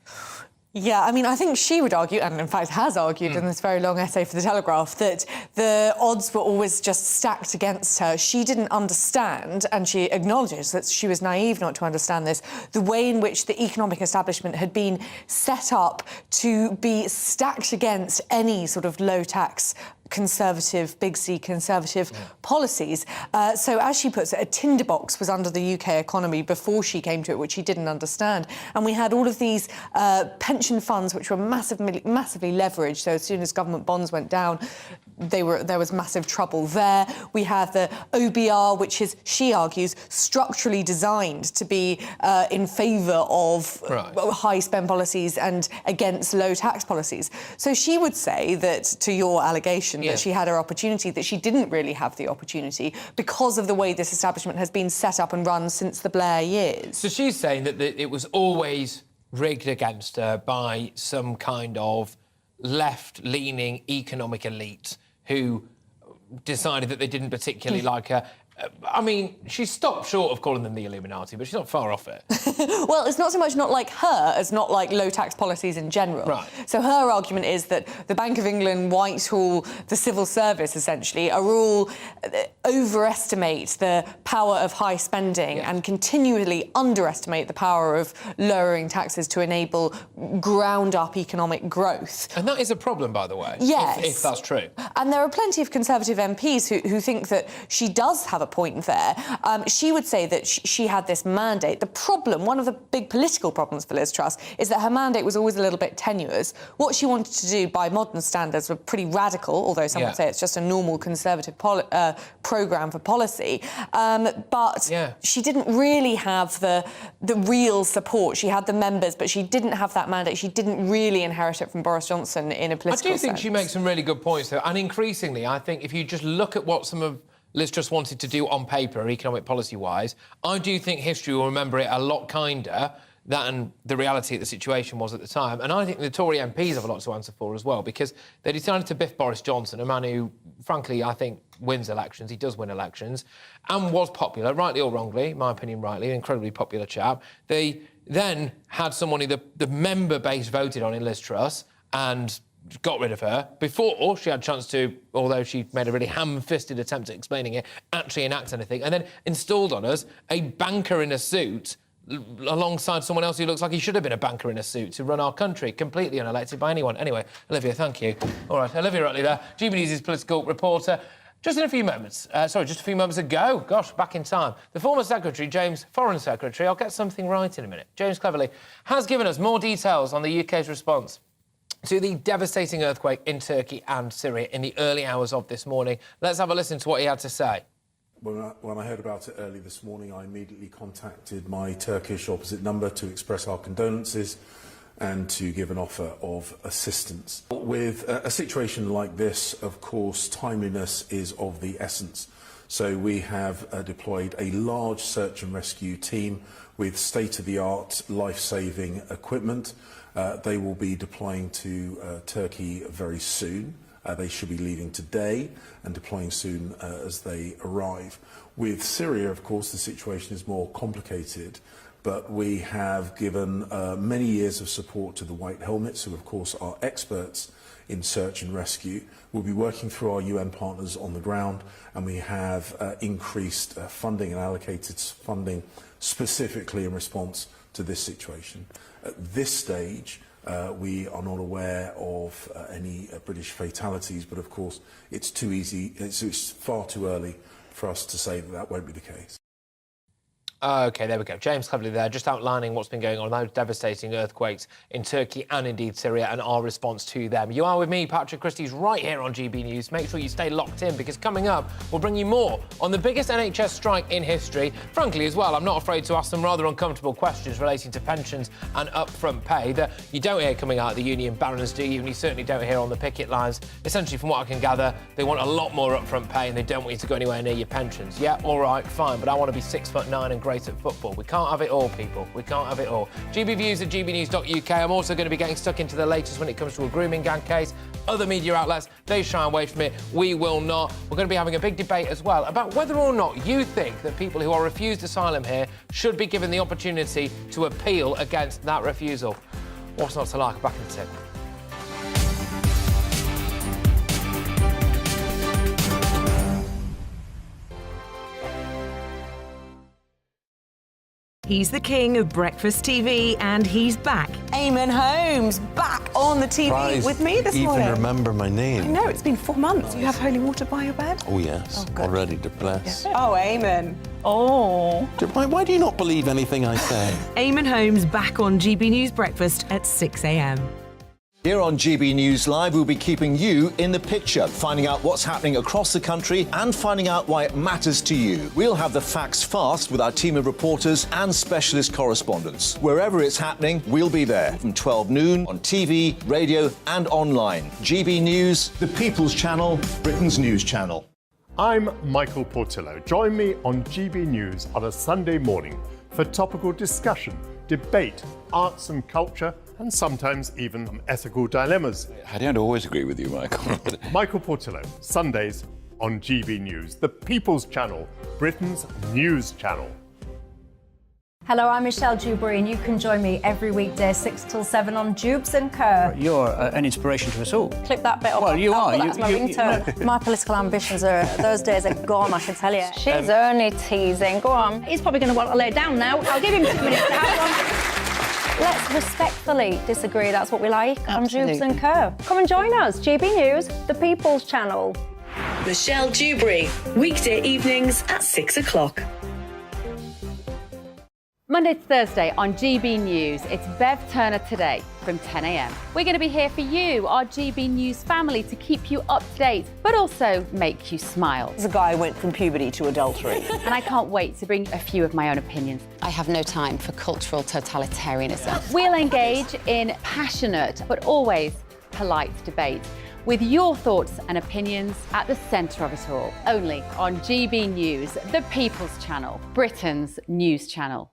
Yeah, I mean, I think she would argue, and in fact has argued in this very long essay for The Telegraph, that the odds were always just stacked against her. She didn't understand, and she acknowledges that she was naive not to understand this, the way in which the economic establishment had been set up to be stacked against any sort of low-tax conservative, big C conservative policies. So as she puts it, a tinderbox was under the UK economy before she came to it, which she didn't understand. And we had all of these pension funds which were massively leveraged. So as soon as government bonds went down, there was massive trouble there. We have the OBR, which is, she argues, structurally designed to be in favour of high spend policies and against low tax policies. So she would say that, to your allegation, that she had her opportunity, that she didn't really have the opportunity because of the way this establishment has been set up and run since the Blair years. So she's saying that it was always rigged against her by some kind of left-leaning economic elite who decided that they didn't particularly like her. I mean, she stopped short of calling them the Illuminati, but she's not far off it. Well, it's not so much not like her as not like low-tax policies in general. Right. So her argument is that the Bank of England, Whitehall, the civil service, essentially, are all overestimate the power of high spending and continually underestimate the power of lowering taxes to enable ground-up economic growth. And that is a problem, by the way, yes, if that's true. And there are plenty of Conservative MPs who think that she does have a point there. She would say that she had this mandate. The problem, one of the big political problems for Liz Truss, is that her mandate was always a little bit tenuous. What she wanted to do by modern standards were pretty radical, although some would say it's just a normal Conservative programme for policy. But she didn't really have the real support. She had the members, but she didn't have that mandate. She didn't really inherit it from Boris Johnson in a political sense. I do think she makes some really good points, though, and increasingly, I think if you just look at what some of Liz Truss wanted to do on paper, economic policy-wise, I do think history will remember it a lot kinder than the reality of the situation was at the time. And I think the Tory MPs have a lot to answer for as well, because they decided to biff Boris Johnson, a man who, frankly, I think wins elections. He does win elections, and was popular, rightly or wrongly, in my opinion, rightly, an incredibly popular chap. They then had someone who the member base voted on in Liz Truss and got rid of her before she had a chance to, although she made a really ham-fisted attempt at explaining it, actually enact anything, and then installed on us a banker in a suit alongside someone else who looks like he should have been a banker in a suit to run our country, completely unelected by anyone. Anyway, Olivia, thank you. All right, Olivia Rutley there, GBNews' political reporter. Just a few moments ago, gosh, back in time, the former Secretary, James, Foreign Secretary, I'll get something right in a minute, James Cleverly, has given us more details on the UK's response to the devastating earthquake in Turkey and Syria in the early hours of this morning. Let's have a listen to what he had to say. When I heard about it early this morning, I immediately contacted my Turkish opposite number to express our condolences and to give an offer of assistance. With a situation like this, of course, timeliness is of the essence. So we have deployed a large search and rescue team with state-of-the-art life-saving equipment. They will be deploying to Turkey very soon. They should be leaving today and deploying soon as they arrive. With Syria, of course, the situation is more complicated, but we have given many years of support to the White Helmets, who, of course, are experts in search and rescue. We'll be working through our UN partners on the ground, and we have increased funding and allocated funding specifically in response to this situation. At this stage, We are not aware of any British fatalities, but of course it's too easy, it's far too early for us to say that that won't be the case. OK, there we go. James Cleverly there, just outlining what's been going on, those devastating earthquakes in Turkey and indeed Syria, and our response to them. You are with me, Patrick Christys, right here on GB News. Make sure you stay locked in, because coming up, we'll bring you more on the biggest NHS strike in history. Frankly, as well, I'm not afraid to ask some rather uncomfortable questions relating to pensions and upfront pay that you don't hear coming out of the union barons, do you? And you certainly don't hear on the picket lines. Essentially, from what I can gather, they want a lot more upfront pay and they don't want you to go anywhere near your pensions. Yeah, all right, fine, but I want to be 6'9" and great at football. We can't have it all, people. We can't have it all. GBviews at gbnews.uk. I'm also going to be getting stuck into the latest when it comes to a grooming gang case. Other media outlets, they shy away from it. We will not. We're going to be having a big debate as well about whether or not you think that people who are refused asylum here should be given the opportunity to appeal against that refusal. What's not to like? Back in the tip. He's the king of breakfast TV, and he's back. Eamon Holmes, back on the TV with me this morning. Even remember my name. I know, it's been 4 months. You have holy water by your bed? Oh, yes. Oh, already to bless. Yeah. Oh, Eamon. Oh. Why do you not believe anything I say? Eamon Holmes back on GB News Breakfast at 6 a.m. Here on GB News Live, we'll be keeping you in the picture, finding out what's happening across the country and finding out why it matters to you. We'll have the facts fast with our team of reporters and specialist correspondents. Wherever it's happening, we'll be there from 12 noon on TV, radio and online. GB News, the People's Channel, Britain's news channel. I'm Michael Portillo. Join me on GB News on a Sunday morning for topical discussion, debate, arts and culture, and sometimes even ethical dilemmas. I don't always agree with you, Michael. Michael Portillo, Sundays on GB News, the People's Channel, Britain's news channel. Hello, I'm Michelle Dewberry, and you can join me every weekday 6 till 7 on Jubes and Kerr. You're an inspiration to us all. Clip that bit up. Well, you are. That's my ringtone. My political ambitions those days are gone, I can tell you. She's only teasing. Go on. He's probably going to want to lay down now. I'll give him 2 minutes to have one. Let's respectfully disagree. That's what we like. Absolutely. On Jubes and Kerr. Come and join us. GB News, the People's Channel. Michelle Dewberry, weekday evenings at 6 o'clock. Monday to Thursday on GB News, it's Bev Turner Today from 10 a.m. We're going to be here for you, our GB News family, to keep you up to date, but also make you smile. The guy went from puberty to adultery. And I can't wait to bring a few of my own opinions. I have no time for cultural totalitarianism. We'll engage in passionate, but always polite debate, with your thoughts and opinions at the centre of it all. Only on GB News, the People's Channel, Britain's news channel.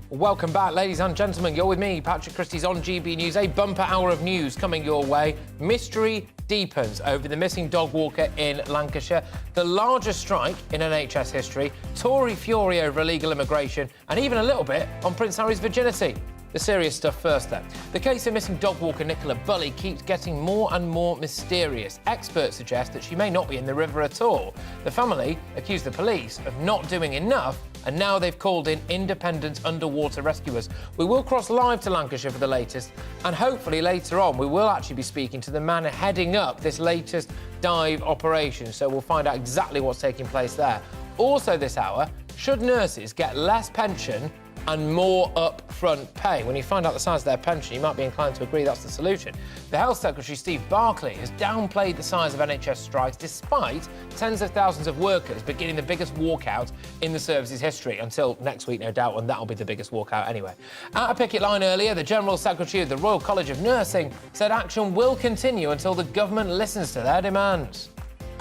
Welcome back, ladies and gentlemen. You're with me, Patrick Christys, on GB News. A bumper hour of news coming your way. Mystery deepens over the missing dog walker in Lancashire. The largest strike in NHS history. Tory fury over illegal immigration. And even a little bit on Prince Harry's virginity. The serious stuff first, then. The case of missing dog walker Nicola Bulley keeps getting more and more mysterious. Experts suggest that she may not be in the river at all. The family accused the police of not doing enough, and now they've called in independent underwater rescuers. We will cross live to Lancashire for the latest, and hopefully later on we will actually be speaking to the man heading up this latest dive operation, so we'll find out exactly what's taking place there. Also this hour, should nurses get less pension and more upfront pay? When you find out the size of their pension, you might be inclined to agree that's the solution. The Health Secretary, Steve Barclay, has downplayed the size of NHS strikes despite tens of thousands of workers beginning the biggest walkout in the service's history, until next week, no doubt, and that'll be the biggest walkout anyway. At a picket line earlier, the General Secretary of the Royal College of Nursing said action will continue until the government listens to their demands.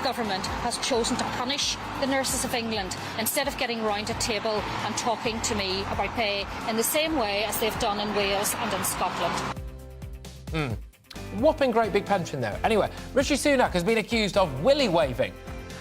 Government has chosen to punish the nurses of England instead of getting round a table and talking to me about pay in the same way as they've done in Wales and in Scotland. Whopping great big pension there. Anyway, Rishi Sunak has been accused of willy waving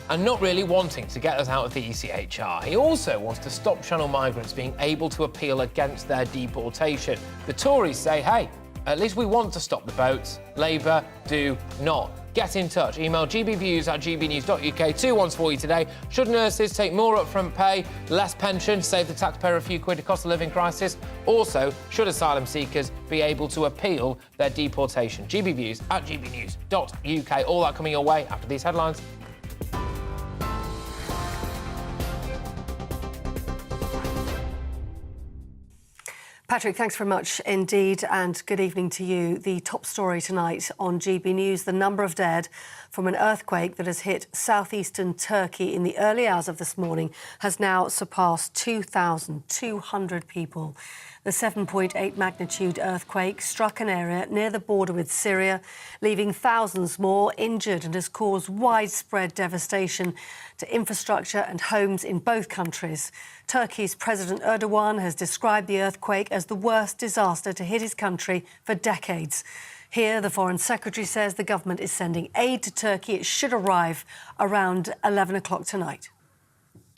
and not really wanting to get us out of the ECHR. He also wants to stop Channel migrants being able to appeal against their deportation. The Tories say, hey, at least we want to stop the boats. Labour do not. get in touch. Email gbviews@gbnews.uk. 2 ones for you today. Should nurses take more upfront pay, less pension, save the taxpayer a few quid to cost of living crisis? Also, should asylum seekers be able to appeal their deportation? gbviews@gbnews.uk. All that coming your way after these headlines. Patrick, thanks very much indeed, and good evening to you. The top story tonight on GB News, the number of dead from an earthquake that has hit southeastern Turkey in the early hours of this morning has now surpassed 2,200 people. The 7.8 magnitude earthquake struck an area near the border with Syria, leaving thousands more injured, and has caused widespread devastation to infrastructure and homes in both countries. Turkey's President Erdogan has described the earthquake as the worst disaster to hit his country for decades. Here, the Foreign Secretary says the government is sending aid to Turkey. It should arrive around 11 o'clock tonight.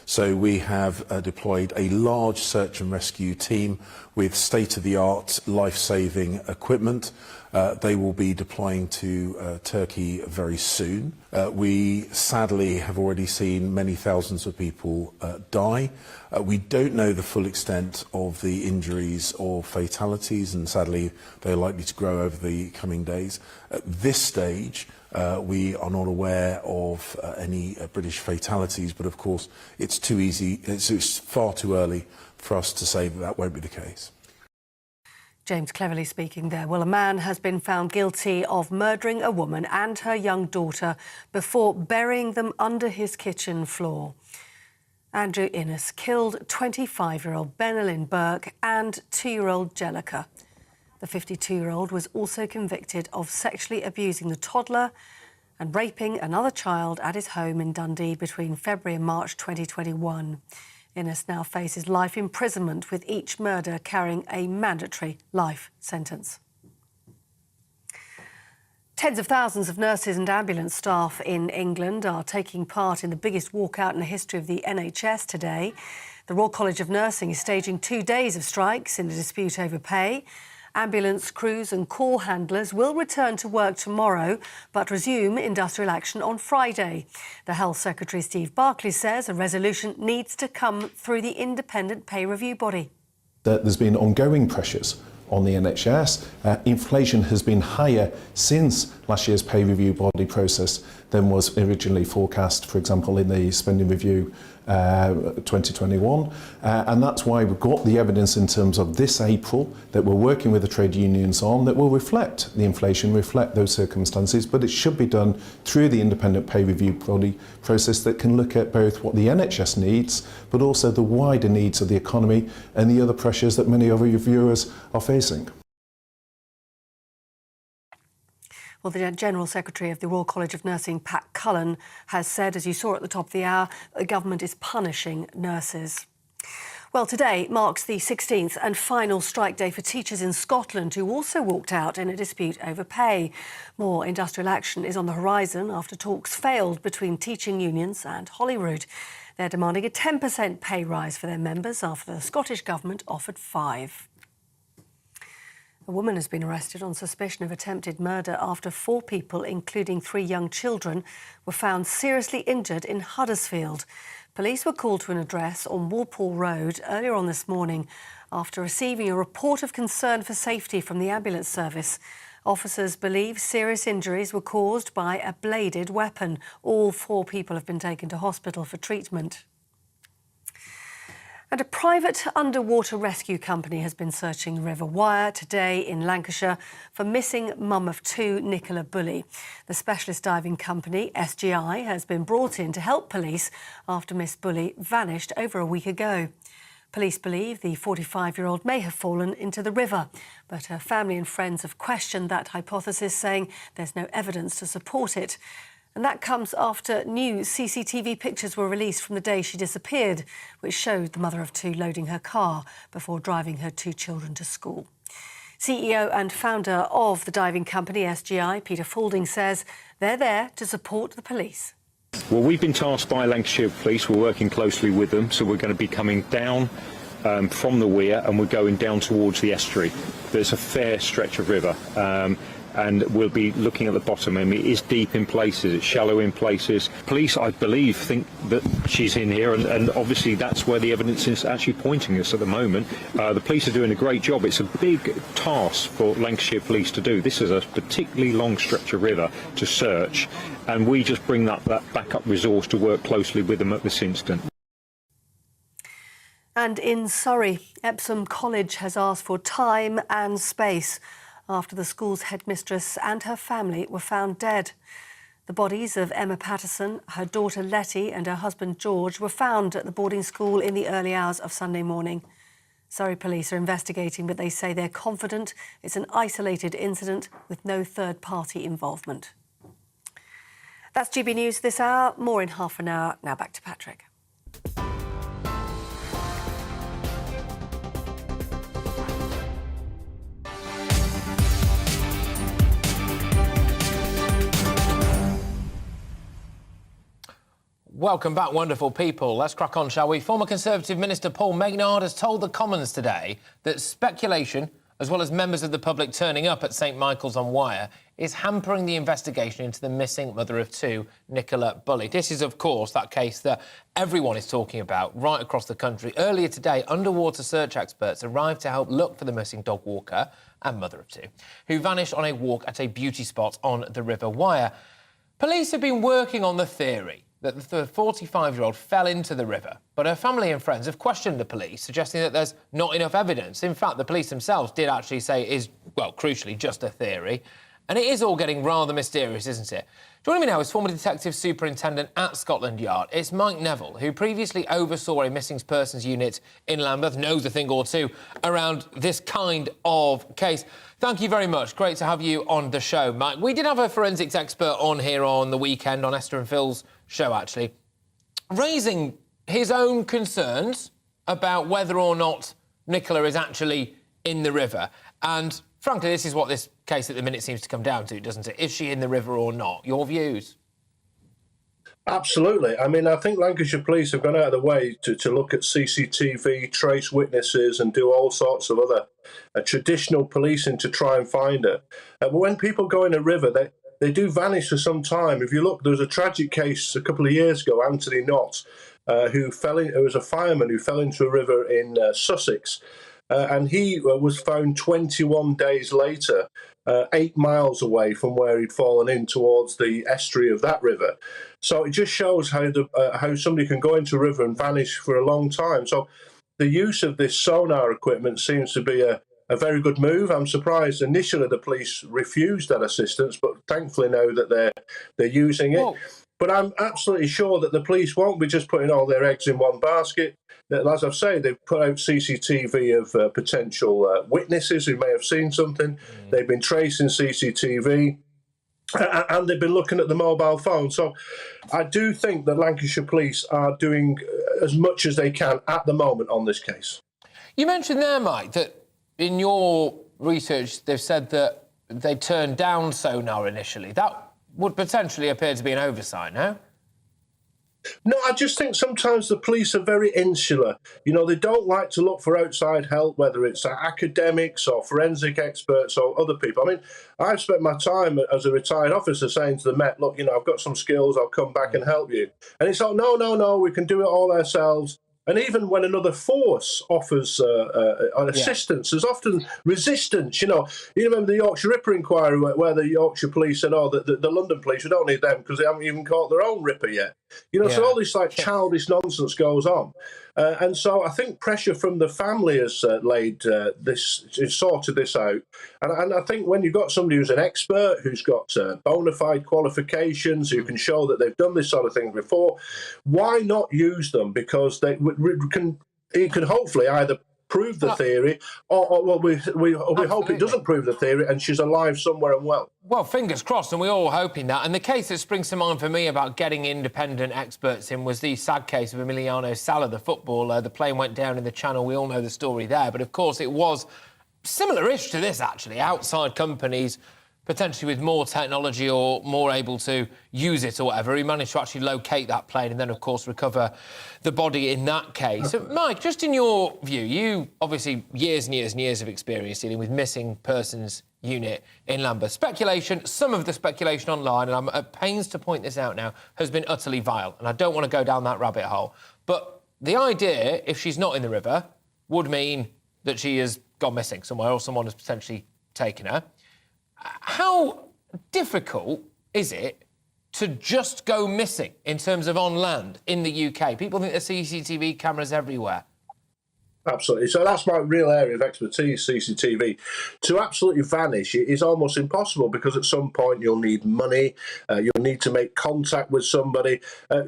So we have deployed a large search and rescue team with state-of-the-art life-saving equipment. They will be deploying to Turkey very soon. We sadly have already seen many thousands of people die. We don't know the full extent of the injuries or fatalities, and sadly they're likely to grow over the coming days. At this stage, we are not aware of any British fatalities, but of course it's too easy, it's far too early for us to say that that won't be the case. James Cleverly speaking there. Well, a man has been found guilty of murdering a woman and her young daughter before burying them under his kitchen floor. Andrew Innes killed 25-year-old Benelin Burke and 2-year-old Jellica. The 52-year-old was also convicted of sexually abusing the toddler and raping another child at his home in Dundee between February and March 2021. Innes now faces life imprisonment, with each murder carrying a mandatory life sentence. Tens of thousands of nurses and ambulance staff in England are taking part in the biggest walkout in the history of the NHS today. The Royal College of Nursing is staging 2 days of strikes in a dispute over pay. Ambulance crews and call handlers will return to work tomorrow but resume industrial action on Friday. The Health Secretary Steve Barclay says a resolution needs to come through the independent pay review body. There's been ongoing pressures on the NHS. Inflation has been higher since last year's pay review body process than was originally forecast, for example, in the spending review 2021. And that's why we've got the evidence in terms of this April that we're working with the trade unions on that will reflect the inflation, reflect those circumstances, but it should be done through the independent pay review body process that can look at both what the NHS needs, but also the wider needs of the economy and the other pressures that many of your viewers are facing. Well, the General Secretary of the Royal College of Nursing, Pat Cullen, has said, as you saw at the top of the hour, the government is punishing nurses. Well, today marks the 16th and final strike day for teachers in Scotland who also walked out in a dispute over pay. More industrial action is on the horizon after talks failed between teaching unions and Holyrood. They're demanding a 10% pay rise for their members after the Scottish Government offered 5%. A woman has been arrested on suspicion of attempted murder after 4 people, including 3 young children, were found seriously injured in Huddersfield. Police were called to an address on Walpole Road earlier on this morning after receiving a report of concern for safety from the ambulance service. Officers believe serious injuries were caused by a bladed weapon. All 4 people have been taken to hospital for treatment. And a private underwater rescue company has been searching the River Wyre today in Lancashire for missing mum of 2, Nicola Bulley. The specialist diving company, SGI, has been brought in to help police after Miss Bulley vanished over a week ago. Police believe the 45-year-old may have fallen into the river, but her family and friends have questioned that hypothesis, saying there's no evidence to support it. And that comes after new CCTV pictures were released from the day she disappeared, which showed the mother of 2 loading her car before driving her 2 children to school. CEO and founder of the diving company SGI, Peter Faulding, says they're there to support the police. Well, we've been tasked by Lancashire Police. We're working closely with them, so we're going to be coming down from the weir and we're going down towards the estuary. There's a fair stretch of river. and we'll be looking at the bottom. I mean, it is deep in places, it's shallow in places. Police, I believe, think that she's in here, and obviously that's where the evidence is actually pointing us at the moment. The police are doing a great job. It's a big task for Lancashire Police to do. This is a particularly long stretch of river to search, and we just bring that backup resource to work closely with them at this instant. And in Surrey, Epsom College has asked for time and space after the school's headmistress and her family were found dead. The bodies of Emma Patterson, her daughter Letty and her husband George were found at the boarding school in the early hours of Sunday morning. Surrey police are investigating, but they say they're confident it's an isolated incident with no third-party involvement. That's GB News this hour. More in half an hour. Now back to Patrick. Welcome back, wonderful people. Let's crack on, shall we? Former Conservative Minister Paul Magnard has told the Commons today that speculation, as well as members of the public turning up at St Michael's on Wire, is hampering the investigation into the missing mother of two, Nicola Bulley. This is, of course, that case that everyone is talking about right across the country. Earlier today, underwater search experts arrived to help look for the missing dog walker and mother of two, who vanished on a walk at a beauty spot on the River Wire. Police have been working on the theory that the 45-year-old fell into the river, but her family and friends have questioned the police, suggesting that there's not enough evidence. In fact, the police themselves did actually say it is, well, crucially, just a theory. And it is all getting rather mysterious, isn't it? Joining me now is former Detective Superintendent at Scotland Yard. It's Mike Neville, who previously oversaw a missing persons unit in Lambeth, knows a thing or two around this kind of case. Thank you very much. Great to have you on the show, Mike. We did have a forensics expert on here on the weekend, on Esther and Phil's show, actually, raising his own concerns about whether or not Nicola is actually in the river. And frankly, this is what this case at the minute seems to come down to, doesn't it? Is she in the river or not? Your views? Absolutely. I mean, I think Lancashire Police have gone out of the way to look at CCTV, trace witnesses and do all sorts of other traditional policing to try and find her. But when people go in a river, they do vanish for some time. If you look, there was a tragic case a couple of years ago, Anthony Knott, who was a fireman who fell into a river in Sussex. And he was found 21 days later, 8 miles away from where he'd fallen in towards the estuary of that river. So it just shows how somebody can go into a river and vanish for a long time. So the use of this sonar equipment seems to be a very good move. I'm surprised initially the police refused that assistance, but thankfully now that they're using it. Whoa. But I'm absolutely sure that the police won't be just putting all their eggs in one basket. As I've said, they've put out CCTV of potential witnesses who may have seen something. They've been tracing CCTV, and they've been looking at the mobile phone. So I do think that Lancashire Police are doing as much as they can at the moment on this case. You mentioned there, Mike, that in your research they've said that they turned down sonar initially. That would potentially appear to be an oversight, no? No, I just think sometimes the police are very insular. You know, they don't like to look for outside help, whether it's academics or forensic experts or other people. I mean, I've spent my time as a retired officer saying to the Met, look, you know, I've got some skills, I'll come back and help you. And it's like, no, we can do it all ourselves. And even when another force offers assistance, there's often resistance. You know, you remember the Yorkshire Ripper inquiry where the Yorkshire police said, oh, the London police, we don't need them because they haven't even caught their own Ripper yet. You know, so all this like childish nonsense goes on. And so I think pressure from the family has sorted this out. And I think when you've got somebody who's an expert, who's got bona fide qualifications, who can show that they've done this sort of thing before, why not use them? Because it can hopefully either prove the theory, or well, we hope it doesn't prove the theory and she's alive somewhere and well. Well, fingers crossed, and we're all hoping that. And the case that springs to mind for me about getting independent experts in was the sad case of Emiliano Sala, the footballer. The plane went down in the Channel. We all know the story there. But, of course, it was similar-ish to this, actually. Outside companies, potentially with more technology or more able to use it or whatever, he managed to actually locate that plane and then, of course, recover the body in that case. So, Mike, just in your view, you obviously years and years and years of experience dealing with missing persons unit in Lambeth. Speculation, some of the speculation online, and I'm at pains to point this out now, has been utterly vile, and I don't want to go down that rabbit hole. But the idea, if she's not in the river, would mean that she has gone missing somewhere or someone has potentially taken her. How difficult is it to just go missing in terms of on land in the UK? People think there's CCTV cameras everywhere. Absolutely. So that's my real area of expertise, CCTV. To absolutely vanish is almost impossible because at some point you'll need money, you'll need to make contact with somebody.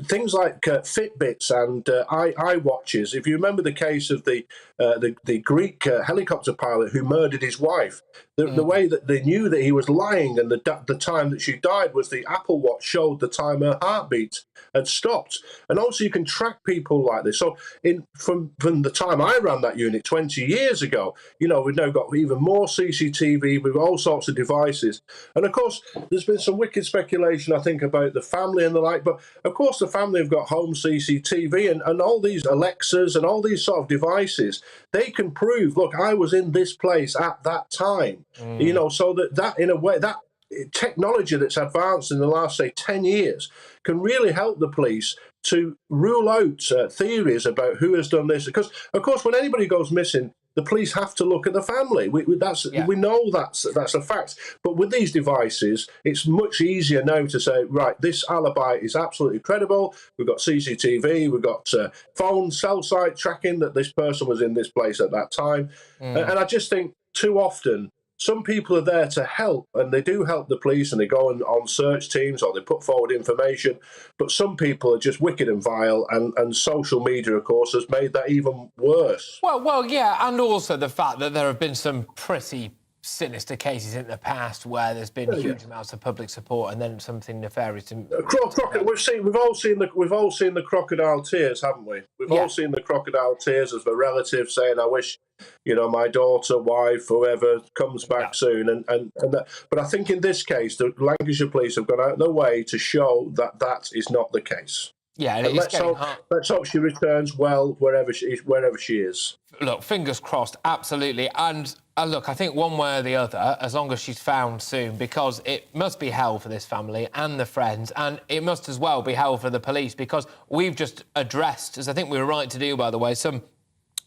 Things like Fitbits and iWatches. If you remember the case of the Greek helicopter pilot who murdered his wife, the way that they knew that he was lying and the time that she died was the Apple Watch showed the time her heartbeat had stopped. And also you can track people like this. So from the time I ran that unit 20 years ago, we've now got even more CCTV with all sorts of devices. And of course, there's been some wicked speculation, I think, about the family and the like. But of course, the family have got home CCTV and all these Alexas and all these sort of devices. They can prove, look, I was in this place at that time. So that in a way, that technology that's advanced in the last, say, 10 years can really help the police to rule out theories about who has done this. Because, of course, when anybody goes missing, the police have to look at the family. We know that's a fact. But with these devices, it's much easier now to say, right, this alibi is absolutely credible. We've got CCTV, we've got phone, cell site tracking that this person was in this place at that time. And I just think too often, some people are there to help, and they do help the police, and they go on search teams or they put forward information. But some people are just wicked and vile, and social media, of course, has made that even worse. Well, yeah, and also the fact that there have been some pretty sinister cases in the past where there's been huge amounts of public support and then something nefarious. We've all seen the crocodile tears, haven't we? We've all seen the crocodile tears of the relatives saying, "I wish, my daughter, wife, whoever comes back soon." And that. But I think in this case, the Lancashire police have gone out of their way to show that that is not the case. Yeah, and let's hope she returns well wherever she is. Look, fingers crossed, absolutely. And look, I think one way or the other, as long as she's found soon, because it must be hell for this family and the friends, and it must as well be hell for the police, because we've just addressed, as I think we were right to do, by the way, some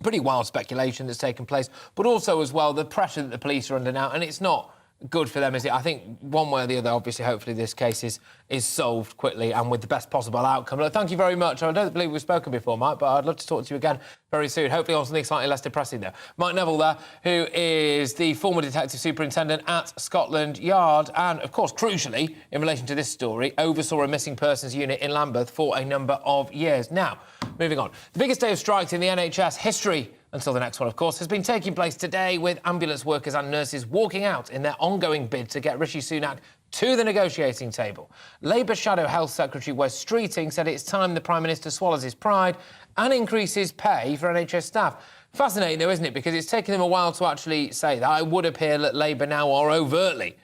pretty wild speculation that's taken place, but also as well the pressure that the police are under now, and it's not good for them, is it? I think one way or the other, obviously, hopefully this case is solved quickly and with the best possible outcome. Look, thank you very much. I don't believe we've spoken before, Mike, but I'd love to talk to you again very soon, hopefully on something slightly less depressing, though. Mike Neville there, who is the former Detective Superintendent at Scotland Yard and, of course, crucially, in relation to this story, oversaw a missing persons unit in Lambeth for a number of years. Now, moving on. The biggest day of strikes in the NHS history, until the next one, of course, has been taking place today with ambulance workers and nurses walking out in their ongoing bid to get Rishi Sunak to the negotiating table. Labour Shadow Health Secretary Wes Streeting said it's time the Prime Minister swallows his pride and increases pay for NHS staff. Fascinating, though, isn't it? Because it's taken them a while to actually say that. It would appear that Labour now are overtly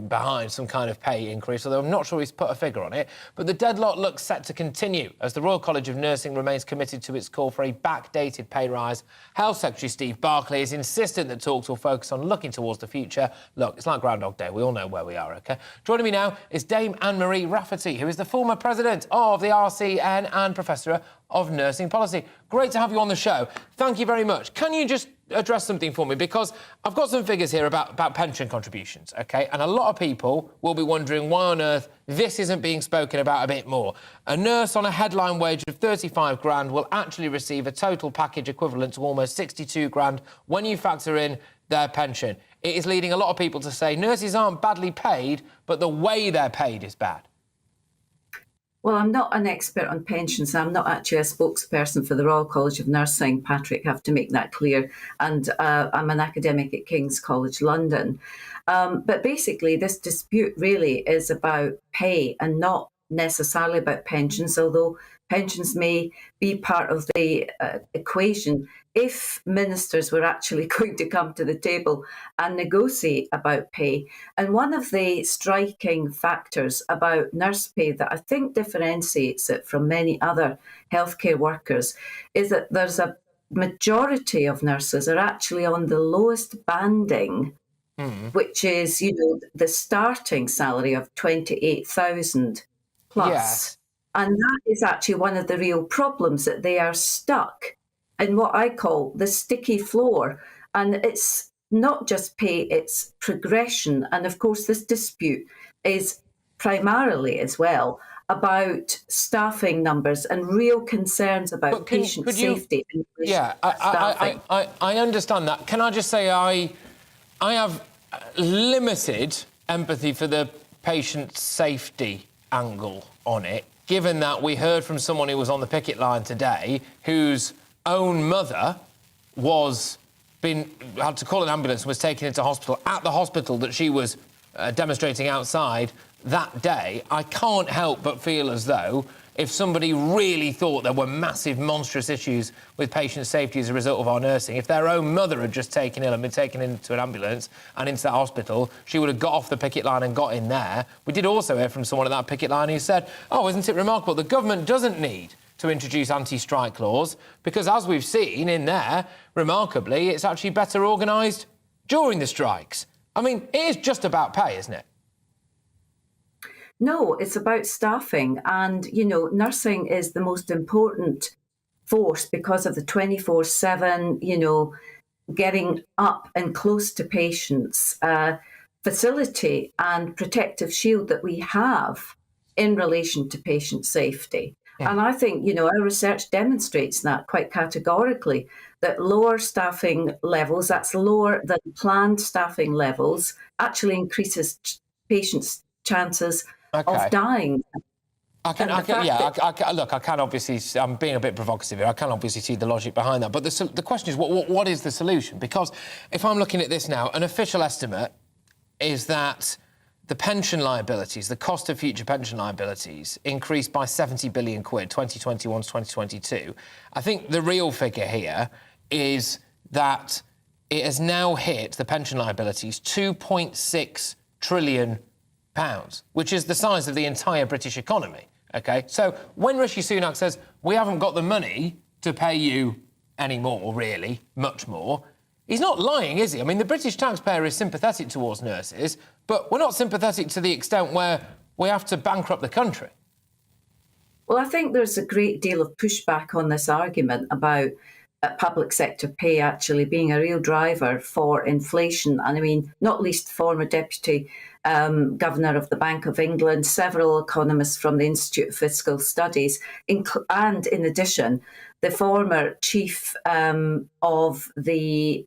behind some kind of pay increase, although I'm not sure he's put a figure on it. But the deadlock looks set to continue as the Royal College of Nursing remains committed to its call for a backdated pay rise. Health Secretary Steve Barclay is insistent that talks will focus on looking towards the future. Look, it's like Groundhog Day. We all know where we are, OK? Joining me now is Dame Anne-Marie Rafferty, who is the former president of the RCN and Professor of Nursing Policy. Great to have you on the show. Thank you very much. Can you just address something for me? Because I've got some figures here about pension contributions, OK? And a lot of people will be wondering why on earth this isn't being spoken about a bit more. A nurse on a headline wage of 35 grand will actually receive a total package equivalent to almost 62 grand when you factor in their pension. It is leading a lot of people to say nurses aren't badly paid, but the way they're paid is bad. Well, I'm not an expert on pensions. I'm not actually a spokesperson for the Royal College of Nursing, Patrick, I have to make that clear. And I'm an academic at King's College London. But basically, this dispute really is about pay and not necessarily about pensions, although pensions may be part of the equation. If ministers were actually going to come to the table and negotiate about pay. And one of the striking factors about nurse pay that I think differentiates it from many other healthcare workers is that there's a majority of nurses are actually on the lowest banding which is, you know, the starting salary of 28,000 plus. Yes. And that is actually one of the real problems, that they are stuck in what I call the sticky floor. And it's not just pay, it's progression. And of course, this dispute is primarily as well about staffing numbers and real concerns about patient safety. Yeah, I understand that. Can I just say I have limited empathy for the patient safety angle on it, given that we heard from someone who was on the picket line today whose own mother had to call an ambulance and was taken into hospital at the hospital that she was demonstrating outside that day. I can't help but feel as though if somebody really thought there were massive, monstrous issues with patient safety as a result of our nursing, if their own mother had just taken ill and been taken into an ambulance and into that hospital, she would have got off the picket line and got in there. We did also hear from someone at that picket line who said, oh, isn't it remarkable, the government doesn't need to introduce anti-strike laws because, as we've seen in there, remarkably, it's actually better organised during the strikes. I mean, it is just about pay, isn't it? No, it's about staffing. And, you know, nursing is the most important force because of the 24/7, you know, getting up and close to patients, facility and protective shield that we have in relation to patient safety. Yeah. And I think, you know, our research demonstrates that quite categorically, that lower staffing levels, that's lower than planned staffing levels, actually increases patients' chances of dying. I can obviously, I'm being a bit provocative here, I can obviously see the logic behind that, but the question is, what is the solution? Because if I'm looking at this now, an official estimate is that the pension liabilities, the cost of future pension liabilities, increased by 70 billion quid, 2021 to 2022. I think the real figure here is that it has now hit, the pension liabilities, £2.6 trillion, which is the size of the entire British economy, OK? So when Rishi Sunak says, we haven't got the money to pay you any more, really, much more, he's not lying, is he? I mean, the British taxpayer is sympathetic towards nurses, but we're not sympathetic to the extent where we have to bankrupt the country. Well, I think there's a great deal of pushback on this argument about public sector pay actually being a real driver for inflation. And I mean, not least former Deputy Governor of the Bank of England, several economists from the Institute of Fiscal Studies, and in addition, the former chief of the,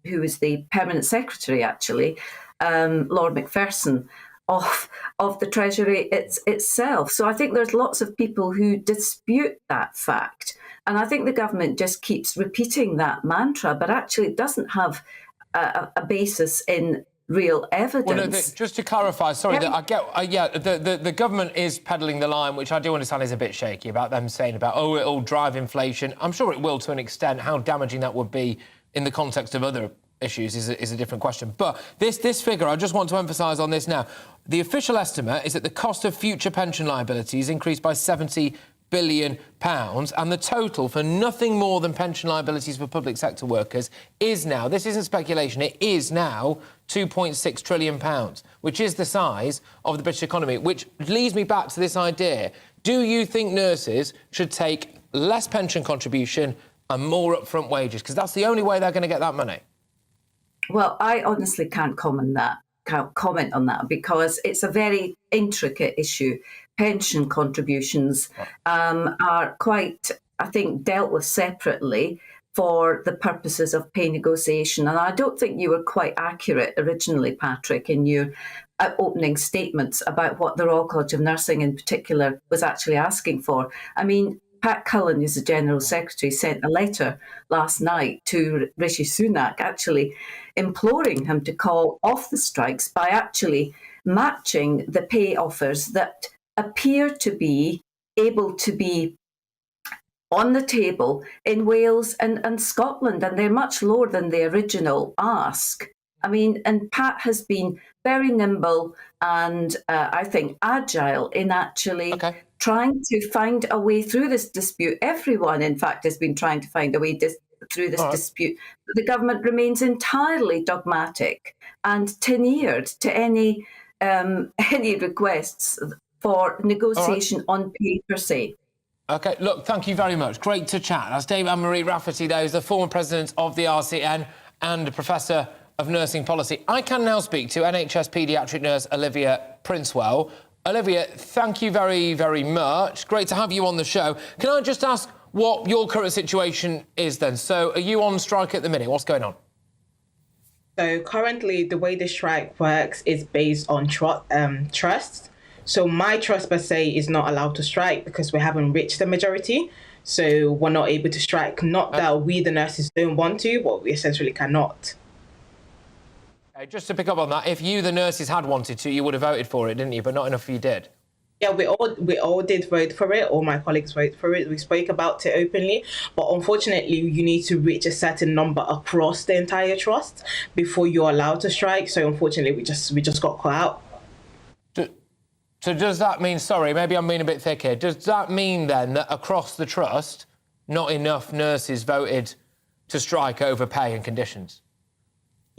who was the permanent secretary actually, Lord Macpherson, of the Treasury itself. So I think there's lots of people who dispute that fact. And I think the government just keeps repeating that mantra, but actually it doesn't have a basis in real evidence. Well, no, just to clarify, sorry, that I get, the government is peddling the line, which I do understand is a bit shaky, about them saying about, oh, it'll drive inflation. I'm sure it will to an extent. How damaging that would be in the context of other issues is a different question. But this figure, I just want to emphasise on this now. The official estimate is that the cost of future pension liabilities increased by £70 billion, and the total for nothing more than pension liabilities for public sector workers is now, this isn't speculation, it is now £2.6 trillion, which is the size of the British economy, which leads me back to this idea. Do you think nurses should take less pension contribution and more upfront wages? Because that's the only way they're going to get that money. Well, I honestly can't comment on that because it's a very intricate issue. Pension contributions are quite, I think, dealt with separately for the purposes of pay negotiation. And I don't think you were quite accurate originally, Patrick, in your opening statements about what the Royal College of Nursing in particular was actually asking for. I mean, Pat Cullen, who's the General Secretary, sent a letter last night to Rishi Sunak actually imploring him to call off the strikes by actually matching the pay offers that appear to be able to be on the table in Wales and Scotland, and they're much lower than the original ask. I mean, and Pat has been very nimble and I think agile in actually trying to find a way through this dispute. Everyone, in fact, has been trying to find a way through this dispute. But the government remains entirely dogmatic and tenured to any requests for negotiation on pay per se. OK, look, thank you very much. Great to chat. That's Dame Anne-Marie Rafferty, there, who's the former president of the RCN and a professor of nursing policy. I can now speak to NHS paediatric nurse Olivia Princewell. Olivia, thank you very, very much. Great to have you on the show. Can I just ask what your current situation is then? So are you on strike at the minute? What's going on? So currently, the way the strike works is based on trusts. So my trust per se is not allowed to strike because we haven't reached the majority. So we're not able to strike. Not that we, the nurses, don't want to, but we essentially cannot. Just to pick up on that, if you, the nurses, had wanted to, you would have voted for it, didn't you? But not enough of you did. Yeah, we all did vote for it. All my colleagues voted for it. We spoke about it openly. But unfortunately, you need to reach a certain number across the entire trust before you're allowed to strike. So unfortunately, we just got caught out. So does that mean, sorry, maybe I'm being a bit thick here, does that mean then that across the trust, not enough nurses voted to strike over pay and conditions?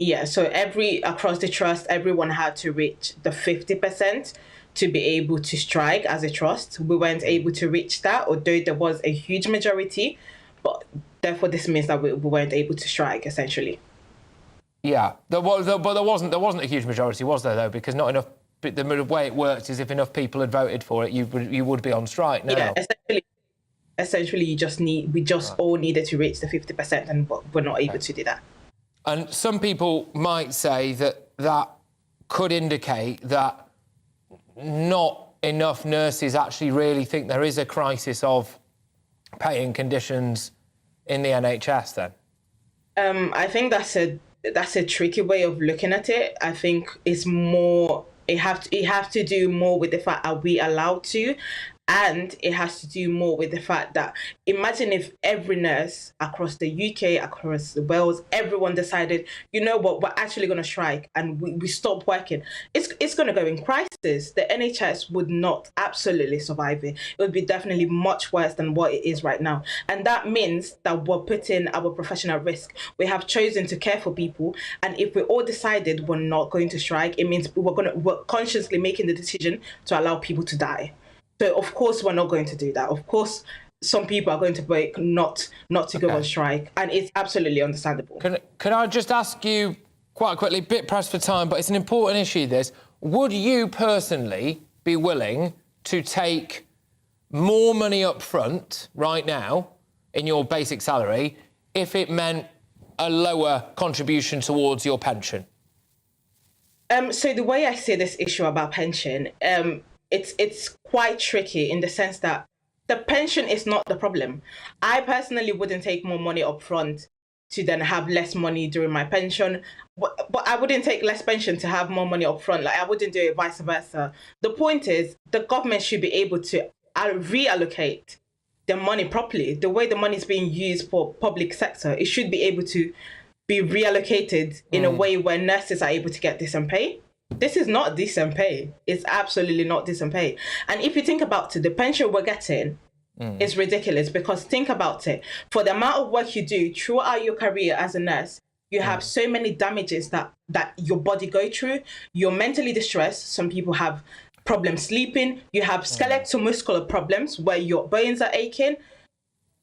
Yeah, so across the trust, everyone had to reach the 50% to be able to strike as a trust. We weren't able to reach that, although there was a huge majority, but therefore this means that we weren't able to strike, essentially. Yeah, but there wasn't a huge majority, was there, though? Because not enough. The way it works is if enough people had voted for it, you would be on strike now. Yeah, essentially, we all needed to reach the 50%, and we're not able to do that. And some people might say that could indicate that not enough nurses actually really think there is a crisis of pay and conditions in the NHS then. I think that's a tricky way of looking at it. I think it's more. It have to do more with the fact are we allowed to, and it has to do more with the fact that imagine if every nurse across the UK, across Wales, everyone decided, you know what, we're actually going to strike and we stop working. It's going to go in crisis. The NHS would not absolutely survive it. It would be definitely much worse than what it is right now. And that means that we're putting our profession at risk. We have chosen to care for people. And if we all decided we're not going to strike, it means we're consciously making the decision to allow people to die. So of course we're not going to do that. Of course, some people are going to break not to go on strike, and it's absolutely understandable. Can I just ask you quite quickly, bit pressed for time, but it's an important issue, this. Would you personally be willing to take more money up front right now in your basic salary if it meant a lower contribution towards your pension? So the way I see this issue about pension, it's quite tricky in the sense that the pension is not the problem. I personally wouldn't take more money up front to then have less money during my pension, but I wouldn't take less pension to have more money up front. Like, I wouldn't do it vice versa. The point is the government should be able to reallocate the money properly. The way the money is being used for public sector, it should be able to be reallocated in a way where nurses are able to get decent pay. This is not decent pay. It's absolutely not decent pay. And if you think about it, the pension we're getting is ridiculous, because think about it. For the amount of work you do throughout your career as a nurse, you have so many damages that your body go through. You're mentally distressed. Some people have problems sleeping. You have skeletal-muscular problems where your bones are aching.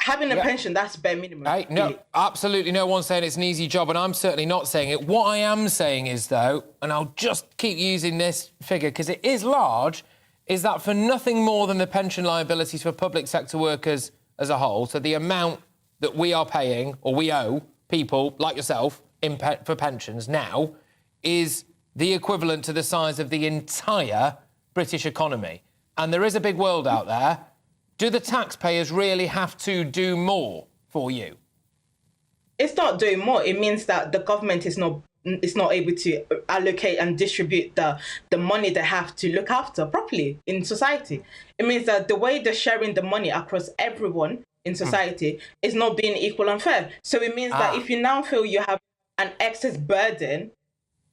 Having a pension, that's bare minimum. No, absolutely no one's saying it's an easy job, and I'm certainly not saying it. What I am saying is, though, and I'll just keep using this figure because it is large, is that for nothing more than the pension liabilities for public sector workers as a whole, so the amount that we are paying, or we owe people like yourself for pensions now, is the equivalent to the size of the entire British economy. And there is a big world out there. Do the taxpayers really have to do more for you? It's not doing more. It means that the government is not able to allocate and distribute the money they have to look after properly in society. It means that the way they're sharing the money across everyone in society is not being equal and fair. So it means that if you now feel you have an excess burden,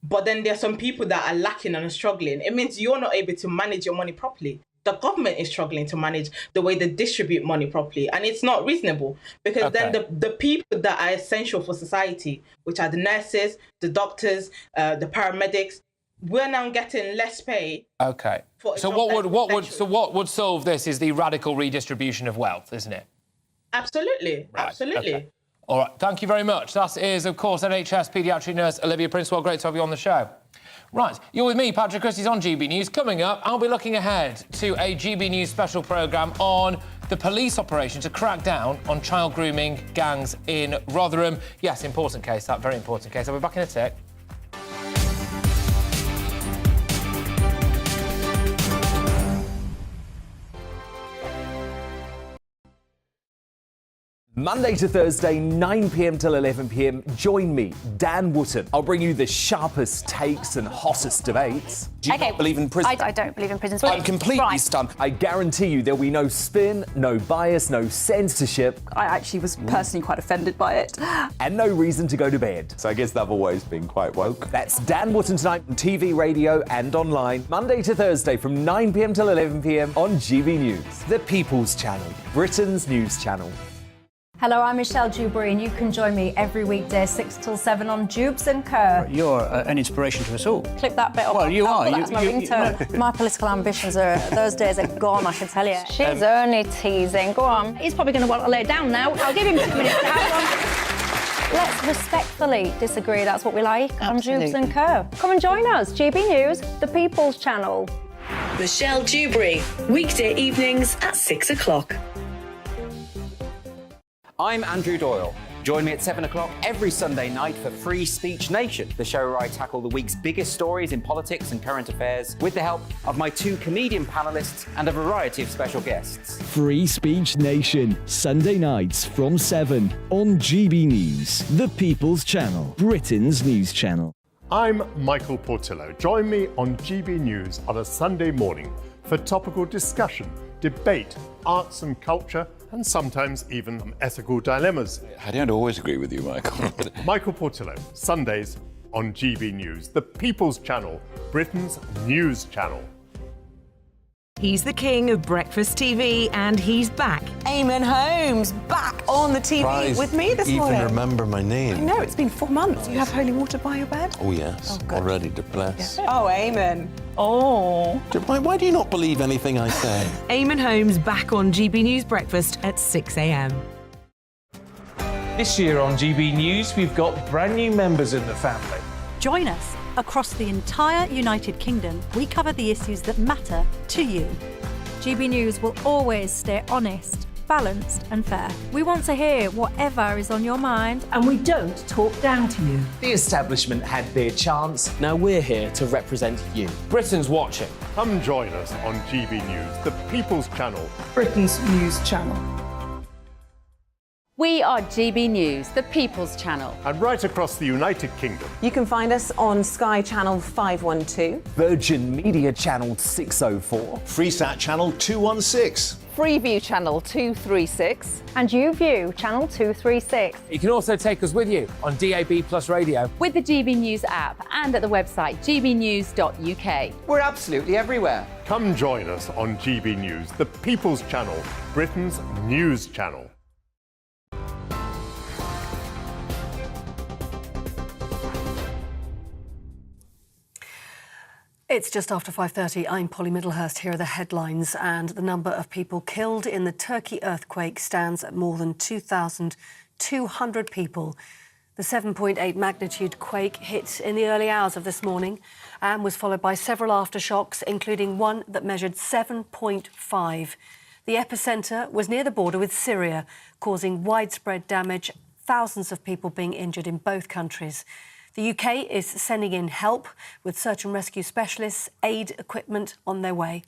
but then there are some people that are lacking and are struggling, it means you're not able to manage your money properly. the government is struggling to manage the way they distribute money properly. And it's not reasonable because then the people that are essential for society, which are the nurses, the doctors, the paramedics, we're now getting less pay. OK. So what would solve this is the radical redistribution of wealth, isn't it? Absolutely. Right. Absolutely. Okay. All right. Thank you very much. That is, of course, NHS paediatric nurse Olivia Princewell. Great to have you on the show. Right, you're with me, Patrick Christys, on GB News. Coming up, I'll be looking ahead to a GB News special programme on the police operation to crack down on child grooming gangs in Rotherham. Yes, important case, that very important case. I'll be back in a tick. Monday to Thursday, 9 p.m. till 11 p.m. Join me, Dan Wootton. I'll bring you the sharpest takes and hottest debates. Do you not believe in prison? I don't believe in prisons. I'm completely stunned. I guarantee you there'll be no spin, no bias, no censorship. I actually was personally quite offended by it. And no reason to go to bed. So I guess they've always been quite woke. That's Dan Wootton tonight on TV, radio and online. Monday to Thursday from 9 p.m. till 11 p.m. on GB News. The People's Channel, Britain's news channel. Hello, I'm Michelle Dewberry, and you can join me every weekday 6 till 7 on Jubes and Kerr. You're an inspiration to us all. Clip that bit up. Well, you are. That's my ringtone. My political ambitions those days are gone, I can tell you. She's only teasing. Go on. He's probably going to want to lay down now. I'll give him 2 minutes to have one. Let's respectfully disagree. That's what we like on Jubes and Kerr. Come and join us. GB News, the People's Channel. Michelle Dewberry, weekday evenings at 6 o'clock. I'm Andrew Doyle. Join me at 7 o'clock every Sunday night for Free Speech Nation, the show where I tackle the week's biggest stories in politics and current affairs with the help of my 2 comedian panellists and a variety of special guests. Free Speech Nation, Sunday nights from 7 on GB News, the People's Channel, Britain's news channel. I'm Michael Portillo. Join me on GB News on a Sunday morning for topical discussion, debate, arts and culture, and sometimes even ethical dilemmas. I don't always agree with you, Michael. Michael Portillo, Sundays on GB News, the People's Channel, Britain's news channel. He's the king of breakfast TV, and he's back. Eamon Holmes, back on the TV Surprised with me this morning. Even remember my name. I know, it's been 4 months. You have holy water by your bed? Oh, yes. Oh, already depressed. Oh, Eamon. Oh. Why do you not believe anything I say? Eamon Holmes back on GB News Breakfast at 6 a.m. This year on GB News, we've got brand new members in the family. Join us. Across the entire United Kingdom, we cover the issues that matter to you. GB News will always stay honest, balanced and fair. We want to hear whatever is on your mind, and we don't talk down to you. The establishment had their chance. Now we're here to represent you. Britain's watching. Come join us on GB News, the People's Channel, Britain's news channel. We are GB News, the People's Channel. and right across the United Kingdom. You can find us on Sky Channel 512. Virgin Media Channel 604. Freesat Channel 216. Freeview Channel 236. And YouView, Channel 236. You can also take us with you on DAB Plus Radio. With the GB News app and at the website gbnews.uk. We're absolutely everywhere. Come join us on GB News, the People's Channel, Britain's news channel. It's just after 5:30. I'm Polly Middlehurst. Here are the headlines. And the number of people killed in the Turkey earthquake stands at more than 2,200 people. The 7.8 magnitude quake hit in the early hours of this morning and was followed by several aftershocks, including one that measured 7.5. The epicentre was near the border with Syria, causing widespread damage, thousands of people being injured in both countries. The UK is sending in help with search and rescue specialists, aid equipment on their way.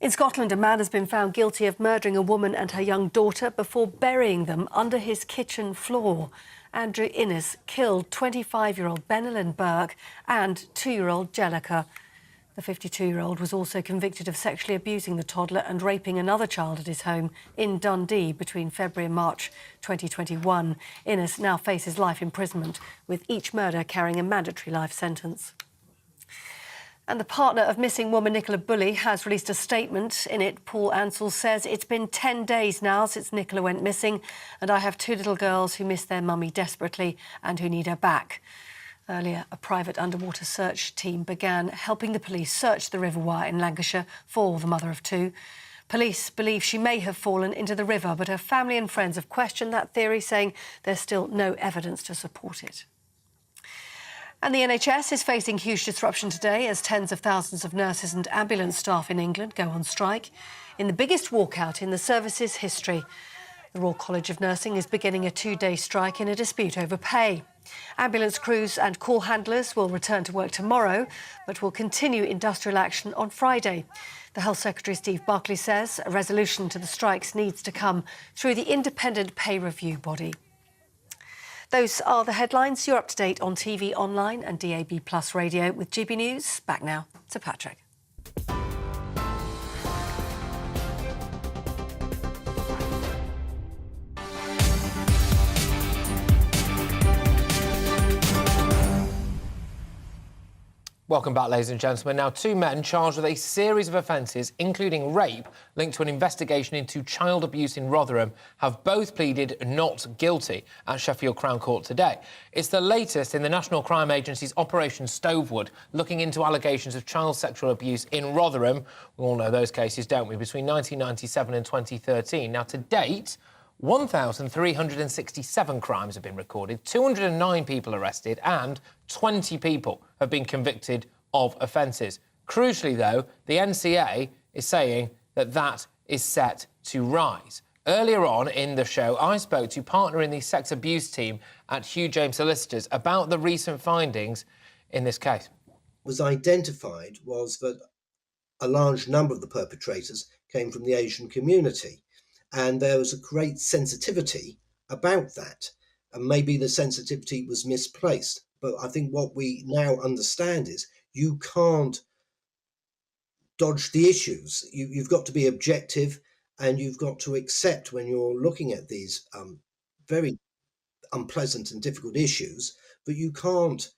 In Scotland, a man has been found guilty of murdering a woman and her young daughter before burying them under his kitchen floor. Andrew Innes killed 25-year-old Benelyn Burke and 2-year-old Jellica. The 52-year-old was also convicted of sexually abusing the toddler and raping another child at his home in Dundee between February and March 2021. Innes now faces life imprisonment, with each murder carrying a mandatory life sentence. And the partner of missing woman Nicola Bulley has released a statement. In it, Paul Ansell says, "It's been 10 days now since Nicola went missing, and I have 2 little girls who miss their mummy desperately and who need her back." Earlier, a private underwater search team began helping the police search the River Wye in Lancashire for the mother of 2. Police believe she may have fallen into the river, but her family and friends have questioned that theory, saying there's still no evidence to support it. And the NHS is facing huge disruption today as tens of thousands of nurses and ambulance staff in England go on strike in the biggest walkout in the service's history. The Royal College of Nursing is beginning a 2-day strike in a dispute over pay. Ambulance crews and call handlers will return to work tomorrow, but will continue industrial action on Friday. The Health Secretary, Steve Barclay, says a resolution to the strikes needs to come through the independent pay review body. Those are the headlines. You're up to date on TV, online and DAB+ radio with GB News. Back now to Patrick. Welcome back, ladies and gentlemen. Now, 2 men charged with a series of offences, including rape, linked to an investigation into child abuse in Rotherham, have both pleaded not guilty at Sheffield Crown Court today. It's the latest in the National Crime Agency's Operation Stovewood, looking into allegations of child sexual abuse in Rotherham. We all know those cases, don't we, between 1997 and 2013. Now, to date, 1,367 crimes have been recorded, 209 people arrested and 20 people have been convicted of offences. Crucially, though, the NCA is saying that that is set to rise. Earlier on in the show, I spoke to partner in the sex abuse team at Hugh James Solicitors about the recent findings in this case. Was identified was that a large number of the perpetrators came from the Asian community. And there was a great sensitivity about that. And maybe the sensitivity was misplaced. But I think what we now understand is you can't dodge the issues. You've got to be objective, and you've got to accept when you're looking at these very unpleasant and difficult issues, but you can't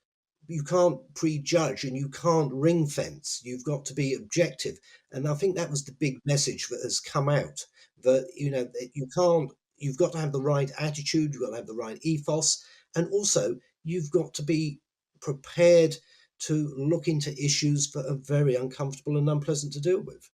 prejudge and you can't ring fence. You've got to be objective. And I think that was the big message that has come out. That, you know, you've got to have the right attitude, you've got to have the right ethos, and also you've got to be prepared to look into issues that are very uncomfortable and unpleasant to deal with.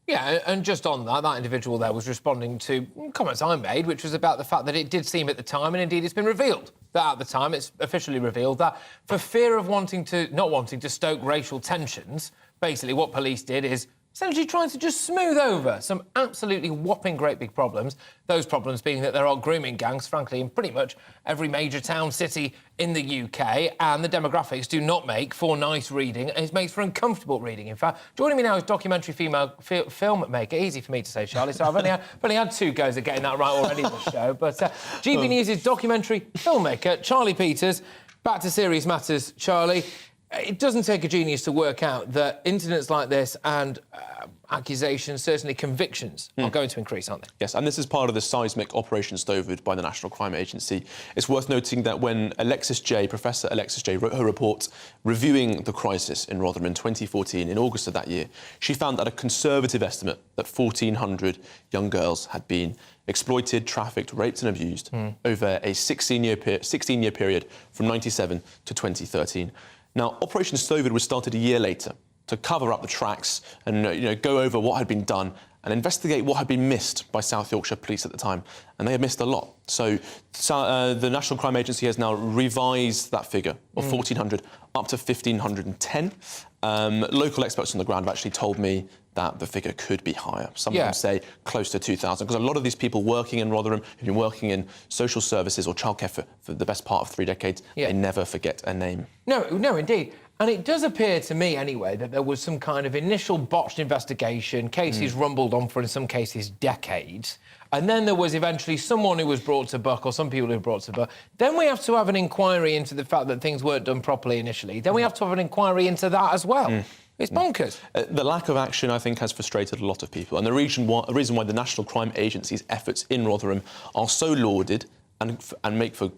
Yeah, and just on that individual there was responding to comments I made, which was about the fact that it did seem at the time, and indeed it's been revealed, that at the time it's officially revealed that for fear of not wanting to stoke racial tensions, basically what police did is essentially trying to just smooth over some absolutely whopping great big problems. Those problems being that there are grooming gangs, frankly, in pretty much every major town, city in the UK, and the demographics do not make for nice reading. It makes for uncomfortable reading, in fact. Joining me now is documentary female filmmaker. Easy for me to say, Charlie, so I've only had 2 goes at getting that right already this show. But GB News' documentary filmmaker, Charlie Peters. Back to serious matters, Charlie. It doesn't take a genius to work out that incidents like this and accusations, certainly convictions, are going to increase, aren't they? Yes, and this is part of the seismic Operation Stovewood by the National Crime Agency. It's worth noting that when Professor Alexis Jay wrote her report reviewing the crisis in Rotherham in 2014, in August of that year, she found that a conservative estimate that 1,400 young girls had been exploited, trafficked, raped and abused over a 16-year period from 97 to 2013. Now, Operation Stovewood was started a year later to cover up the tracks and go over what had been done and investigate what had been missed by South Yorkshire Police at the time. And they had missed a lot. So the National Crime Agency has now revised that figure of 1,400 up to 1,510. Local experts on the ground have actually told me that the figure could be higher. Some of them say close to 2,000, because a lot of these people working in Rotherham who've been working in social services or childcare for the best part of 3 decades, they never forget a name. No, indeed. And it does appear to me, anyway, that there was some kind of initial botched investigation, cases rumbled on for, in some cases, decades, and then there was eventually someone who was brought to book, or some people who were brought to book. Then we have to have an inquiry into the fact that things weren't done properly initially. Then we have to have an inquiry into that as well. It's bonkers. The lack of action, I think, has frustrated a lot of people. And the reason why the National Crime Agency's efforts in Rotherham are so lauded and make for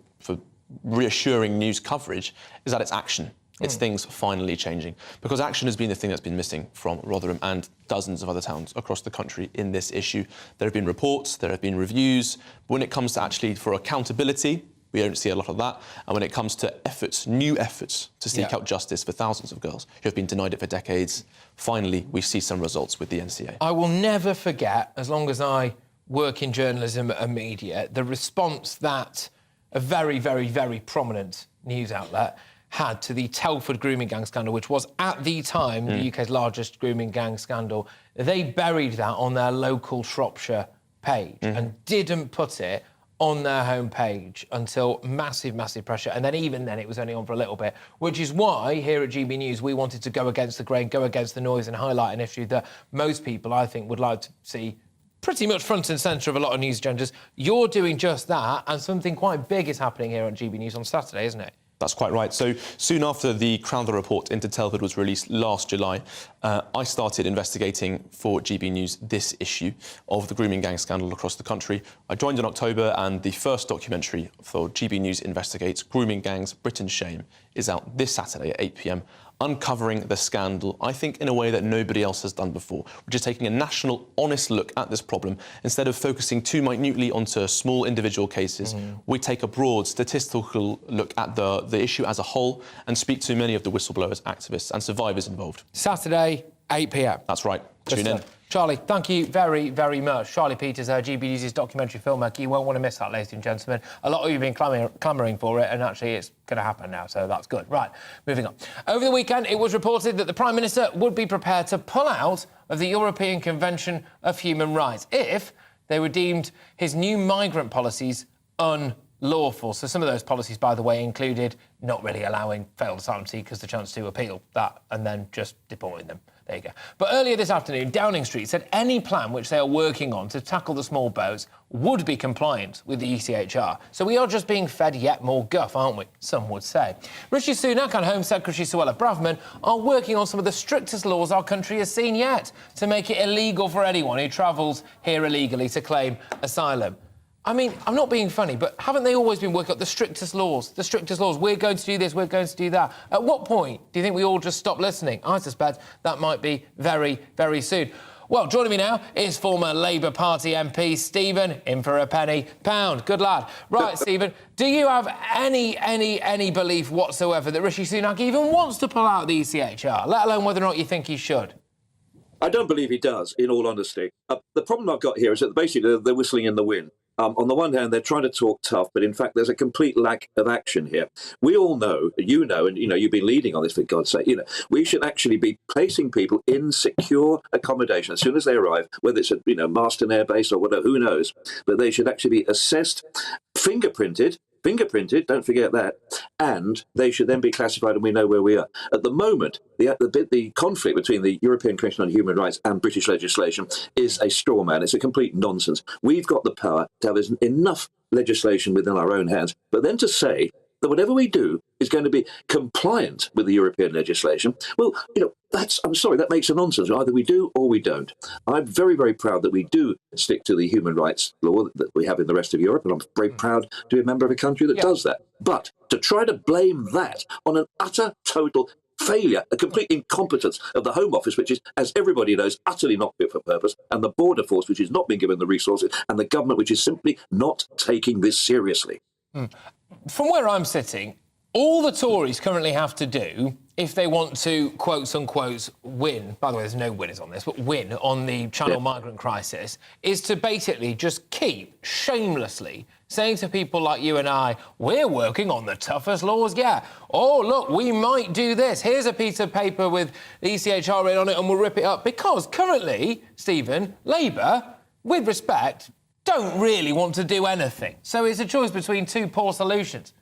reassuring news coverage is that it's action. It's things finally changing, because action has been the thing that's been missing from Rotherham and dozens of other towns across the country in this issue. There have been reports, there have been reviews. But when it comes to actually for accountability, we don't see a lot of that. And when it comes to efforts, new efforts to seek out justice for thousands of girls who have been denied it for decades, finally we see some results with the NCA. I will never forget, as long as I work in journalism and media, the response that a very, very, very prominent news outlet had to the Telford grooming gang scandal, which was at the time the UK's largest grooming gang scandal. They buried that on their local Shropshire page and didn't put it on their homepage until massive, massive pressure. And then even then it was only on for a little bit, which is why here at GB News we wanted to go against the grain, go against the noise and highlight an issue that most people, I think, would like to see pretty much front and centre of a lot of news agendas. You're doing just that, and something quite big is happening here on GB News on Saturday, isn't it? That's quite right. So soon after the Crowther report into Telford was released last July, I started investigating for GB News this issue of the grooming gang scandal across the country. I joined in October, and the first documentary for GB News Investigates Grooming Gangs, Britain's Shame, is out this Saturday at 8 p.m, uncovering the scandal, I think, in a way that nobody else has done before, which is taking a national, honest look at this problem. Instead of focusing too minutely onto small individual cases, we take a broad statistical look at the issue as a whole and speak to many of the whistleblowers, activists and survivors involved. Saturday, 8 p.m. That's right. Tune in. Charlie, thank you very, very much. Charlie Peters, GB News' documentary filmmaker. You won't want to miss that, ladies and gentlemen. A lot of you have been clamouring for it, and actually it's going to happen now, so that's good. Right, moving on. Over the weekend, it was reported that the Prime Minister would be prepared to pull out of the European Convention of Human Rights if they were deemed his new migrant policies unlawful. So some of those policies, by the way, included not really allowing failed asylum seekers the chance to appeal that and then just deporting them. There you go. But earlier this afternoon, Downing Street said any plan which they are working on to tackle the small boats would be compliant with the ECHR. So we are just being fed yet more guff, aren't we? Some would say. Rishi Sunak and Home Secretary Suella Braverman are working on some of the strictest laws our country has seen yet to make it illegal for anyone who travels here illegally to claim asylum. I mean, I'm not being funny, but haven't they always been working on the strictest laws? The strictest laws. We're going to do this, we're going to do that. At what point do you think we all just stop listening? I suspect that might be very, very soon. Well, joining me now is former Labour Party MP Stephen, in for a penny pound. Good lad. Right, Stephen, do you have any belief whatsoever that Rishi Sunak even wants to pull out the ECHR, let alone whether or not you think he should? I don't believe he does, in all honesty. The problem I've got here is that basically they're whistling in the wind. On the one hand, they're trying to talk tough, but in fact, there's a complete lack of action here. We all know, and you've been leading on this, for God's sake, we should actually be placing people in secure accommodation as soon as they arrive, whether it's a, Marston Air Base or whatever, who knows, but they should actually be assessed, fingerprinted, don't forget that, and they should then be classified and we know where we are. At the moment, the conflict between the European Commission on Human Rights and British legislation is a straw man. It's a complete nonsense. We've got the power to have enough legislation within our own hands, but then to say that whatever we do is going to be compliant with the European legislation, well, I'm sorry, that makes a nonsense. Either we do or we don't. I'm very, very proud that we do stick to the human rights law that we have in the rest of Europe, and I'm very proud to be a member of a country that does that. But to try to blame that on an utter, total failure, a complete incompetence of the Home Office, which is, as everybody knows, utterly not fit for purpose, and the Border Force, which is not being given the resources, and the government, which is simply not taking this seriously. From where I'm sitting, all the Tories currently have to do, if they want to, quotes unquote, win, by the way, there's no winners on this, but win on the Channel migrant crisis, is to basically just keep shamelessly saying to people like you and I, we're working on the toughest laws yet. Oh, look, we might do this. Here's a piece of paper with the ECHR written on it and we'll rip it up. Because currently, Stephen, Labour, with respect, don't really want to do anything. So it's a choice between two poor solutions.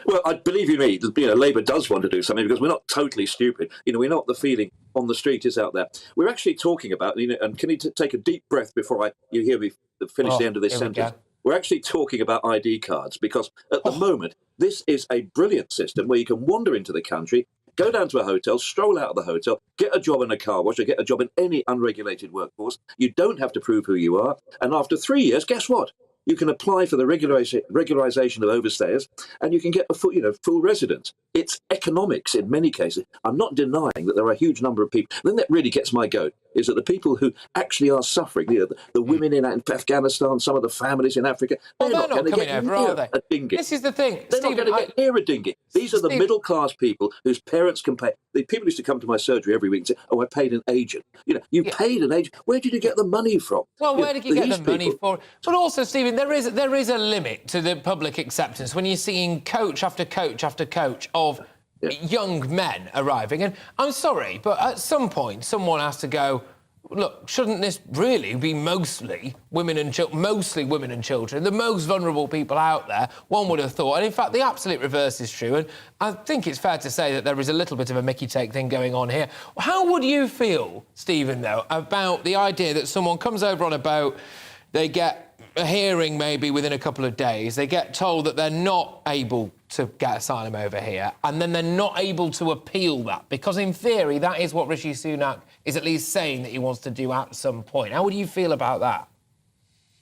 Well, I believe you me, Labour does want to do something because we're not totally stupid. We know what the feeling on the street is out there. We're actually talking about, and can you take a deep breath before you hear me finish the end of this sentence? We're actually talking about ID cards because at the moment, this is a brilliant system where you can wander into the country, go down to a hotel, stroll out of the hotel, get a job in a car wash or get a job in any unregulated workforce. You don't have to prove who you are. And after 3 years, guess what? you can apply for the regularisation of overstayers, and you can get a full residence. It's economics in many cases. I'm not denying that there are a huge number of people. The thing that really gets my goat is that the people who actually are suffering, the women in Afghanistan, some of the families in Africa, Well, they're not going to coming get over, near are they? a dinghy. This is the thing, They're Stephen, not going to get near a dinghy. These are the middle-class people whose parents can pay. The people used to come to my surgery every week and say, "Oh, I paid an agent." You paid an agent. Where did you get the money from? Well, where did you get the money people- for? But also, Stephen, there is a limit to the public acceptance when you're seeing coach after coach after coach of young men arriving. And I'm sorry, but at some point, someone has to go, look, shouldn't this really be mostly women and children, the most vulnerable people out there? One would have thought. And in fact, the absolute reverse is true. And I think it's fair to say that there is a little bit of a Mickey take thing going on here. How would you feel, Stephen, though, about the idea that someone comes over on a boat, they get a hearing maybe within a couple of days, they get told that they're not able to get asylum over here, and then they're not able to appeal that, because in theory that is what Rishi Sunak is at least saying that he wants to do at some point. How would you feel about that?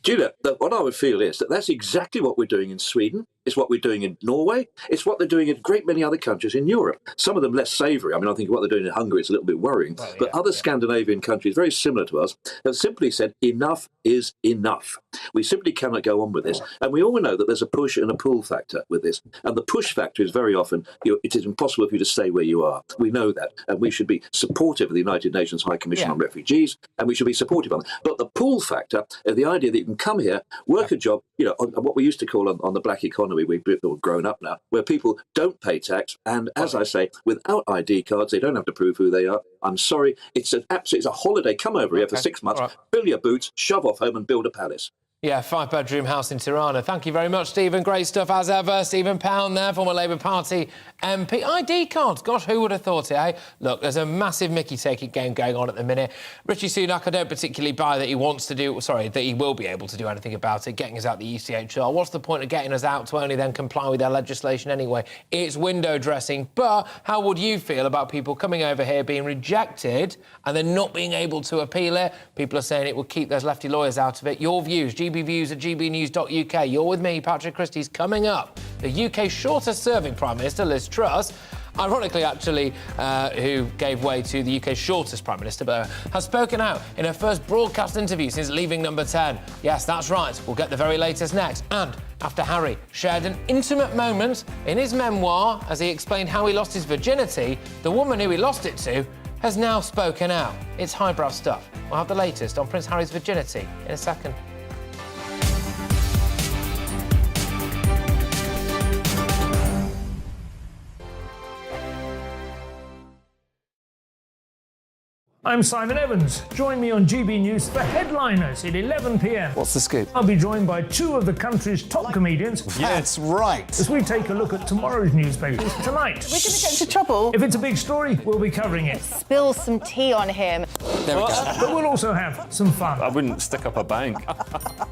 Julia, what I would feel is that that's exactly what we're doing in Sweden. It's what we're doing in Norway. It's what they're doing in a great many other countries in Europe. Some of them less savoury. I mean, I think what they're doing in Hungary is a little bit worrying. But other Scandinavian countries, very similar to us, have simply said enough is enough. We simply cannot go on with this. And we all know that there's a push and a pull factor with this. And the push factor is very often, it is impossible for you to stay where you are. We know that. And we should be supportive of the United Nations High Commission on Refugees, and we should be supportive of them. But the pull factor, the idea that you can come here, work a job, on what we used to call on the black economy, we've all grown up now, where people don't pay tax, and as I say, without ID cards, they don't have to prove who they are. I'm sorry, it's a holiday. Come over here for 6 months, fill your boots, shove off home and build a palace. Yeah, 5-bedroom house in Tirana. Thank you very much, Stephen. Great stuff as ever. Stephen Pound there, former Labour Party MP. ID cards. Gosh, who would have thought it, eh? Look, there's a massive Mickey-take-it game going on at the minute. Rishi Sunak, I don't particularly buy that he that he will be able to do anything about it, getting us out the ECHR. What's the point of getting us out to only then comply with their legislation anyway? It's window dressing. But how would you feel about people coming over here being rejected and then not being able to appeal it? People are saying it will keep those lefty lawyers out of it. Your views, GBviews at gbnews.uk. You're with me, Patrick Christys. Coming up, the UK's shortest-serving Prime Minister, Liz Truss, ironically, actually, who gave way to the UK's shortest Prime Minister, but has spoken out in her first broadcast interview since leaving Number 10. Yes, that's right. We'll get the very latest next. And after Harry shared an intimate moment in his memoir as he explained how he lost his virginity, the woman who he lost it to has now spoken out. It's highbrow stuff. We'll have the latest on Prince Harry's virginity in a second. I'm Simon Evans. Join me on GB News for Headliners at 11 p.m. What's the scoop? I'll be joined by two of the country's top comedians. That's right. As we take a look at tomorrow's newspapers tonight. We're going to get into trouble. If it's a big story, we'll be covering it. Spill some tea on him. There we go. But we'll also have some fun. I wouldn't stick up a bank.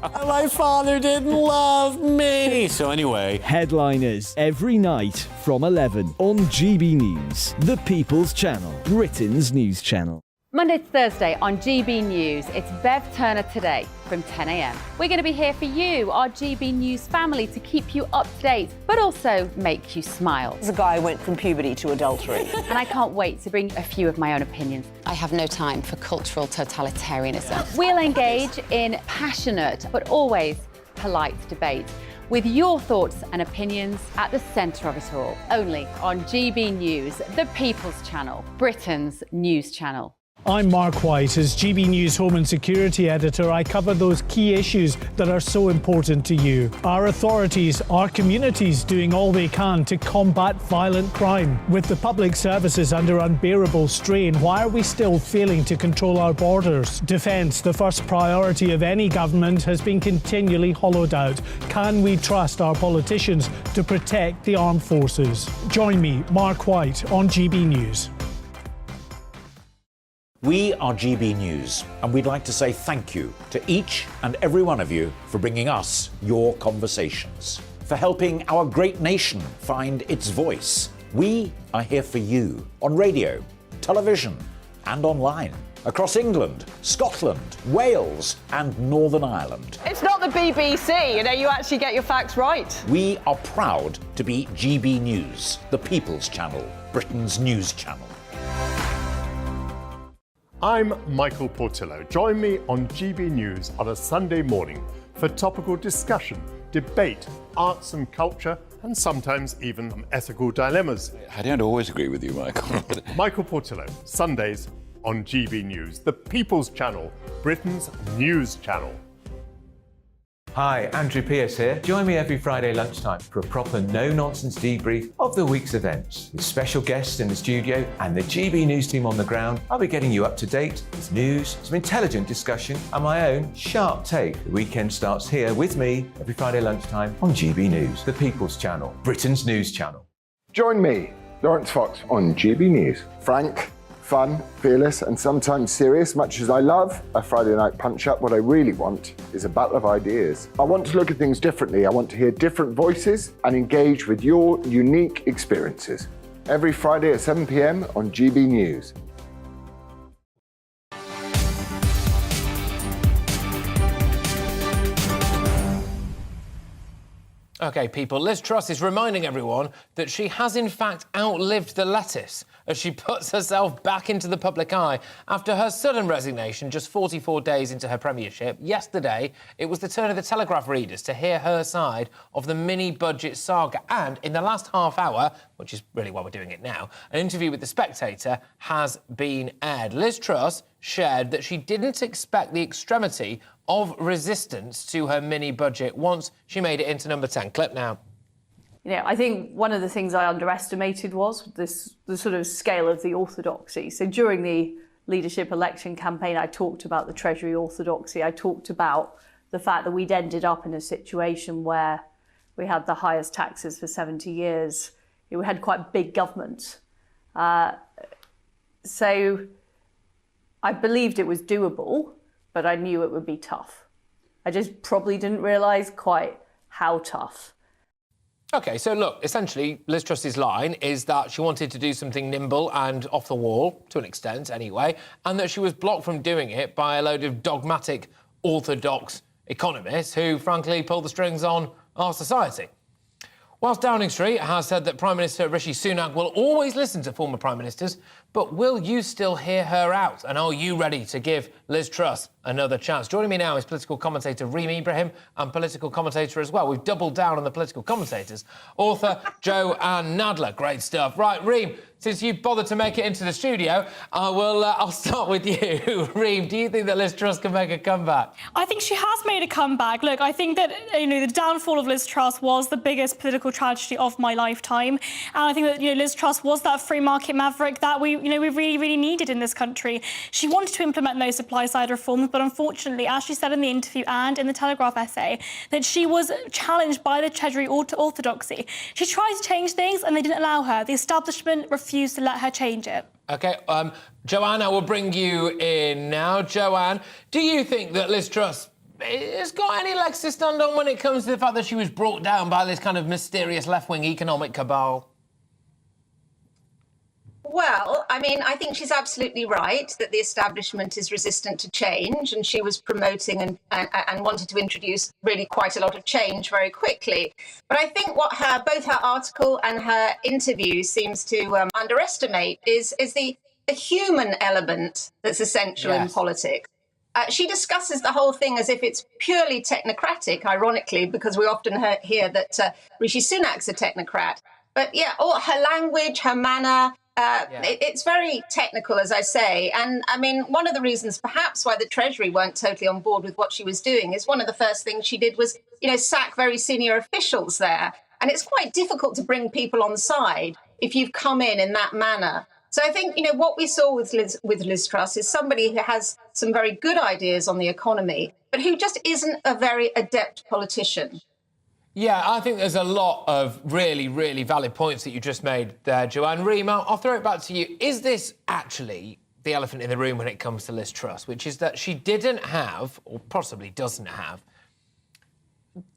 My father didn't love me. So anyway. Headliners every night from 11 on GB News, the People's Channel, Britain's news channel. Monday to Thursday on GB News, it's Bev Turner Today from 10 a.m. We're going to be here for you, our GB News family, to keep you up to date, but also make you smile. The guy went from puberty to adultery. And I can't wait to bring a few of my own opinions. I have no time for cultural totalitarianism. We'll engage in passionate, but always polite debate, with your thoughts and opinions at the centre of it all. Only on GB News, the People's Channel, Britain's news channel. I'm Mark White. As GB News Home and Security Editor, I cover those key issues that are so important to you. Our authorities, our communities doing all they can to combat violent crime. With the public services under unbearable strain, why are we still failing to control our borders? Defence, the first priority of any government, has been continually hollowed out. Can we trust our politicians to protect the armed forces? Join me, Mark White, on GB News. We are GB News, and we'd like to say thank you to each and every one of you for bringing us your conversations, for helping our great nation find its voice. We are here for you on radio, television, and online. across England, Scotland, Wales, and Northern Ireland. It's not the BBC, you actually get your facts right. We are proud to be GB News, the People's Channel, Britain's news channel. I'm Michael Portillo. Join me on GB News on a Sunday morning for topical discussion, debate, arts and culture, and sometimes even ethical dilemmas. I don't always agree with you, Michael. Michael Portillo, Sundays on GB News, the People's Channel, Britain's news channel. Hi, Andrew Pierce here. Join me every Friday lunchtime for a proper no-nonsense debrief of the week's events. With special guests in the studio and the GB News team on the ground, I'll be getting you up to date with news, some intelligent discussion and my own sharp take. The weekend starts here with me every Friday lunchtime on GB News, the People's Channel, Britain's news channel. Join me, Lawrence Fox, on GB News. Frank, fun, fearless, and sometimes serious. Much as I love a Friday night punch-up, what I really want is a battle of ideas. I want to look at things differently. I want to hear different voices and engage with your unique experiences. Every Friday at 7 p.m. on GB News. OK, people, Liz Truss is reminding everyone that she has in fact outlived the lettuce as she puts herself back into the public eye after her sudden resignation just 44 days into her premiership. Yesterday, it was the turn of the Telegraph readers to hear her side of the mini-budget saga. And in the last half hour, which is really why we're doing it now, an interview with The Spectator has been aired. Liz Truss shared that she didn't expect the extremity of resistance to her mini-budget once she made it into number 10. Clip now. I think one of the things I underestimated was the sort of scale of the orthodoxy. So during the leadership election campaign, I talked about the Treasury orthodoxy. I talked about the fact that we'd ended up in a situation where we had the highest taxes for 70 years. We had quite big government. So I believed it was doable, but I knew it would be tough. I just probably didn't realise quite how tough. OK, so look, essentially, Liz Truss's line is that she wanted to do something nimble and off the wall, to an extent anyway, and that she was blocked from doing it by a load of dogmatic, orthodox economists who, frankly, pull the strings on our society. Whilst Downing Street has said that Prime Minister Rishi Sunak will always listen to former Prime Ministers, but will you still hear her out? And are you ready to give Liz Truss another chance? Joining me now is political commentator Reem Ibrahim and political commentator as well. We've doubled down on the political commentators. Author Joanne Nadler. Great stuff. Right, Reem, since you bothered to make it into the studio, I'll start with you. Reem, do you think that Liz Truss can make a comeback? I think she has made a comeback. Look, I think that, the downfall of Liz Truss was the biggest political tragedy of my lifetime. And I think that, Liz Truss was that free market maverick that we really, really needed in this country. She wanted to implement those supply-side reforms, but unfortunately, as she said in the interview and in the Telegraph essay, that she was challenged by the Treasury orthodoxy. She tried to change things and they didn't allow her. The establishment refused to let her change it. OK, Joanne, I will bring you in now. Joanne, do you think that Liz Truss has got any legs to stand on when it comes to the fact that she was brought down by this kind of mysterious left-wing economic cabal? Well, I think she's absolutely right that the establishment is resistant to change, and she was promoting and wanted to introduce really quite a lot of change very quickly. But I think what both her article and her interview seems to underestimate is the human element that's essential in politics. She discusses the whole thing as if it's purely technocratic, ironically, because we often hear that Rishi Sunak's a technocrat. But all her language, her manner, it's very technical, as I say. And one of the reasons perhaps why the Treasury weren't totally on board with what she was doing is one of the first things she did was, sack very senior officials there. And it's quite difficult to bring people on side if you've come in that manner. So I think, what we saw with Liz Truss is somebody who has some very good ideas on the economy, but who just isn't a very adept politician. Yeah, I think there's a lot of really, really valid points that you just made there, Joanne. Reem, I'll throw it back to you. Is this actually the elephant in the room when it comes to Liz Truss, which is that she didn't have, or possibly doesn't have,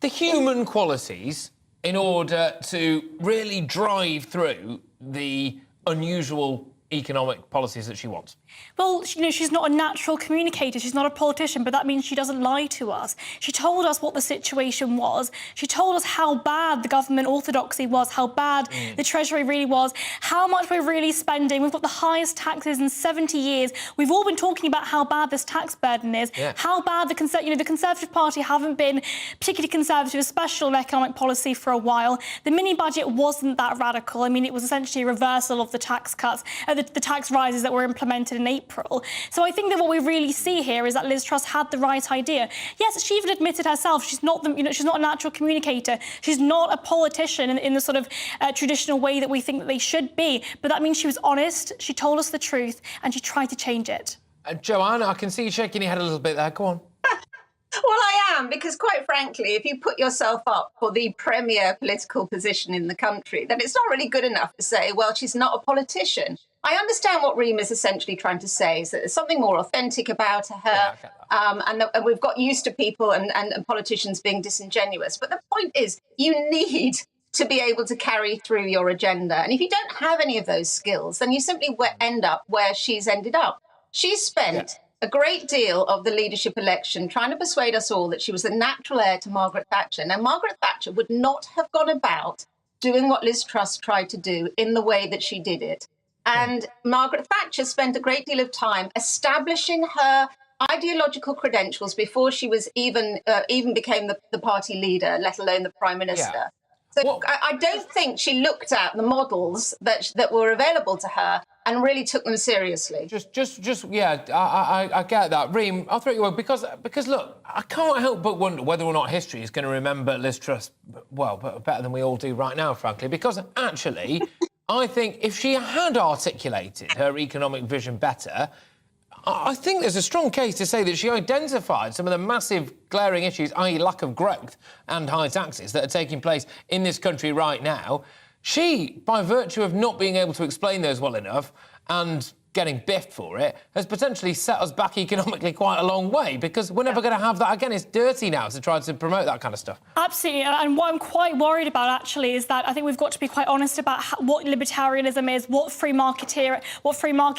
the human qualities in order to really drive through the unusual economic policies that she wants? Well, she's not a natural communicator. She's not a politician, but that means she doesn't lie to us. She told us what the situation was. She told us how bad the government orthodoxy was, how bad the Treasury really was, how much we're really spending. We've got the highest taxes in 70 years. We've all been talking about how bad this tax burden is, how bad the Conservative Party haven't been particularly conservative, especially on economic policy for a while. The mini-budget wasn't that radical. I mean, it was essentially a reversal of the tax cuts, the tax rises that were implemented in April. So I think that what we really see here is that Liz Truss had the right idea. Yes, she even admitted herself she's not she's not a natural communicator. She's not a politician in the sort of traditional way that we think that they should be. But that means she was honest, she told us the truth, and she tried to change it. Joanne, I can see you shaking your head a little bit there. Go on. Well, I am, because quite frankly, if you put yourself up for the premier political position in the country, then it's not really good enough to say, well, she's not a politician. I understand what Reem is essentially trying to say, is that there's something more authentic about her, and we've got used to people and politicians being disingenuous. But the point is, you need to be able to carry through your agenda. And if you don't have any of those skills, then you simply end up where she's ended up. She's spent a great deal of the leadership election trying to persuade us all that she was the natural heir to Margaret Thatcher. Now, Margaret Thatcher would not have gone about doing what Liz Truss tried to do in the way that she did it. And Margaret Thatcher spent a great deal of time establishing her ideological credentials before she was even became the party leader, let alone the Prime Minister. So I don't think she looked at the models that were available to her and really took them seriously. I get that. Reem, I'll throw you away because look, I can't help but wonder whether or not history is going to remember Liz Truss, well, better than we all do right now, frankly, because actually, I think if she had articulated her economic vision better, I think there's a strong case to say that she identified some of the massive glaring issues, i.e. lack of growth and high taxes that are taking place in this country right now. She, by virtue of not being able to explain those well enough and getting biffed for it, has potentially set us back economically quite a long way, because we're never going to have that again. It's dirty now to try to promote that kind of stuff. Absolutely, and what I'm quite worried about, actually, is that I think we've got to be quite honest about what libertarianism is, what free market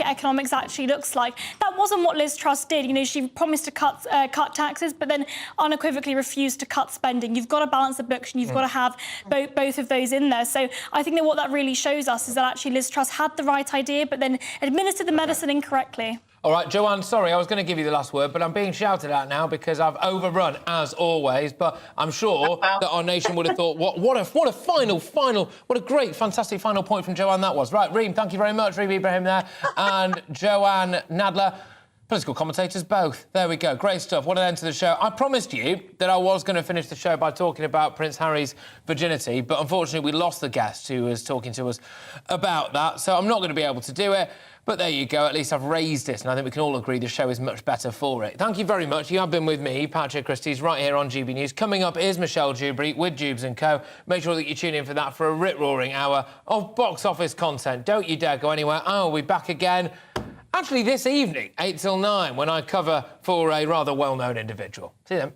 economics actually looks like. That wasn't what Liz Truss did. You know, she promised to cut taxes, but then unequivocally refused to cut spending. You've got to balance the books, and you've got to have both of those in there. So I think that what that really shows us is that actually Liz Truss had the right idea, but then administered the medicine incorrectly. All right, Joanne, sorry, I was going to give you the last word, but I'm being shouted at now because I've overrun, as always. But I'm sure that our nation would have thought, what a great, fantastic final point from Joanne that was. Right, Reem, thank you very much, Reem Ibrahim there, and Joanne Nadler. Political commentators both. There we go. Great stuff. What an end to the show. I promised you that I was going to finish the show by talking about Prince Harry's virginity, but unfortunately we lost the guest who was talking to us about that, so I'm not going to be able to do it. But there you go. At least I've raised it, and I think we can all agree the show is much better for it. Thank you very much. You have been with me, Patrick Christys, right here on GB News. Coming up is Michelle Dewberry with Dubes & Co. Make sure that you tune in for that for a rip-roaring hour of box office content. Don't you dare go anywhere. I'll be back again, actually this evening, 8 till 9, when I cover for a rather well-known individual. See you then.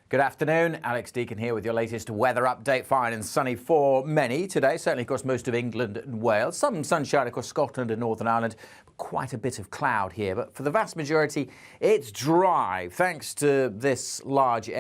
Good afternoon, Alex Deacon here with your latest weather update. Fine and sunny for many today, certainly across most of England and Wales. Some sunshine across Scotland and Northern Ireland, but quite a bit of cloud here. But for the vast majority, it's dry, thanks to this large area.